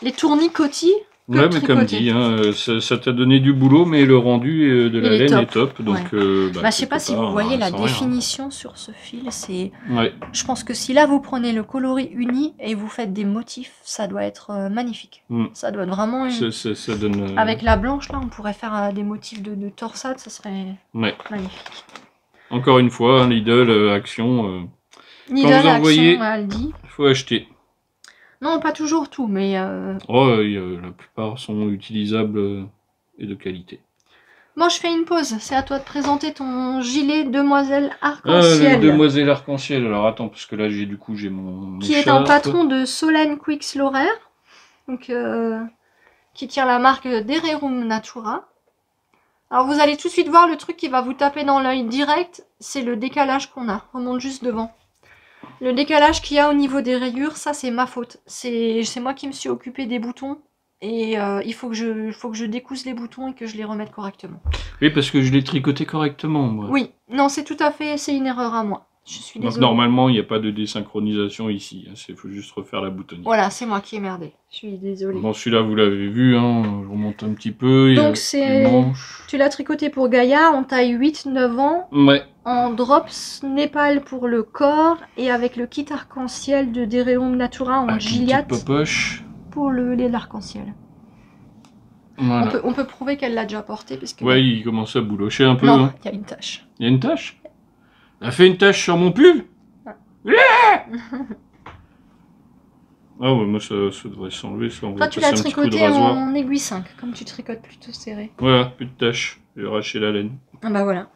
les tournicotis. Ouais, mais comme dit, hein, ça t'a donné du boulot, mais le rendu de la laine est top. Donc, je sais pas si vous voyez la définition sur ce fil, c'est... Ouais. Je pense que si là vous prenez le coloris uni et vous faites des motifs, ça doit être magnifique. Ça doit être vraiment... Ça donne, Avec la blanche, là, on pourrait faire des motifs de torsade, ça serait magnifique. Encore une fois, hein, Lidl, Action. Lidl, quand vous envoyez, Aldi. Il faut acheter. Non, pas toujours tout, mais... la plupart sont utilisables et de qualité. Bon, je fais une pause. C'est à toi de présenter ton gilet demoiselle arc-en-ciel. Demoiselle arc-en-ciel. Alors attends, parce que là, j'ai mon qui est un patron de Solène Quixlorer. Donc, qui tient la marque d'Ererum Natura. Alors, vous allez tout de suite voir le truc qui va vous taper dans l'œil direct. C'est le décalage qu'on a. On monte juste devant. Le décalage qu'il y a au niveau des rayures, ça c'est ma faute. C'est moi qui me suis occupée des boutons. Et il faut que je décousse les boutons et que je les remette correctement. Oui, parce que je l'ai tricoté correctement, moi. Oui, non, c'est tout à fait, c'est une erreur à moi. Je suis désolée. Donc normalement, il n'y a pas de désynchronisation ici. Il faut juste refaire la boutonnière. Voilà, c'est moi qui ai merdé. Je suis désolée. Bon, celui-là, vous l'avez vu, hein, je remonte un petit peu. Donc c'est... Tu l'as tricoté pour Gaïa en taille 8-9 ans. Ouais. En drops Népal pour le corps. Et avec le kit arc-en-ciel de Dereum Natura en Gilliatt. Popoche. Pour le lait d'arc-en-ciel. Voilà. On peut prouver qu'elle l'a déjà porté. Puisque... Ouais, il commence à boulocher un peu. Non, il y a une tache. Il y a une tache? Elle a fait une tache sur mon pull? Ouais. Ah ouais, moi ça devrait s'enlever. Toi, tu l'as tricoté en aiguille 5, comme tu tricotes plutôt serré. Voilà, plus de taches. J'ai arraché la laine. Ah bah voilà.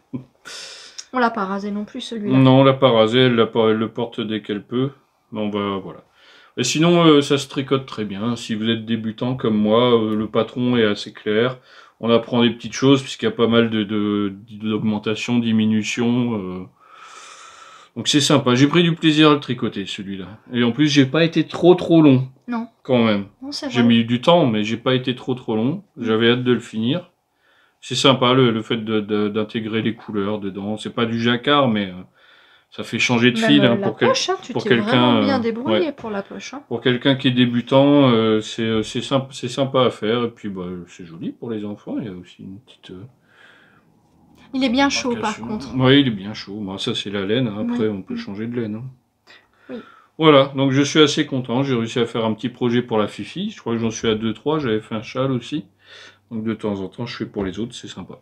On l'a pas rasé non plus, celui-là. Non, on l'a pas rasé, elle le porte dès qu'elle peut. Bon bah voilà. Et sinon, ça se tricote très bien. Si vous êtes débutant comme moi, le patron est assez clair. On apprend des petites choses, puisqu'il y a pas mal d'augmentation, diminution. Donc c'est sympa. J'ai pris du plaisir à le tricoter, celui-là. Et en plus, j'ai pas été trop long. Non. Quand même. J'ai mis du temps, mais j'ai pas été trop long. J'avais hâte de le finir. C'est sympa, le fait d'intégrer les couleurs dedans. C'est pas du jacquard, mais... ça fait changer de fil hein, pour quelqu'un. Tu t'es vraiment bien débrouillé pour la poche. Hein. Pour quelqu'un qui est débutant, c'est sympa à faire. Et puis bah, c'est joli pour les enfants. Il y a aussi une petite. Il est bien chaud par contre. Oui, il est bien chaud. Bah, ça c'est la laine. Hein. Après, on peut changer de laine. Hein. Oui. Voilà, donc je suis assez content. J'ai réussi à faire un petit projet pour la Fifi. Je crois que j'en suis à 2-3. J'avais fait un châle aussi. Donc de temps en temps, je fais pour les autres. C'est sympa.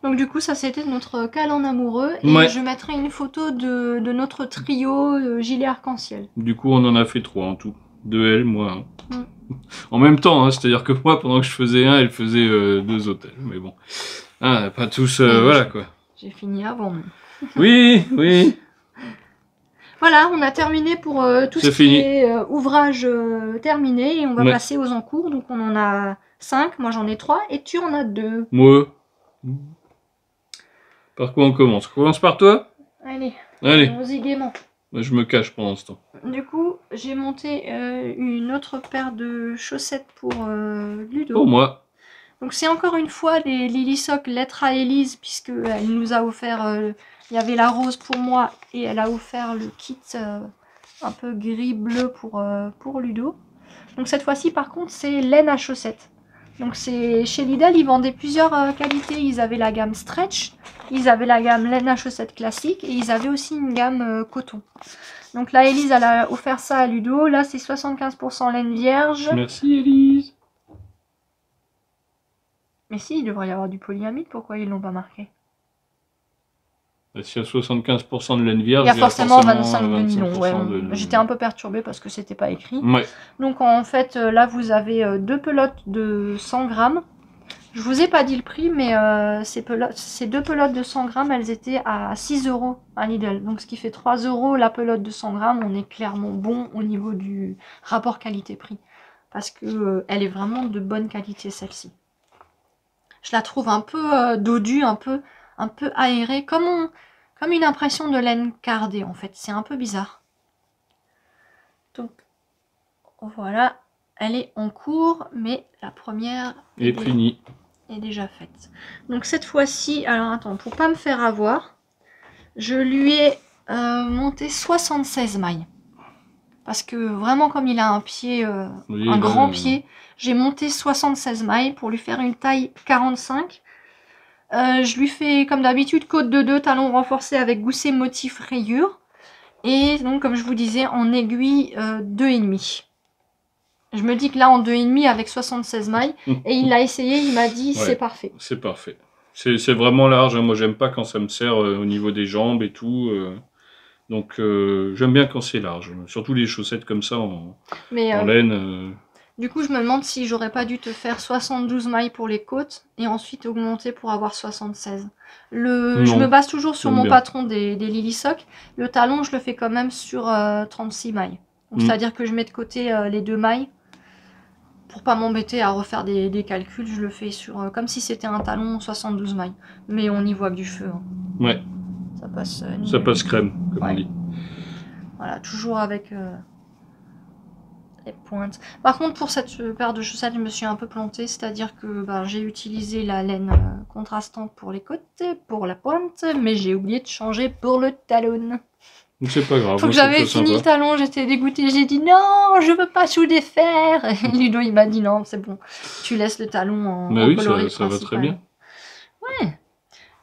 Donc du coup, ça c'était notre câlin amoureux. Et je mettrai une photo de notre trio gilet arc-en-ciel. Du coup, on en a fait 3 en tout. 2 elle, moi. En même temps, hein, c'est-à-dire que moi, pendant que je faisais un, elle faisait 2 autres. Mais bon, ah, pas tous, voilà quoi. J'ai fini avant. Oui, oui. Voilà, on a terminé pour tout ce qui est ouvrage terminé. Et on va passer aux encours. Donc on en a 5, moi j'en ai 3 et tu en as 2. Moi. Par quoi on commence? On commence par toi? Allez. Allons-y gaiement. Moi, je me cache pendant ce temps. Du coup, j'ai monté une autre paire de chaussettes pour Ludo. Pour moi. Donc c'est encore une fois les Lily Sock lettres à Élise, puisqu'elle nous a offert... il y avait la rose pour moi et elle a offert le kit un peu gris-bleu pour Ludo. Donc cette fois-ci, par contre, c'est laine à chaussettes. Donc c'est chez Lidl, ils vendaient plusieurs qualités. Ils avaient la gamme stretch, ils avaient la gamme laine à chaussettes classique et ils avaient aussi une gamme coton. Donc là, Élise, elle a offert ça à Ludo. Là, c'est 75% laine vierge. Merci Élise. Mais si, il devrait y avoir du polyamide. Pourquoi ils l'ont pas marqué? S'il y a 75% de laine vierge, il y a forcément 25 de 25% nylon. Ouais. de... J'étais un peu perturbée parce que c'était pas écrit. Ouais. Donc en fait, là vous avez deux pelotes de 100 grammes. Je vous ai pas dit le prix, mais ces deux pelotes de 100 grammes, elles étaient à 6 € à Lidl. Donc ce qui fait 3 € la pelote de 100 grammes. On est clairement bon au niveau du rapport qualité-prix. Parce que elle est vraiment de bonne qualité celle-ci. Je la trouve un peu dodue, un peu aérée, comme une impression de laine cardée en fait. C'est un peu bizarre. Donc voilà, elle est en cours, mais la première est finie. Est déjà faite. Donc cette fois-ci, alors attends, pour pas me faire avoir, je lui ai monté 76 mailles. Parce que vraiment comme il a un pied, oui, un grand pied, j'ai monté 76 mailles pour lui faire une taille 45. Je lui fais comme d'habitude côte de 2, talons renforcés avec gousset motif rayure. Et donc comme je vous disais en aiguille 2,5. Je me dis que là en 2,5 avec 76 mailles, et il l'a essayé, il m'a dit ouais, c'est parfait. C'est parfait. C'est vraiment large, hein. Moi j'aime pas quand ça me serre au niveau des jambes et tout. Donc j'aime bien quand c'est large, surtout les chaussettes comme ça en laine. Du coup, je me demande si j'aurais pas dû te faire 72 mailles pour les côtes et ensuite augmenter pour avoir 76. Je me base toujours sur mon patron des Lily Sock. Le talon, je le fais quand même sur 36 mailles. C'est-à-dire que je mets de côté les 2 mailles. Pour pas m'embêter à refaire des calculs, je le fais sur comme si c'était un talon 72 mailles. Mais on y voit que du feu. Hein. Ouais. Ça passe crème, comme on dit. Voilà, toujours avec... les pointes. Par contre, pour cette paire de chaussettes, je me suis un peu plantée, c'est-à-dire que j'ai utilisé la laine contrastante pour les côtés, pour la pointe, mais j'ai oublié de changer pour le talon. C'est pas grave. Faut que j'avais fini le talon, j'étais dégoûtée, j'ai dit non, je veux pas tout défaire. Et Ludo il m'a dit non, c'est bon, tu laisses le talon en coloris ça va très bien. Ouais.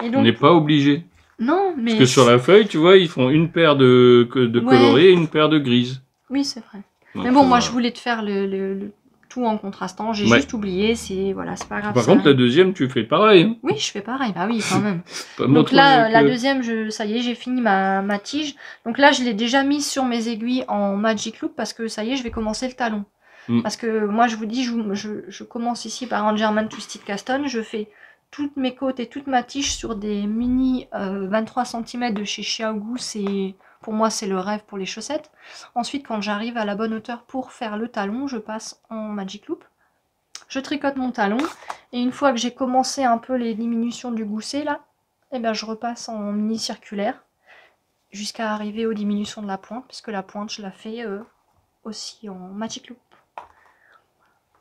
Et donc, on n'est pas obligé. Non, mais... Parce que sur la feuille, tu vois, ils font une paire de coloris et une paire de grises. Oui, c'est vrai. Donc, mais bon, moi je voulais te faire le tout en contrastant, j'ai juste oublié, c'est pas grave. Par contre, la deuxième, tu fais pareil. Hein. Oui, je fais pareil, bah oui, quand même. Donc là, la deuxième, ça y est, j'ai fini ma tige. Donc là, je l'ai déjà mise sur mes aiguilles en Magic Loop parce que ça y est, je vais commencer le talon. Parce que moi, je vous dis, je commence ici par un German Twisted Caston, je fais toutes mes côtes et toute ma tige sur des mini 23 cm de chez Xiaogu, pour moi c'est le rêve pour les chaussettes. Ensuite quand j'arrive à la bonne hauteur pour faire le talon, je passe en Magic Loop. Je tricote mon talon et une fois que j'ai commencé un peu les diminutions du gousset là, je repasse en mini circulaire jusqu'à arriver aux diminutions de la pointe, puisque la pointe je la fais aussi en Magic Loop.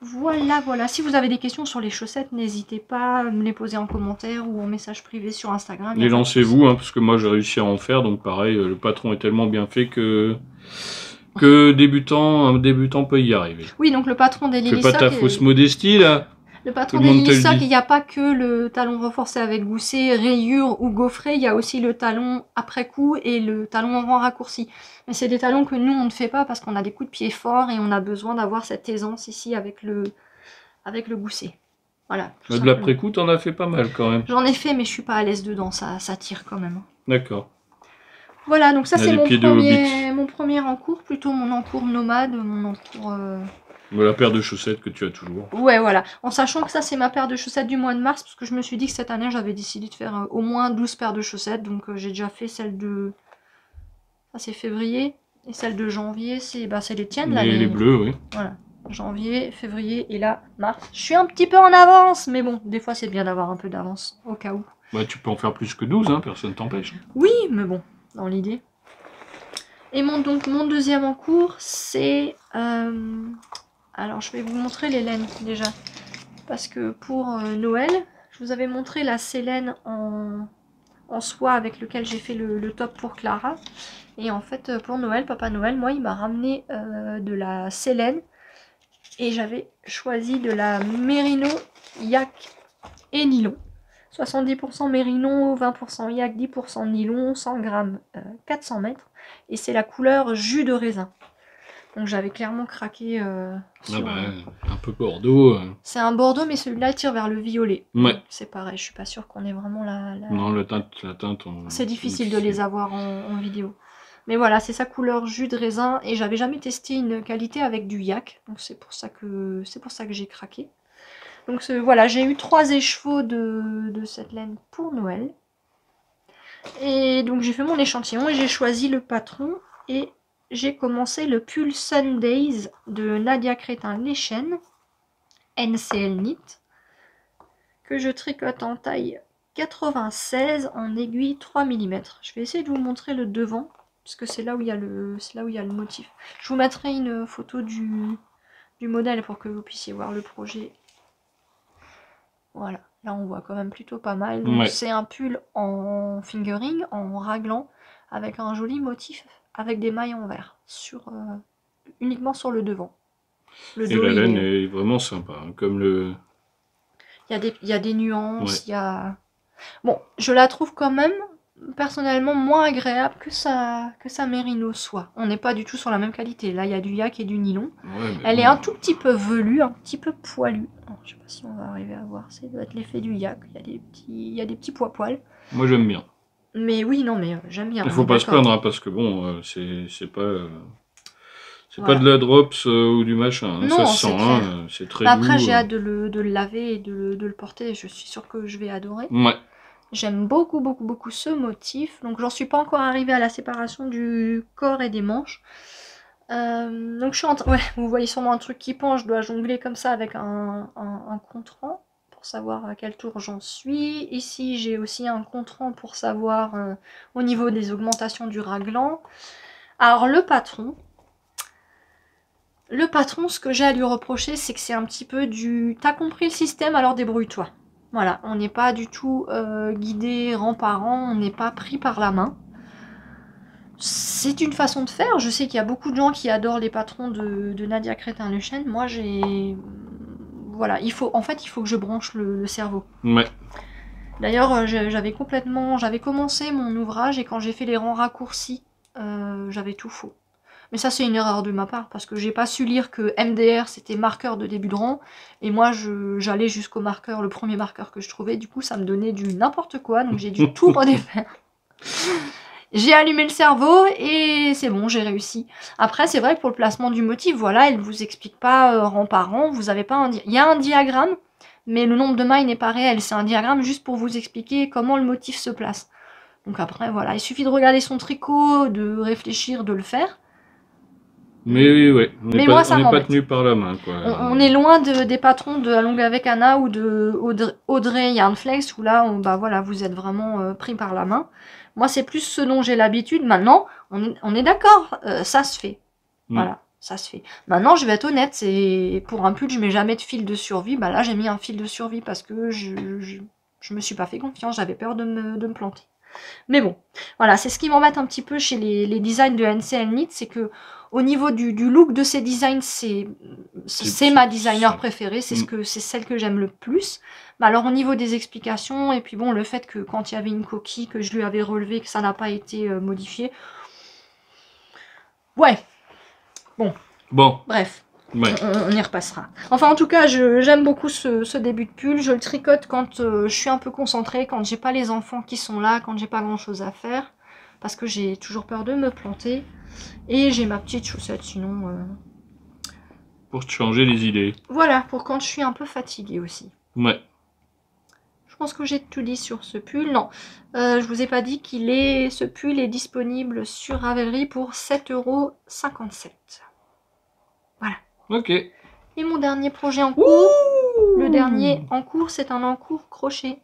Voilà. Si vous avez des questions sur les chaussettes, n'hésitez pas à me les poser en commentaire ou en message privé sur Instagram. Et lancez-vous, parce que moi j'ai réussi à en faire, donc pareil, le patron est tellement bien fait que un débutant peut y arriver. Oui, donc le patron des Lily Sock... Fais pas ta fausse modestie, là. Le patron des Lily Sock, il n'y a pas que le talon renforcé avec gousset, rayure ou gaufré, il y a aussi le talon après coup et le talon en rang raccourci. Mais c'est des talons que nous, on ne fait pas parce qu'on a des coups de pied forts et on a besoin d'avoir cette aisance ici avec le gousset. Voilà. De l'après-coup, t'en as fait pas mal quand même. J'en ai fait, mais je suis pas à l'aise dedans, ça tire quand même. D'accord. Voilà, donc ça c'est mon premier encours, plutôt mon encours nomade, mon encours... La paire de chaussettes que tu as toujours. Ouais, voilà. En sachant que ça, c'est ma paire de chaussettes du mois de mars, parce que je me suis dit que cette année, j'avais décidé de faire au moins 12 paires de chaussettes. Donc, j'ai déjà fait celle de... Ça, c'est février. Et celle de janvier, c'est les tiennes. Là, les bleues, oui. Voilà. Janvier, février et là, mars. Je suis un petit peu en avance, mais bon, des fois, c'est bien d'avoir un peu d'avance, au cas où. Bah, tu peux en faire plus que 12, hein, personne t'empêche. Oui, mais bon, dans l'idée. Et mon deuxième encours, c'est... Alors, je vais vous montrer les laines, déjà. Parce que pour Noël, je vous avais montré la Célène en soie avec lequel j'ai fait le top pour Clara. Et en fait, pour Noël, Papa Noël, moi, il m'a ramené de la Célène. Et j'avais choisi de la Mérino, yak et nylon. 70% Mérino, 20% yak, 10% nylon, 100 grammes, 400 mètres. Et c'est la couleur jus de raisin. Donc j'avais clairement craqué sur... un peu Bordeaux. C'est un Bordeaux, mais celui-là tire vers le violet. Ouais. C'est pareil, je suis pas sûre qu'on ait vraiment la... Non, la teinte... C'est difficile de les avoir en vidéo. Mais voilà, c'est sa couleur jus de raisin. Et j'avais jamais testé une qualité avec du yak. Donc c'est pour ça que j'ai craqué. Donc voilà, j'ai eu 3 écheveaux de cette laine pour Noël. Et donc j'ai fait mon échantillon et j'ai choisi le patron. Et j'ai commencé le pull Sundays de Nadia Crétin-Lechen, NCL Knit, que je tricote en taille 96 en aiguille 3 mm. Je vais essayer de vous montrer le devant, parce que c'est là où il y a le motif. Je vous mettrai une photo du modèle pour que vous puissiez voir le projet. Voilà, là on voit quand même plutôt pas mal. Ouais. C'est un pull en fingering, en raglan, avec un joli motif, avec des mailles en vert, uniquement sur le devant. Et la laine est vraiment sympa, hein, comme le... Il y a des nuances, ouais. il y a... Bon, je la trouve quand même, personnellement, moins agréable que sa Merino soie. On n'est pas du tout sur la même qualité. Là, il y a du yak et du nylon. Ouais, elle est un tout petit peu velue, un petit peu poilue. Alors, je sais pas si on va arriver à voir. Ça doit être l'effet du yak. Il y a des petits poils. Moi, j'aime bien. Mais oui, non, mais j'aime bien. Il faut pas se plaindre, hein, parce que bon, c'est pas... C'est pas de la drops ou du machin, hein, non, ça se sent, hein, c'est très après, doux. j'ai hâte de le laver et de le porter, je suis sûre que je vais adorer. Ouais. J'aime beaucoup, beaucoup, beaucoup ce motif, donc j'en suis pas encore arrivée à la séparation du corps et des manches. Donc je suis en train... Ouais, vous voyez sûrement un truc qui penche, je dois jongler comme ça avec un contre-rang pour savoir à quel tour j'en suis. Ici, j'ai aussi un contre-rang pour savoir au niveau des augmentations du raglan. Alors le patron, ce que j'ai à lui reprocher, c'est que c'est un petit peu du... T'as compris le système, alors débrouille-toi. Voilà, on n'est pas du tout guidé rang par rang, on n'est pas pris par la main. C'est une façon de faire. Je sais qu'il y a beaucoup de gens qui adorent les patrons de Nadia Crétin-Lechen. Moi, j'ai... Voilà, en fait, il faut que je branche le cerveau. Ouais. D'ailleurs, j'avais commencé mon ouvrage et quand j'ai fait les rangs raccourcis, j'avais tout faux. Mais ça, c'est une erreur de ma part, parce que j'ai pas su lire que MDR, c'était marqueur de début de rang, et moi, j'allais jusqu'au marqueur, le premier marqueur que je trouvais, du coup, ça me donnait du n'importe quoi, donc j'ai dû tout redéfaire. J'ai allumé le cerveau, et c'est bon, j'ai réussi. Après, c'est vrai que pour le placement du motif, voilà, elle vous explique pas rang par rang, vous avez pas il y a un diagramme, mais le nombre de mailles n'est pas réel, c'est un diagramme juste pour vous expliquer comment le motif se place. Donc après, voilà, il suffit de regarder son tricot, de réfléchir, de le faire. Mais oui, on n'est pas tenu par la main, quoi. On est loin des patrons de Along avec Anna ou de Audrey Yarnflex, où là, bah voilà, vous êtes vraiment pris par la main. Moi, c'est plus ce dont j'ai l'habitude. Maintenant, on est d'accord, ça se fait. Voilà, ça se fait. Maintenant, je vais être honnête, pour un pull, je mets jamais de fil de survie. Bah là, j'ai mis un fil de survie parce que je me suis pas fait confiance, j'avais peur de me planter. Mais bon, voilà, c'est ce qui m'embête un petit peu chez les designs de NCL Knit, c'est que au niveau du look de ces designs, c'est ma designer préférée, c'est celle que j'aime le plus. Mais alors au niveau des explications, et puis bon, le fait que quand il y avait une coquille, que je lui avais relevé, que ça n'a pas été modifié. Ouais. Bon. Bref. Ouais. On y repassera. Enfin, en tout cas, j'aime beaucoup ce début de pull. Je le tricote quand je suis un peu concentrée, quand j'ai pas les enfants qui sont là, quand j'ai pas grand chose à faire. Parce que j'ai toujours peur de me planter. Et j'ai ma petite chaussette, sinon... Pour te changer les idées. Voilà, pour quand je suis un peu fatiguée aussi. Ouais. Je pense que j'ai tout dit sur ce pull. Non, je vous ai pas dit ce pull est disponible sur Ravelry pour 7,57 €. Voilà. Ok. Et mon dernier projet en cours, le dernier en cours, c'est un encours crochet.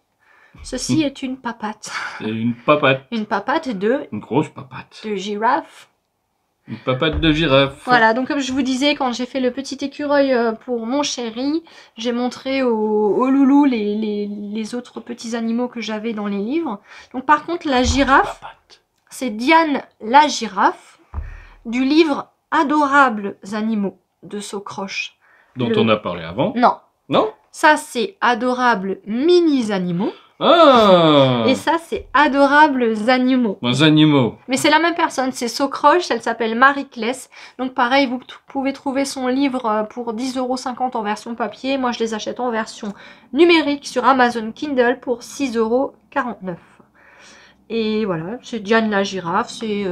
Ceci est une papate. C'est une papate. Une papate une grosse papate. De girafe. Une papate de girafe. Voilà, donc comme je vous disais, quand j'ai fait le petit écureuil pour mon chéri, j'ai montré au loulou les autres petits animaux que j'avais dans les livres. Donc par contre, la girafe, c'est Diane la girafe, du livre Adorables animaux de Socroche. Dont on a parlé avant. Non. Non? Ça, c'est Adorables mini animaux. Ah. Et ça, c'est Adorables Animaux. Les animaux. Mais c'est la même personne, c'est Socroche, elle s'appelle Marie Claes. Donc pareil, vous pouvez trouver son livre pour 10,50 € en version papier. Moi, je les achète en version numérique sur Amazon Kindle pour 6,49 €. Et voilà, c'est Diane la girafe, c'est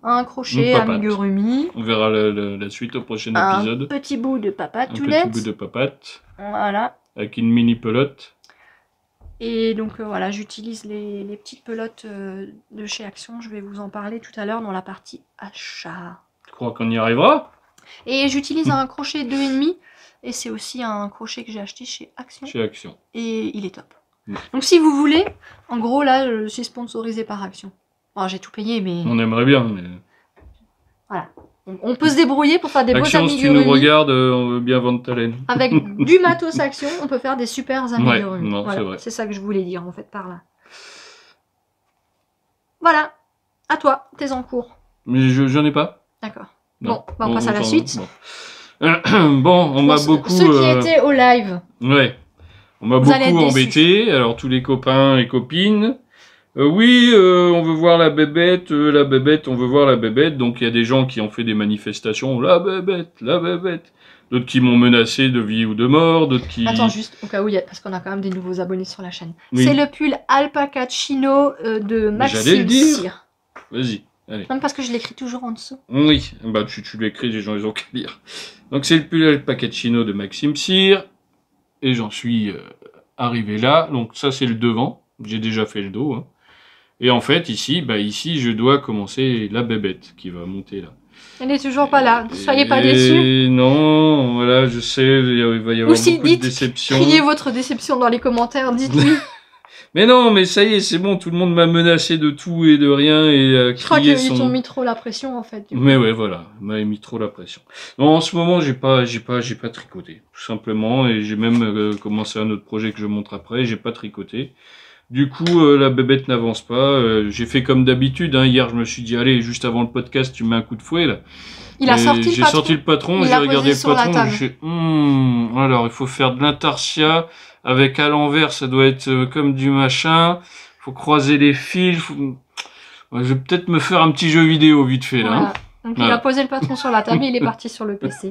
un crochet amigurumi. On verra la suite au prochain épisode. Un petit bout de papate tout Un petit bout de papate. Voilà. Avec une mini pelote. Et donc voilà, j'utilise les petites pelotes de chez Action. Je vais vous en parler tout à l'heure dans la partie achat. Tu crois qu'on y arrivera? Et j'utilise un crochet 2,5. Et c'est aussi un crochet que j'ai acheté chez Action. Chez Action. Et il est top. Donc si vous voulez, en gros là, je suis sponsorisée par Action. Bon, j'ai tout payé, mais... On aimerait bien, mais... Voilà. On peut se débrouiller pour faire des beaux Action, amigurumi. si tu nous regardes, on veut bien vendre ta laine. Avec du matos Action, on peut faire des super amigurumi. Ouais, non, voilà. c'est vrai. C'est ça que je voulais dire, en fait, par là. Voilà. À toi, tes encours. Mais j'en ai pas. D'accord. Non. Bon, on passe à la suite. Bon, on m'a beaucoup... Ceux qui étaient au live. Ouais. On m'a beaucoup embêté. Alors, tous les copains et copines... oui, on veut voir la bébête, on veut voir la bébête. Donc il y a des gens qui ont fait des manifestations, la bébête, la bébête. D'autres qui m'ont menacé de vie ou de mort, d'autres qui... Attends, juste au cas où, parce qu'on a quand même des nouveaux abonnés sur la chaîne. Oui. C'est le pull Alpaca Chino de Maxime J'allais le dire. Cyr. Vas-y, allez. Même parce que je l'écris toujours en dessous. Oui, bah tu l'écris, les gens ils ont qu'à lire. Donc c'est le pull Alpaca Chino de Maxime Cyr. Et j'en suis arrivé là. Donc ça c'est le devant. J'ai déjà fait le dos. Hein. Et en fait, ici, je dois commencer la bébête qui va monter là. Elle n'est toujours pas là, ne soyez pas déçus. Non, voilà, je sais, il va y avoir beaucoup de déceptions. Criez votre déception dans les commentaires, dites-lui. Mais non, mais ça y est, c'est bon, tout le monde m'a menacé de tout et de rien et je crois qu'ils t'ont mis trop la pression en fait. Mais ouais, voilà, m'a mis trop la pression. Non, en ce moment, j'ai pas tricoté, tout simplement, et j'ai même commencé un autre projet que je montre après, j'ai pas tricoté. Du coup, la bébête n'avance pas. J'ai fait comme d'habitude. Hein. Hier, je me suis dit, allez, juste avant le podcast, tu mets un coup de fouet, là. J'ai sorti le patron, j'ai regardé le patron, j'ai fait, alors, il faut faire de l'intarsia, avec à l'envers, ça doit être comme du machin, faut croiser les fils, je vais peut-être me faire un petit jeu vidéo, vite fait, là. Voilà. Hein. Donc il a posé le patron sur la table, il est parti sur le PC.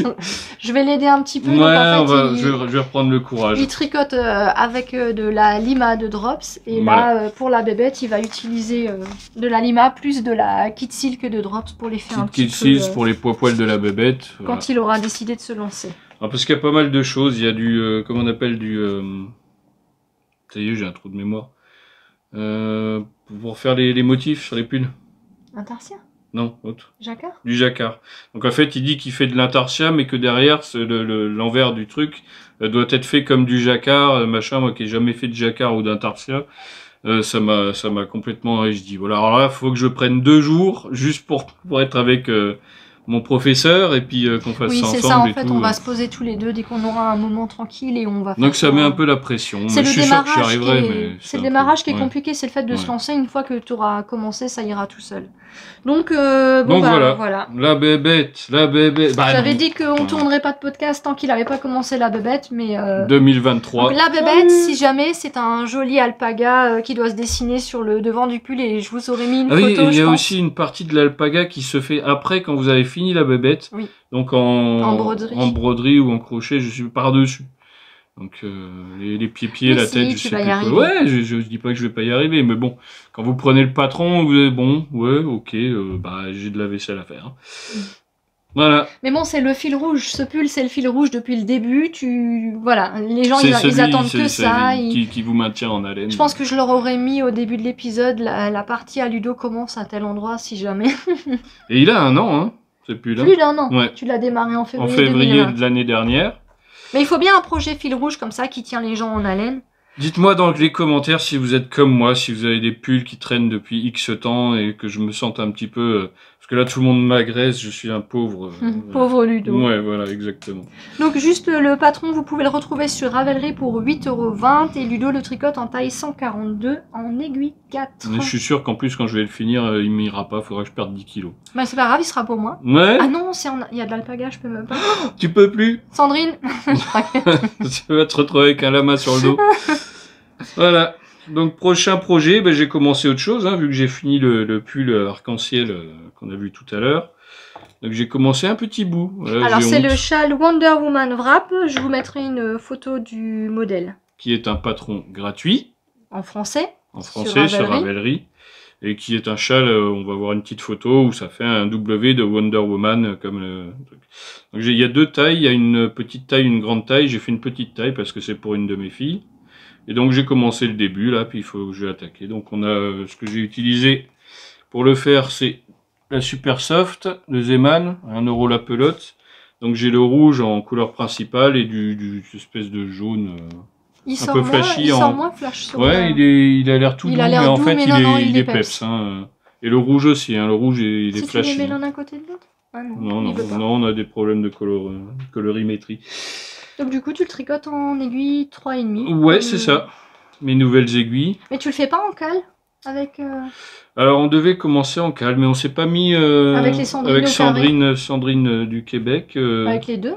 Donc, je vais l'aider un petit peu. Ouais, donc, en fait, je vais reprendre le courage. Il tricote avec de la lima de Drops. Et voilà. Là, pour la bébête, il va utiliser de la lima plus de la Kit Silk de Drops pour les faire un petit peu... Kit Silk pour les poils de la bébête. Quand il aura décidé de se lancer. Alors, parce qu'il y a pas mal de choses. Il y a du... comment on appelle du... Ça y est, j'ai un trou de mémoire. Pour faire les motifs sur les pulls. Intarsia? Non, autre. Jacquard? Du jacquard. Donc en fait, il dit qu'il fait de l'intarsia, mais que derrière, l'envers du truc doit être fait comme du jacquard, machin. Moi qui n'ai jamais fait de jacquard ou d'intarsia, ça m'a complètement... Je dis, voilà, alors là, il faut que je prenne 2 jours juste pour être avec mon professeur et puis qu'on fasse ça ensemble. Oui, c'est ça, en fait, on va se poser tous les deux dès qu'on aura un moment tranquille et on va faire... Donc ça met un peu la pression. C'est le démarrage c'est le démarrage qui est compliqué, c'est le fait de se lancer. Une fois que tu auras commencé, ça ira tout seul. Donc, voilà. La bébête. J'avais dit qu'on tournerait pas de podcast tant qu'il n'avait pas commencé la bébête, mais... 2023. Donc, la bébête, si jamais, c'est un joli alpaga qui doit se dessiner sur le devant du pull et je vous aurais mis une photo, oui, il y a aussi une partie de l'alpaga qui se fait après quand vous avez fini la bébête. Oui. Donc en broderie ou en crochet, je suis par-dessus. Donc les pieds, la tête, je sais plus quoi. Ouais, je dis pas que je vais pas y arriver, mais bon, quand vous prenez le patron, vous êtes bon, ouais, ok, j'ai de la vaisselle à faire. Voilà. Mais bon, c'est le fil rouge. Ce pull, c'est le fil rouge depuis le début. Voilà, les gens, ils attendent que ça. Qui vous maintient en haleine. Je pense que je leur aurais mis au début de l'épisode la partie à Ludo commence à tel endroit, si jamais. Et il a 1 an, hein. C'est plus là. Plus d'1 an. Ouais. Tu l'as démarré en février. En février de l'année dernière. Mais il faut bien un projet fil rouge comme ça qui tient les gens en haleine. Dites-moi dans les commentaires si vous êtes comme moi, si vous avez des pulls qui traînent depuis X temps et que je me sente un petit peu... parce que là, tout le monde m'agresse, je suis un pauvre... Pauvre Ludo. Ouais, voilà, exactement. Donc juste le patron, vous pouvez le retrouver sur Ravelry pour 8,20 € et Ludo le tricote en taille 142 en aiguille 4. Mais je suis sûr qu'en plus, quand je vais le finir, il m'ira pas, il faudra que je perde 10 kilos. Bah c'est pas grave, il sera pour moi. Ouais. Ah non, il y a de l'alpaga, je peux même pas. Tu peux plus. Sandrine. Tu vas te retrouver avec un lama sur le dos. Voilà. Donc prochain projet, ben, j'ai commencé autre chose, hein, vu que j'ai fini le pull arc-en-ciel qu'on a vu tout à l'heure. Donc j'ai commencé un petit bout. Voilà, Alors c'est le châle Wonder Woman Wrap. Je vous mettrai une photo du modèle. Qui est un patron gratuit. En français. En français sur Ravelry. Et qui est un châle, on va voir une petite photo où ça fait un W de Wonder Woman comme le truc. Donc il y a deux tailles, il y a une petite taille, une grande taille. J'ai fait une petite taille parce que c'est pour une de mes filles. Et donc j'ai commencé le début là, puis il faut que je vais attaquer. Donc on a ce que j'ai utilisé pour le faire, c'est la Super Soft de Zeman, 1 € la pelote. Donc j'ai le rouge en couleur principale et du espèce de jaune un peu flashy. Il sort moins flash sur ouais, il a l'air tout doux, mais en fait il est peps. peps. Hein. Et le rouge aussi, hein. Le rouge il est flashy. Tu les mets l'un à côté de l'autre? Ah non, on a des problèmes de colorimétrie. Donc du coup tu le tricotes en aiguille 3,5. Ouais, c'est ça. Mes nouvelles aiguilles. Mais tu le fais pas en cale avec Alors on devait commencer en cale, mais on s'est pas mis avec les Sandrine, Sandrine du Québec. Avec les deux.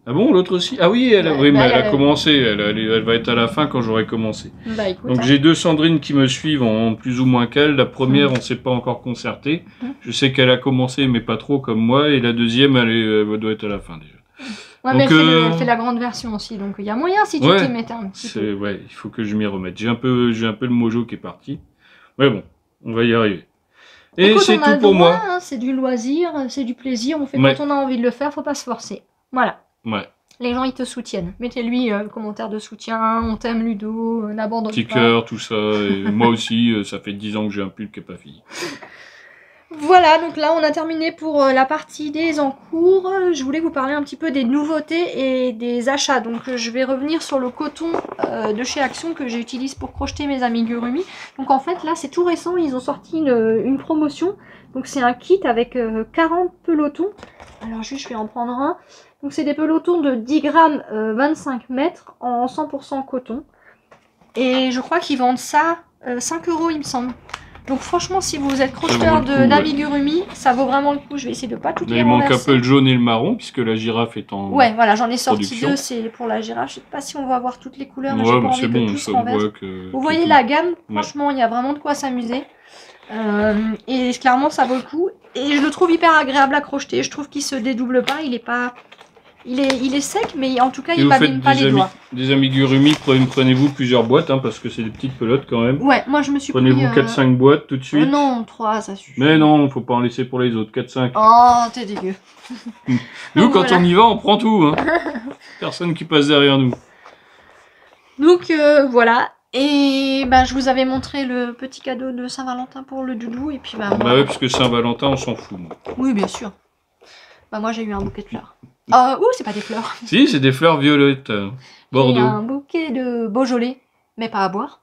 Ah bon, l'autre aussi? Ah oui, elle a commencé. Elle va être à la fin quand j'aurai commencé. Bah, écoute, donc j'ai deux Sandrine qui me suivent en plus ou moins cale. La première, on s'est pas encore concerté. Je sais qu'elle a commencé, mais pas trop comme moi. Et la deuxième, elle doit être à la fin déjà. Ouais, donc, mais elle fait la grande version aussi, donc il y a moyen si tu t'y mettais un petit peu. Ouais, il faut que je m'y remette. J'ai un peu le mojo qui est parti. Mais bon, on va y arriver. Et c'est tout pour moi. Hein, c'est du loisir, c'est du plaisir. On fait quand on a envie de le faire, faut pas se forcer. Voilà. Ouais. Les gens ils te soutiennent. Mettez-lui le commentaire de soutien, on t'aime Ludo, n'abandonne pas. Petit cœur, tout ça. Et moi aussi, ça fait 10 ans que j'ai un pull qui n'est pas fini. Voilà, donc là on a terminé pour la partie des encours. Je voulais vous parler un petit peu des nouveautés et des achats. Donc je vais revenir sur le coton de chez Action que j'utilise pour crocheter mes amigurumi. Donc en fait là c'est tout récent, ils ont sorti une promotion. Donc c'est un kit avec 40 pelotons. Alors juste je vais en prendre un. Donc c'est des pelotons de 10 grammes 25 mètres en 100% coton. Et je crois qu'ils vendent ça 5 € il me semble. Donc franchement, si vous êtes crocheteur d'amigurumi, ça vaut vraiment le coup. Je vais essayer de pas tout les renverser. Il manque un peu le jaune et le marron, puisque la girafe est en ouais, voilà, j'en ai sorti deux, c'est pour la girafe. Je sais pas si on va avoir toutes les couleurs, mais j'ai pas envie que tout se renverse. Vous voyez la gamme, franchement, il y a vraiment de quoi s'amuser. Et clairement, ça vaut le coup. Et je le trouve hyper agréable à crocheter. Je trouve qu'il se dédouble pas, il est pas... Il est sec, mais en tout cas, il m'abîme pas les doigts. Des amigurumi, prenez-vous plusieurs boîtes, hein, parce que c'est des petites pelotes quand même. Ouais, moi je me suis Prenez-vous 4-5 boîtes tout de suite. Non, 3, ça suffit. Mais non, faut pas en laisser pour les autres, 4-5. Oh, t'es dégueu. Nous, quand on y va, on prend tout. Hein. Personne qui passe derrière nous. Donc, voilà. Et bah, je vous avais montré le petit cadeau de Saint-Valentin pour le doudou. Et puis, bah ouais, parce que Saint-Valentin, on s'en fout. Moi. Oui, bien sûr. Bah, moi, j'ai eu un bouquet de fleurs. C'est pas des fleurs. Si, c'est des fleurs violettes. Bordeaux. Et un bouquet de Beaujolais, mais pas à boire.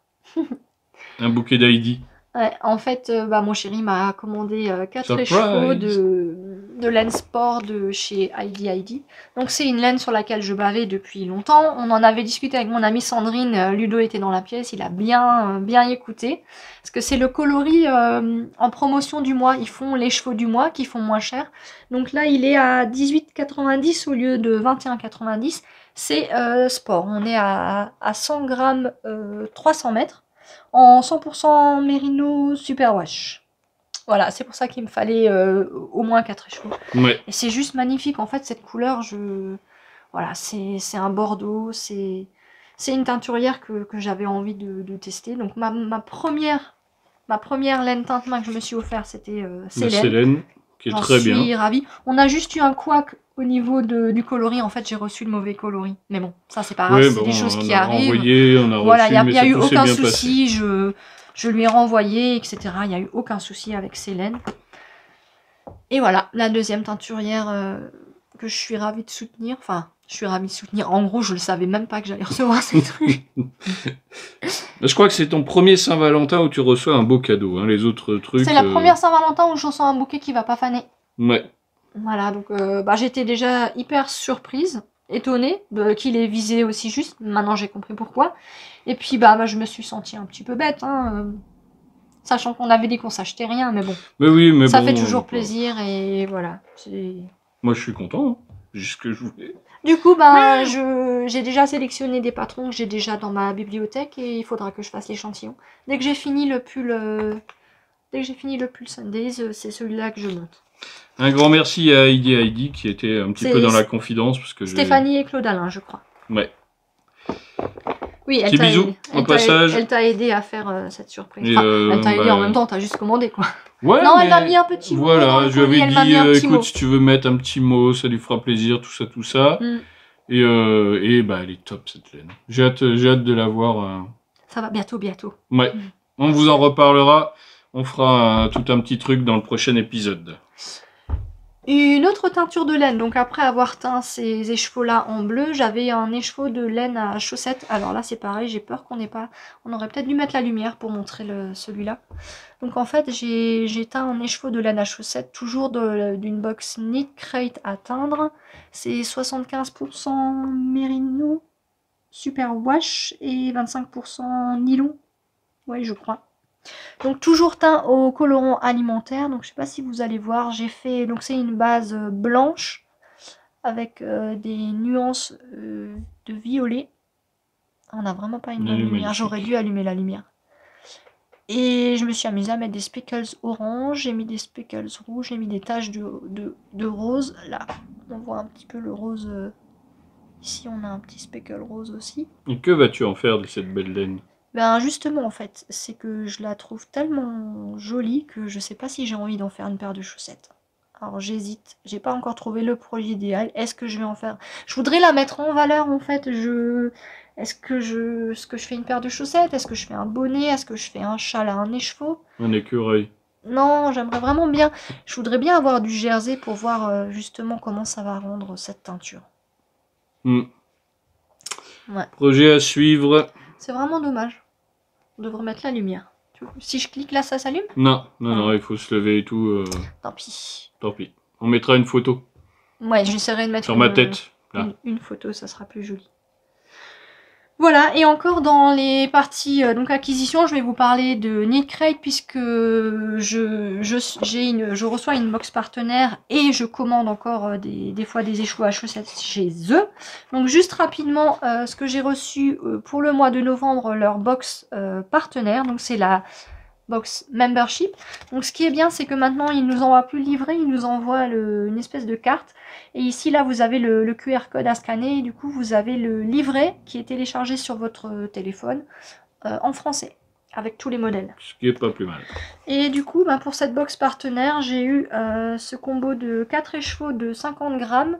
Un bouquet d'Heidi. Ouais, en fait, mon chéri m'a commandé 4 écheveaux de laine sport de chez Heidi. Donc c'est une laine sur laquelle je bavais depuis longtemps. On en avait discuté avec mon amie Sandrine. Ludo était dans la pièce, il a bien écouté. Parce que c'est le coloris en promotion du mois. Ils font les chevaux du mois qui font moins cher. Donc là, il est à 18,90 au lieu de 21,90. C'est sport. On est à 100 grammes 300 mètres. En 100% Merino Superwash. Voilà, c'est pour ça qu'il me fallait au moins 4 écheveaux. Ouais. Et c'est juste magnifique, en fait, cette couleur, voilà, c'est un bordeaux, c'est une teinturière que j'avais envie de tester. Donc ma première laine teinte main que je me suis offert, c'était Célène. Qui est très bien. J'en suis ravie. On a juste eu un couac au niveau du coloris. En fait, j'ai reçu le mauvais coloris. Mais bon, ça c'est pas grave, c'est des choses qui arrivent. Voilà, il n'y a eu aucun souci. Je lui ai renvoyé, etc. Il n'y a eu aucun souci avec Célène. Et voilà, la deuxième teinturière que je suis ravie de soutenir. Enfin, je suis ravie de soutenir. En gros, je ne savais même pas que j'allais recevoir ces trucs. Je crois que c'est ton premier Saint-Valentin où tu reçois un beau cadeau. Hein. Les autres trucs... C'est la première Saint-Valentin où je reçois un bouquet qui va pas faner. Ouais. Voilà, donc j'étais déjà hyper surprise, étonnée qu'il ait visé aussi juste. Maintenant, j'ai compris pourquoi. Et puis, je me suis sentie un petit peu bête, hein, sachant qu'on avait dit qu'on s'achetait rien, mais bon. Mais oui, mais ça fait toujours plaisir et voilà. Moi, je suis content. Hein. C'est ce que je voulais. Du coup, ben, j'ai déjà sélectionné des patrons que j'ai déjà dans ma bibliothèque et il faudra que je fasse l'échantillon. Dès que j'ai fini le pull, Sundays, c'est celui-là que je monte. Un grand merci à Heidi qui était un petit peu dans la confidence. Parce que Stéphanie et Claude Alain, je crois. Ouais. Oui, Petit bisou au passage. Elle t'a aidé à faire cette surprise. Elle t'a aidé en même temps, t'as juste commandé quoi. Ouais, non, elle m'a mis un petit mot. Voilà, je lui avais dit, écoute, si tu veux mettre un petit mot, ça lui fera plaisir, tout ça. Et bah, elle est top cette laine. J'ai hâte de la voir. Ça va bientôt. Ouais, on vous en reparlera. On fera tout un petit truc dans le prochain épisode. Une autre teinture de laine, donc après avoir teint ces écheveaux-là en bleu, j'avais un écheveau de laine à chaussettes. Alors là c'est pareil, j'ai peur qu'on n'ait pas... On aurait peut-être dû mettre la lumière pour montrer celui-là. Donc en fait j'ai teint un écheveau de laine à chaussettes, toujours d'une box Knit Crate à teindre. C'est 75% Merino Super Wash et 25% nylon. Ouais, je crois. Donc toujours teint au colorant alimentaire. Donc je sais pas si vous allez voir, j'ai fait, donc c'est une base blanche avec des nuances de violet. On n'a vraiment pas une bonne lumière, j'aurais dû allumer la lumière. Et je me suis amusée à mettre des speckles orange, j'ai mis des speckles rouges, j'ai mis des taches de rose. Là, on voit un petit peu le rose. Ici on a un petit speckle rose aussi. Et que vas-tu en faire de cette belle laine ? Ben justement en fait, c'est que je la trouve tellement jolie que je sais pas si j'ai envie d'en faire une paire de chaussettes. Alors j'hésite, j'ai pas encore trouvé le produit idéal. Est-ce que je vais en faire... Je voudrais la mettre en valeur en fait. Est-ce que je fais une paire de chaussettes? Est-ce que je fais un bonnet? Est-ce que je fais un châle à un écheveau? Un écureuil. Non, j'aimerais vraiment bien... Je voudrais bien avoir du jersey pour voir justement comment ça va rendre cette teinture. Ouais. Projet à suivre. C'est vraiment dommage. On devrait mettre la lumière. Si je clique là, ça s'allume? Non, il faut se lever et tout. Tant pis. Tant pis. On mettra une photo. Ouais, j'essaierai de mettre sur ma tête. Là. Une photo, ça sera plus joli. Voilà, et encore dans les parties donc acquisition, je vais vous parler de Knit Crate puisque je reçois une box partenaire et je commande encore des fois des écheveaux à chaussettes chez eux. Donc juste rapidement, ce que j'ai reçu pour le mois de novembre, leur box partenaire, donc c'est la box membership. Donc ce qui est bien, c'est que maintenant ils nous envoient plus le livret, ils nous envoient une espèce de carte. Et ici là vous avez le QR code à scanner et du coup vous avez le livret qui est téléchargé sur votre téléphone en français avec tous les modèles. Ce qui est pas plus mal. Et du coup pour cette box partenaire j'ai eu ce combo de 4 écheveaux de 50 grammes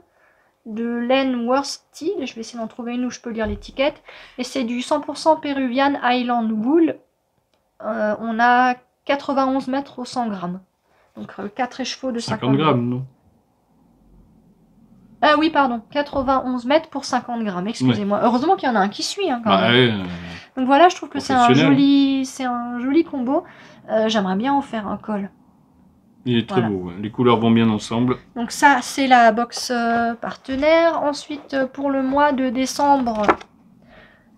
de laine worsted. Je vais essayer d'en trouver une où je peux lire l'étiquette. Et c'est du 100% Peruvian Highland Wool. On a 91 mètres au 100 grammes. Donc 4 écheveaux de 50 grammes, non? Oui, pardon, 91 mètres pour 50 grammes, excusez-moi. Ouais. Heureusement qu'il y en a un qui suit, hein, quand même. Donc voilà, je trouve que c'est un joli combo. J'aimerais bien en faire un col. Il est très beau, les couleurs vont bien ensemble. Donc ça, c'est la box partenaire. Ensuite, pour le mois de décembre,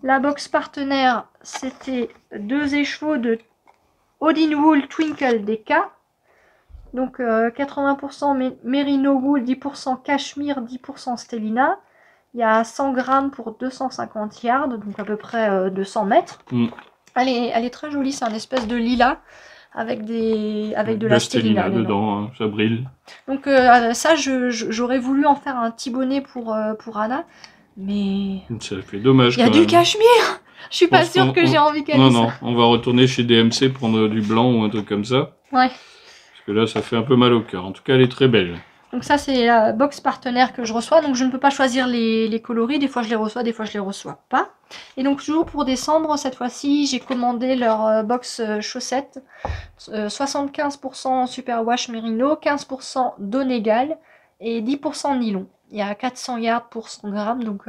la box partenaire, c'était 2 écheveaux de Odin Wool Twinkle DK. Donc 80% Merino Wool, 10% Cachemire, 10% Stellina. Il y a 100 grammes pour 250 yards, donc à peu près 200 mètres. Elle est très jolie, c'est un espèce de lilas avec de la Stellina dedans, hein, ça brille. Donc ça, j'aurais voulu en faire un petit bonnet pour Anna, mais... Ça fait dommage. Il y a du cachemire. Je suis pas sûre que j'ai envie qu'elle ait ça. Non, on va retourner chez DMC prendre du blanc ou un truc comme ça. Ouais. Parce que là, ça fait un peu mal au cœur. En tout cas, elle est très belle. Donc ça, c'est la box partenaire que je reçois. Donc je ne peux pas choisir les coloris. Des fois, je les reçois, des fois, je les reçois pas. Et donc toujours pour décembre, cette fois-ci, j'ai commandé leur box chaussettes. 75% Superwash Merino, 15% Donegal et 10% nylon. Il y a 400 yards pour 100 grammes, donc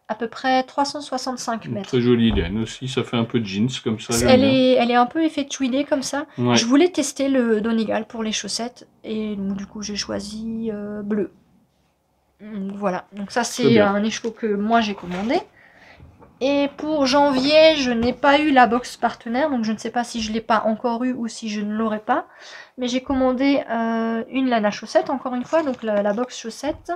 à peu près 365 mètres. Très jolie laine aussi, ça fait un peu de jeans comme ça. Elle est un peu effet tweedée comme ça. Ouais. Je voulais tester le Donegal pour les chaussettes et donc, du coup j'ai choisi bleu. Voilà, donc ça c'est un écheveau que moi j'ai commandé. Et pour janvier, je n'ai pas eu la box partenaire, donc je ne sais pas si je ne l'ai pas encore eu ou si je ne l'aurai pas. Mais j'ai commandé une laine à chaussettes, encore une fois, donc la box chaussettes.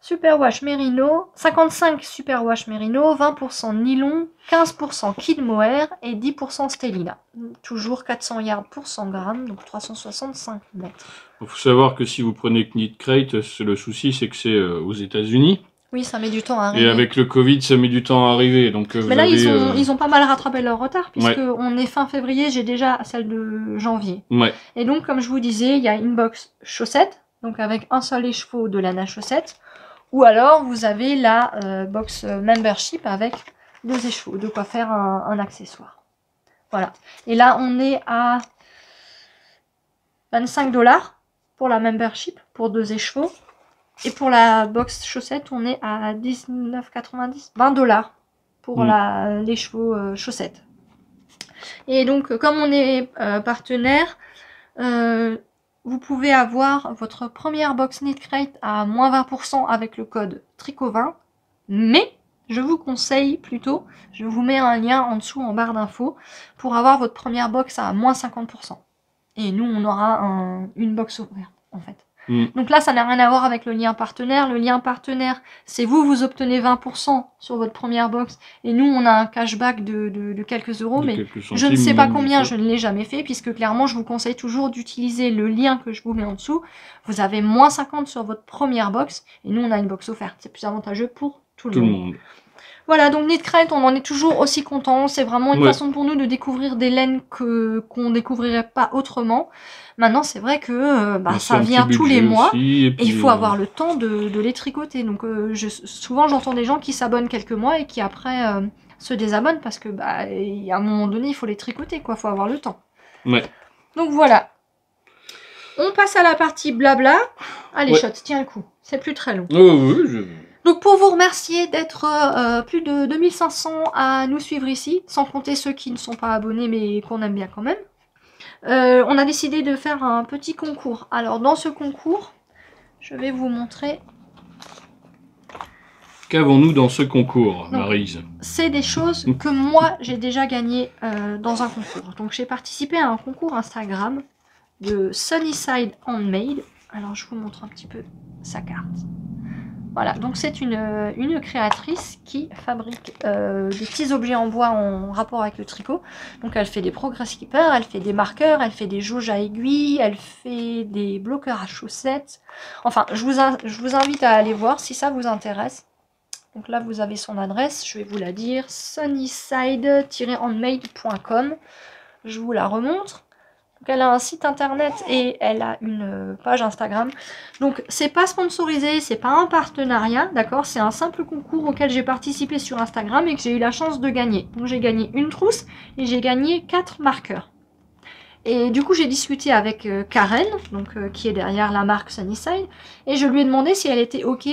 Superwash Merino, 55 Superwash Merino, 20% nylon, 15% kid mohair et 10% stellina. Toujours 400 yards pour 100 grammes, donc 365 mètres. Il faut savoir que si vous prenez Knit Crate, le souci c'est que c'est aux États-Unis. Oui, ça met du temps à arriver. Et avec le Covid, ça met du temps à arriver. Donc, mais là, ils ont pas mal rattrapé leur retard, puisque on est fin février, j'ai déjà celle de janvier. Ouais. Et donc, comme je vous disais, il y a une box chaussette, donc avec un seul écheveau de lana chaussette. Ou alors, vous avez la box membership avec 2 écheveaux, de quoi faire un accessoire. Voilà. Et là, on est à 25 $. Pour la membership, pour 2 écheveaux. Et pour la box chaussette, on est à 19,90 $, 20 $ pour l'écheveau chaussette. Et donc, comme on est partenaire, vous pouvez avoir votre première box Knit Crate à moins 20% avec le code TRICOT20. Mais, je vous conseille plutôt, je vous mets un lien en dessous en barre d'infos, pour avoir votre première box à moins 50%. Et nous, on aura une box ouverte, en fait. Donc là, ça n'a rien à voir avec le lien partenaire. Le lien partenaire, c'est vous obtenez 20% sur votre première box. Et nous, on a un cashback de quelques euros. Mais je ne sais pas combien, je ne l'ai jamais fait. Puisque clairement, je vous conseille toujours d'utiliser le lien que je vous mets en dessous. Vous avez moins 50 sur votre première box. Et nous, on a une box offerte. C'est plus avantageux pour tout le monde. Voilà, donc Knit Crate, on en est toujours aussi content. C'est vraiment une façon pour nous de découvrir des laines qu'on découvrirait pas autrement. Maintenant, c'est vrai que ça vient tous les mois et il faut avoir le temps de les tricoter. Donc, souvent, j'entends des gens qui s'abonnent quelques mois et qui après se désabonnent parce que à un moment donné, il faut les tricoter, quoi. Faut avoir le temps. Ouais. Donc voilà. On passe à la partie blabla. Allez, Shot, tiens le coup. C'est plus très long. Donc pour vous remercier d'être plus de 2500 à nous suivre ici, sans compter ceux qui ne sont pas abonnés mais qu'on aime bien quand même, on a décidé de faire un petit concours. Alors dans ce concours, je vais vous montrer... Qu'avons-nous dans ce concours, Maryse? C'est des choses que moi j'ai déjà gagnées dans un concours. Donc j'ai participé à un concours Instagram de Sunnyside Handmade. Alors je vous montre un petit peu sa carte. Voilà, donc c'est une créatrice qui fabrique des petits objets en bois en rapport avec le tricot. Donc elle fait des progress keepers, elle fait des marqueurs, elle fait des jauges à aiguilles, elle fait des bloqueurs à chaussettes. Enfin, je vous invite à aller voir si ça vous intéresse. Donc là, vous avez son adresse, je vais vous la dire, sunnyside-handmade.com. Je vous la remontre. Donc elle a un site internet et elle a une page Instagram. Donc c'est pas sponsorisé, c'est pas un partenariat, d'accord? C'est un simple concours auquel j'ai participé sur Instagram et que j'ai eu la chance de gagner. Donc j'ai gagné une trousse et j'ai gagné 4 marqueurs. Et du coup j'ai discuté avec Karen, donc qui est derrière la marque Sunnyside, et je lui ai demandé si elle était ok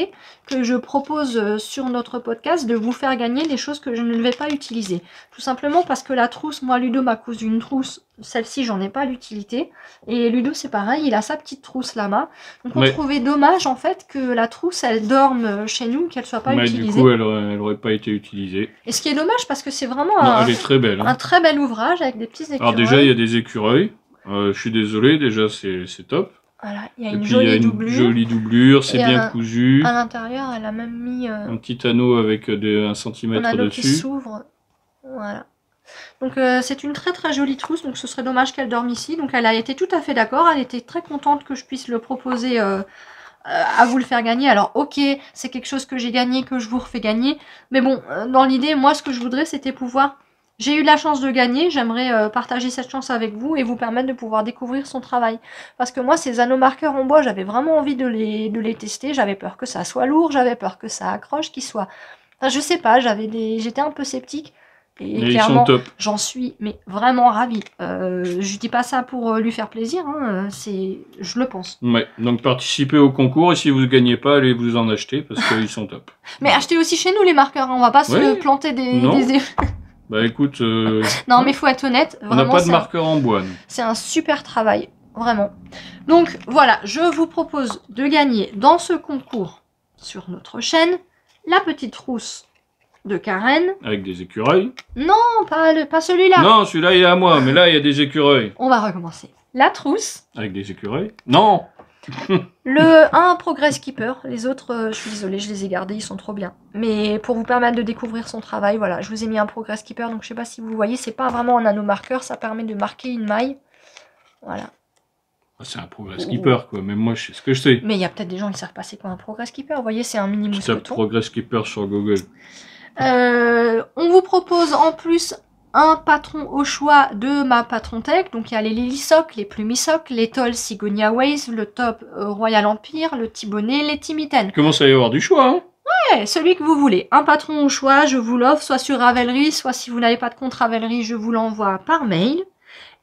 que je propose sur notre podcast de vous faire gagner des choses que je ne vais pas utiliser. Tout simplement parce que la trousse, moi Ludo m'a cousu une trousse, celle-ci j'en ai pas l'utilité, et Ludo c'est pareil, il a sa petite trousse là-bas. Donc on trouvait dommage en fait que la trousse elle dorme chez nous, qu'elle soit pas utilisée. Du coup elle aurait pas été utilisée. Et ce qui est dommage parce que c'est vraiment elle est très belle, hein. Un très bel ouvrage avec des petits écureuils. Alors déjà il y a des écureuils, je suis désolé, déjà c'est top. Voilà, il y a une jolie doublure, c'est bien cousu. À l'intérieur, elle a même mis un petit anneau avec 1 cm dessus. Qui s'ouvre. Voilà. Donc c'est une très très jolie trousse, donc ce serait dommage qu'elle dorme ici. Donc elle a été tout à fait d'accord, elle était très contente que je puisse le proposer à vous le faire gagner. Alors ok, c'est quelque chose que j'ai gagné, que je vous refais gagner. Mais bon, dans l'idée, moi ce que je voudrais c'était pouvoir... J'ai eu la chance de gagner, j'aimerais partager cette chance avec vous et vous permettre de pouvoir découvrir son travail. Parce que moi, ces anneaux marqueurs en bois, j'avais vraiment envie de les tester. J'avais peur que ça soit lourd, j'avais peur que ça accroche, qu'il soit... Enfin, je sais pas, j'étais un peu sceptique. Et clairement, j'en suis mais vraiment ravie. Je dis pas ça pour lui faire plaisir, hein, je le pense. Ouais, donc participez au concours et si vous ne gagnez pas, allez vous en acheter parce qu'ils sont top. Mais achetez aussi chez nous les marqueurs, hein, on va pas se planter des... Bah écoute... non mais faut être honnête, on n'a pas de marqueur en bois. C'est un super travail, vraiment. Donc voilà, je vous propose de gagner dans ce concours sur notre chaîne la petite trousse de Karen. Avec des écureuils? Non, pas celui-là. Non, celui-là il est à moi, mais là il y a des écureuils. On va recommencer. La trousse. Avec des écureuils? Non. Un Progress Keeper, les autres, je suis désolée, je les ai gardés, ils sont trop bien. Mais pour vous permettre de découvrir son travail, voilà, je vous ai mis un Progress Keeper, donc je sais pas si vous voyez, c'est pas vraiment un nanomarqueur, ça permet de marquer une maille. Voilà. C'est un Progress Keeper, quoi, même moi je sais ce que je sais. Mais il y a peut-être des gens qui savent pas c'est quoi un Progress Keeper, vous voyez, c'est un mini mousqueton. Tu tapes Progress Keeper sur Google. On vous propose en plus un patron au choix de ma Patron Tech. Donc il y a les Lilisoc, les Plumisoc, les Toll Sigonia Wave, le Top Royal Empire, le Thibonnet, les Timiten. Il commence à y avoir du choix, hein. Ouais, celui que vous voulez. Un patron au choix, je vous l'offre, soit sur Ravelry, soit si vous n'avez pas de compte Ravelry, je vous l'envoie par mail.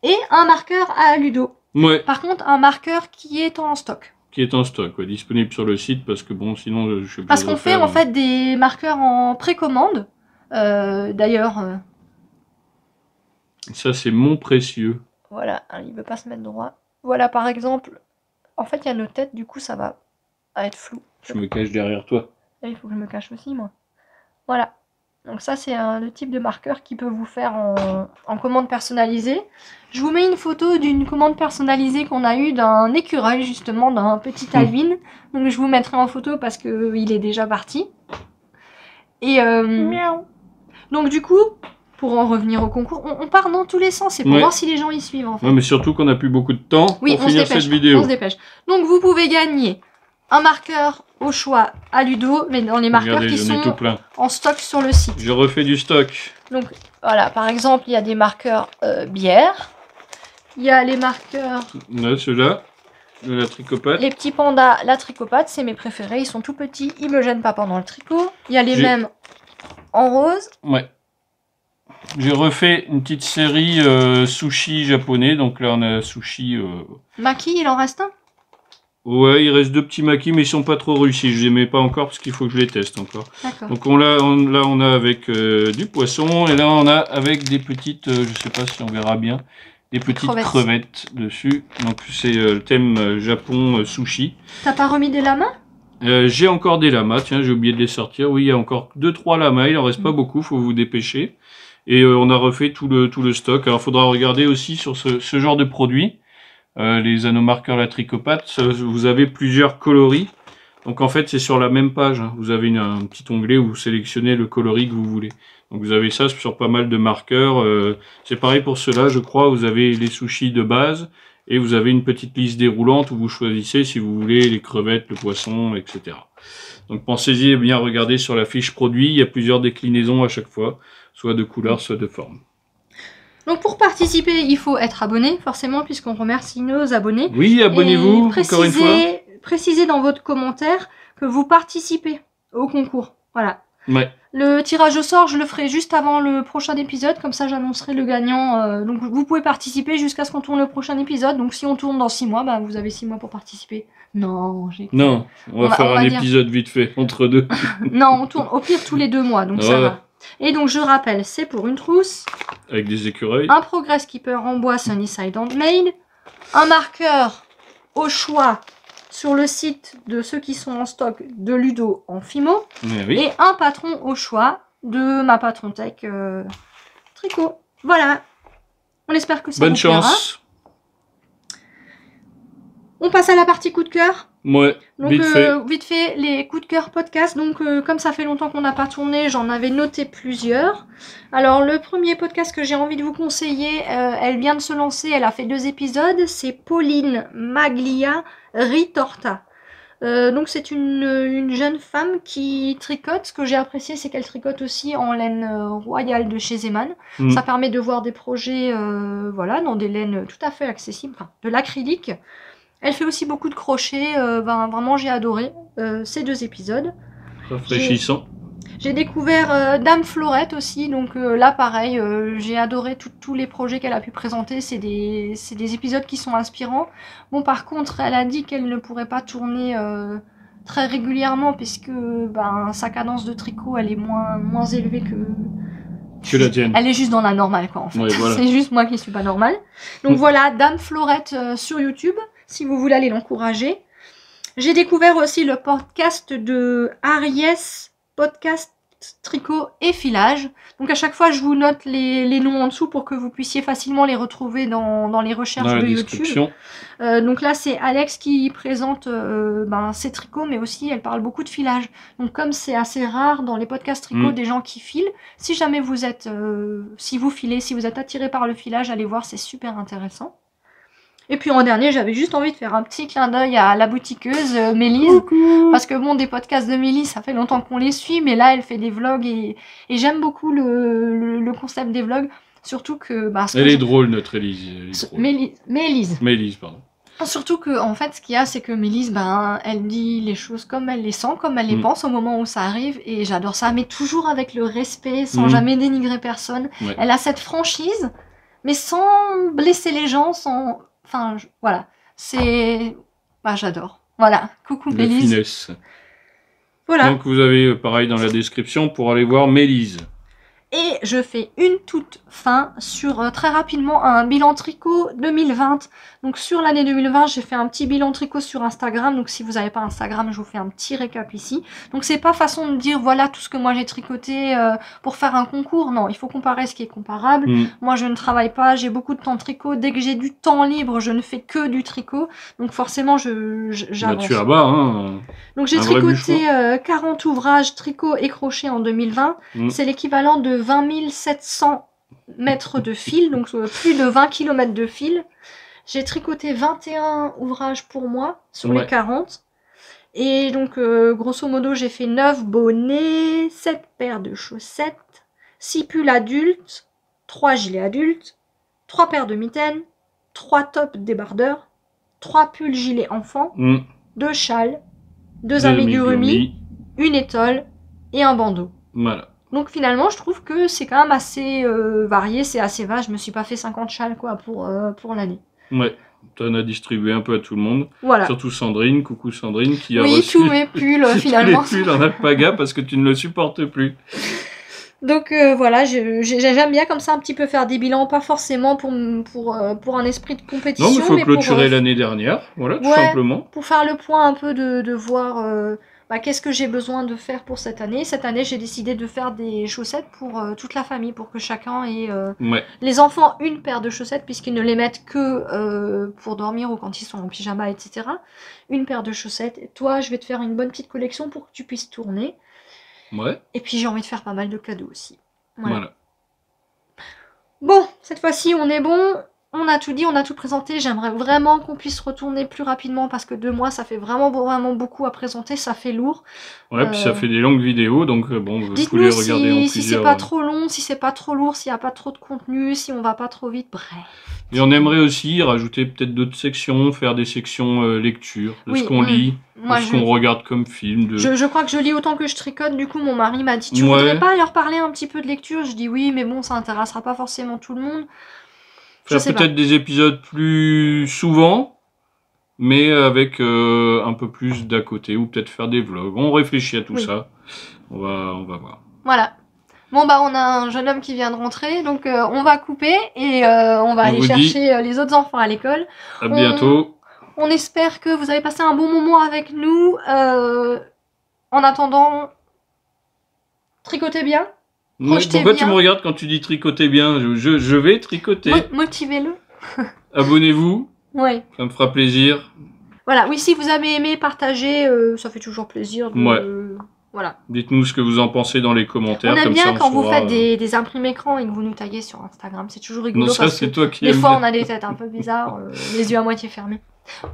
Et un marqueur à Ludo. Ouais. Par contre, un marqueur qui est en stock. Qui est en stock, ouais, disponible sur le site, parce que bon, sinon, je sais pas. Parce qu'on fait en fait des marqueurs en précommande. D'ailleurs... Ça, c'est mon précieux. Voilà, il veut pas se mettre droit. Voilà, par exemple, en fait, il y a nos têtes, du coup, ça va être flou. Je me cache derrière toi. Il faut que je me cache aussi, moi. Voilà. Donc ça, c'est le type de marqueur qui peut vous faire en commande personnalisée. Je vous mets une photo d'une commande personnalisée qu'on a eue d'un écureuil, justement, d'un petit Alvin. Donc je vous mettrai en photo parce qu'il est déjà parti. Et Miaou. Donc du coup... Pour en revenir au concours, on part dans tous les sens, c'est pour voir si les gens y suivent en fait. Non, mais surtout qu'on n'a plus beaucoup de temps pour finir cette vidéo. On se dépêche. Donc vous pouvez gagner un marqueur au choix à Ludo, mais dans les marqueurs qui sont en stock sur le site. Je refais du stock. Donc voilà, par exemple, il y a des marqueurs bière, il y a les marqueurs... Là, ceux-là, de la tricopate. Les petits pandas, la tricopate, c'est mes préférés, ils sont tout petits, ils me gênent pas pendant le tricot. Il y a les mêmes en rose. Ouais. J'ai refait une petite série sushi japonais, donc là on a sushi... Maki, il en reste un? Ouais, il reste 2 petits makis, mais ils sont pas trop réussis, je les mets pas encore parce qu'il faut que je les teste encore. Donc là on a avec du poisson, et là on a avec des petites, je sais pas si on verra bien, des petites crevettes dessus. Donc c'est le thème Japon sushi. T'as pas remis des lamas? J'ai encore des lamas, tiens j'ai oublié de les sortir, oui il y a encore 2-3 lamas, il en reste pas beaucoup, faut vous dépêcher. Et on a refait tout le stock. Alors, il faudra regarder aussi sur ce genre de produit. Les anomarqueurs, la tricopate, vous avez plusieurs coloris. Donc, en fait, c'est sur la même page. Hein. Vous avez un petit onglet où vous sélectionnez le coloris que vous voulez. Donc, vous avez ça sur pas mal de marqueurs. C'est pareil pour ceux-là, je crois. Vous avez les sushis de base. Et vous avez une petite liste déroulante où vous choisissez si vous voulez les crevettes, le poisson, etc. Donc, pensez-y à bien regarder sur la fiche produit. Il y a plusieurs déclinaisons à chaque fois. Soit de couleur, soit de forme. Donc pour participer, il faut être abonné, forcément, puisqu'on remercie nos abonnés. Oui, abonnez-vous, encore une fois. Précisez dans votre commentaire que vous participez au concours. Voilà. Ouais. Le tirage au sort, je le ferai juste avant le prochain épisode, comme ça j'annoncerai le gagnant. Donc vous pouvez participer jusqu'à ce qu'on tourne le prochain épisode. Donc si on tourne dans 6 mois, bah, vous avez 6 mois pour participer. Non, non, on va faire un épisode vite fait, entre deux. Non, on tourne au pire tous les 2 mois, donc ça va. Et donc je rappelle, c'est pour une trousse. Avec des écureuils. Un Progress Keeper en bois Sunnyside Handmade. Un marqueur au choix sur le site de ceux qui sont en stock de Ludo en Fimo. Oui. Et un patron au choix de ma Patron Tech tricot. Voilà. On espère que ça vous plaira. Bonne chance. On passe à la partie coup de cœur. Ouais, donc, vite fait, les coups de cœur podcast. Donc, comme ça fait longtemps qu'on n'a pas tourné, j'en avais noté plusieurs. Alors, le premier podcast que j'ai envie de vous conseiller, elle vient de se lancer, elle a fait 2 épisodes. C'est Pauline Maglia Ritorta. Donc, c'est une jeune femme qui tricote. Ce que j'ai apprécié, c'est qu'elle tricote aussi en laine royale de chez Zeman. Ça permet de voir des projets voilà, dans des laines tout à fait accessibles, enfin, de l'acrylique. Elle fait aussi beaucoup de crochets, vraiment j'ai adoré ces 2 épisodes. Rafraîchissant. J'ai découvert Dame Florette aussi, donc là pareil, j'ai adoré tous les projets qu'elle a pu présenter, c'est des épisodes qui sont inspirants. Bon par contre, elle a dit qu'elle ne pourrait pas tourner très régulièrement puisque sa cadence de tricot elle est moins élevée que la tienne. Elle est juste dans la normale quoi en fait, ouais, voilà. C'est juste moi qui suis pas normale. Donc voilà, Dame Florette sur YouTube. Si vous voulez aller l'encourager. J'ai découvert aussi le podcast de Aries Podcast tricot et filage. Donc à chaque fois, je vous note les noms en dessous pour que vous puissiez facilement les retrouver dans les recherches de YouTube. Donc là, c'est Alex qui présente ses tricots, mais aussi elle parle beaucoup de filage. Donc comme c'est assez rare dans les podcasts tricot des gens qui filent, si jamais vous êtes, si vous filez, si vous êtes attiré par le filage, allez voir, c'est super intéressant. Et puis en dernier, j'avais juste envie de faire un petit clin d'œil à la boutiqueuse Mélise. Parce que bon, des podcasts de Mélise, ça fait longtemps qu'on les suit, mais là, elle fait des vlogs et j'aime beaucoup le concept des vlogs. Surtout que... elle est drôle, notre Élise. Mélise, pardon. Surtout que, en fait, ce qu'il y a, c'est que Mélise, elle dit les choses comme elle les sent, comme elle les pense au moment où ça arrive. Et j'adore ça, mais toujours avec le respect, sans jamais dénigrer personne. Ouais. Elle a cette franchise, mais sans blesser les gens, sans... Enfin, voilà, c'est... j'adore. Voilà, coucou Mélise. Finesse. Voilà. Donc vous avez, pareil, dans la description, pour aller voir Mélise. Et je fais une toute fin sur, très rapidement, un bilan tricot 2020. Donc sur l'année 2020, j'ai fait un petit bilan tricot sur Instagram. Donc si vous n'avez pas Instagram, je vous fais un petit récap ici. Donc c'est pas façon de dire, voilà tout ce que moi j'ai tricoté pour faire un concours. Non, il faut comparer ce qui est comparable. Moi je ne travaille pas, j'ai beaucoup de temps de tricot. Dès que j'ai du temps libre, je ne fais que du tricot. Donc forcément, j'avance. Tu là-bas, hein. Donc j'ai tricoté 40 ouvrages tricot et crochet en 2020. C'est l'équivalent de 20 700 mètres de fil, donc plus de 20 km de fil. J'ai tricoté 21 ouvrages pour moi sur les 40. Et donc, grosso modo, j'ai fait 9 bonnets, 7 paires de chaussettes, 6 pulls adultes, 3 gilets adultes, 3 paires de mitaines, 3 tops débardeurs, 3 pulls gilets enfants, 2 châles, 2 amigurumi, une étole et un bandeau. Voilà. Donc finalement, je trouve que c'est quand même assez varié, c'est assez vaste. Je me suis pas fait 50 châles quoi pour l'année. Ouais, tu en as distribué un peu à tout le monde. Voilà. Surtout Sandrine, coucou Sandrine, qui a reçu tous mes pulls finalement. Tous les pulls en alpaga parce que tu ne le supportes plus. Donc voilà, j'aime bien comme ça un petit peu faire des bilans, pas forcément pour un esprit de compétition. Non, mais il faut clôturer l'année dernière, voilà, tout simplement. Pour faire le point un peu de voir... qu'est-ce que j'ai besoin de faire pour cette année. Cette année, j'ai décidé de faire des chaussettes pour toute la famille, pour que chacun ait... Les enfants, une paire de chaussettes, puisqu'ils ne les mettent que pour dormir ou quand ils sont en pyjama, etc. Une paire de chaussettes. Et toi, je vais te faire une bonne petite collection pour que tu puisses tourner. Ouais. Et puis, j'ai envie de faire pas mal de cadeaux aussi. Voilà. Bon, cette fois-ci, on est bon. On a tout dit, on a tout présenté. J'aimerais vraiment qu'on puisse retourner plus rapidement parce que 2 mois, ça fait vraiment beaucoup à présenter. Ça fait lourd. Ouais, puis ça fait des longues vidéos, donc bon, vous pouvez regarder en plusieurs... si c'est pas trop long, si c'est pas trop lourd, s'il n'y a pas trop de contenu, si on va pas trop vite, bref. Et on aimerait aussi rajouter peut-être d'autres sections, faire des sections lecture, de ce qu'on lit, de ce qu'on regarde comme film. Je crois que je lis autant que je tricote, du coup mon mari m'a dit, tu voudrais pas leur parler un petit peu de lecture? Je dis oui, mais bon, ça intéressera pas forcément tout le monde. Faire peut-être des épisodes plus souvent, mais avec un peu plus d'à côté, ou peut-être faire des vlogs. On réfléchit à tout ça, on va voir. Voilà. Bon on a un jeune homme qui vient de rentrer, donc on va couper et on va aller chercher les autres enfants à l'école. À bientôt. On espère que vous avez passé un bon moment avec nous. En attendant, tricotez bien. Pourquoi tu me regardes quand tu dis tricoter bien? Je vais tricoter. Motivez-le. Abonnez-vous. Ouais. Ça me fera plaisir. Voilà, oui, si vous avez aimé, partagez, ça fait toujours plaisir. Voilà. Dites-nous ce que vous en pensez dans les commentaires. On aime bien quand vous faites des imprimés écrans et que vous nous taguez sur Instagram. C'est toujours rigolo. Non, ça c'est toi qui des fois on a des têtes un peu bizarres, les yeux à moitié fermés.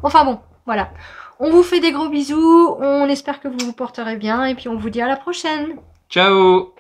Enfin bon, voilà. On vous fait des gros bisous. On espère que vous vous porterez bien et puis on vous dit à la prochaine. Ciao.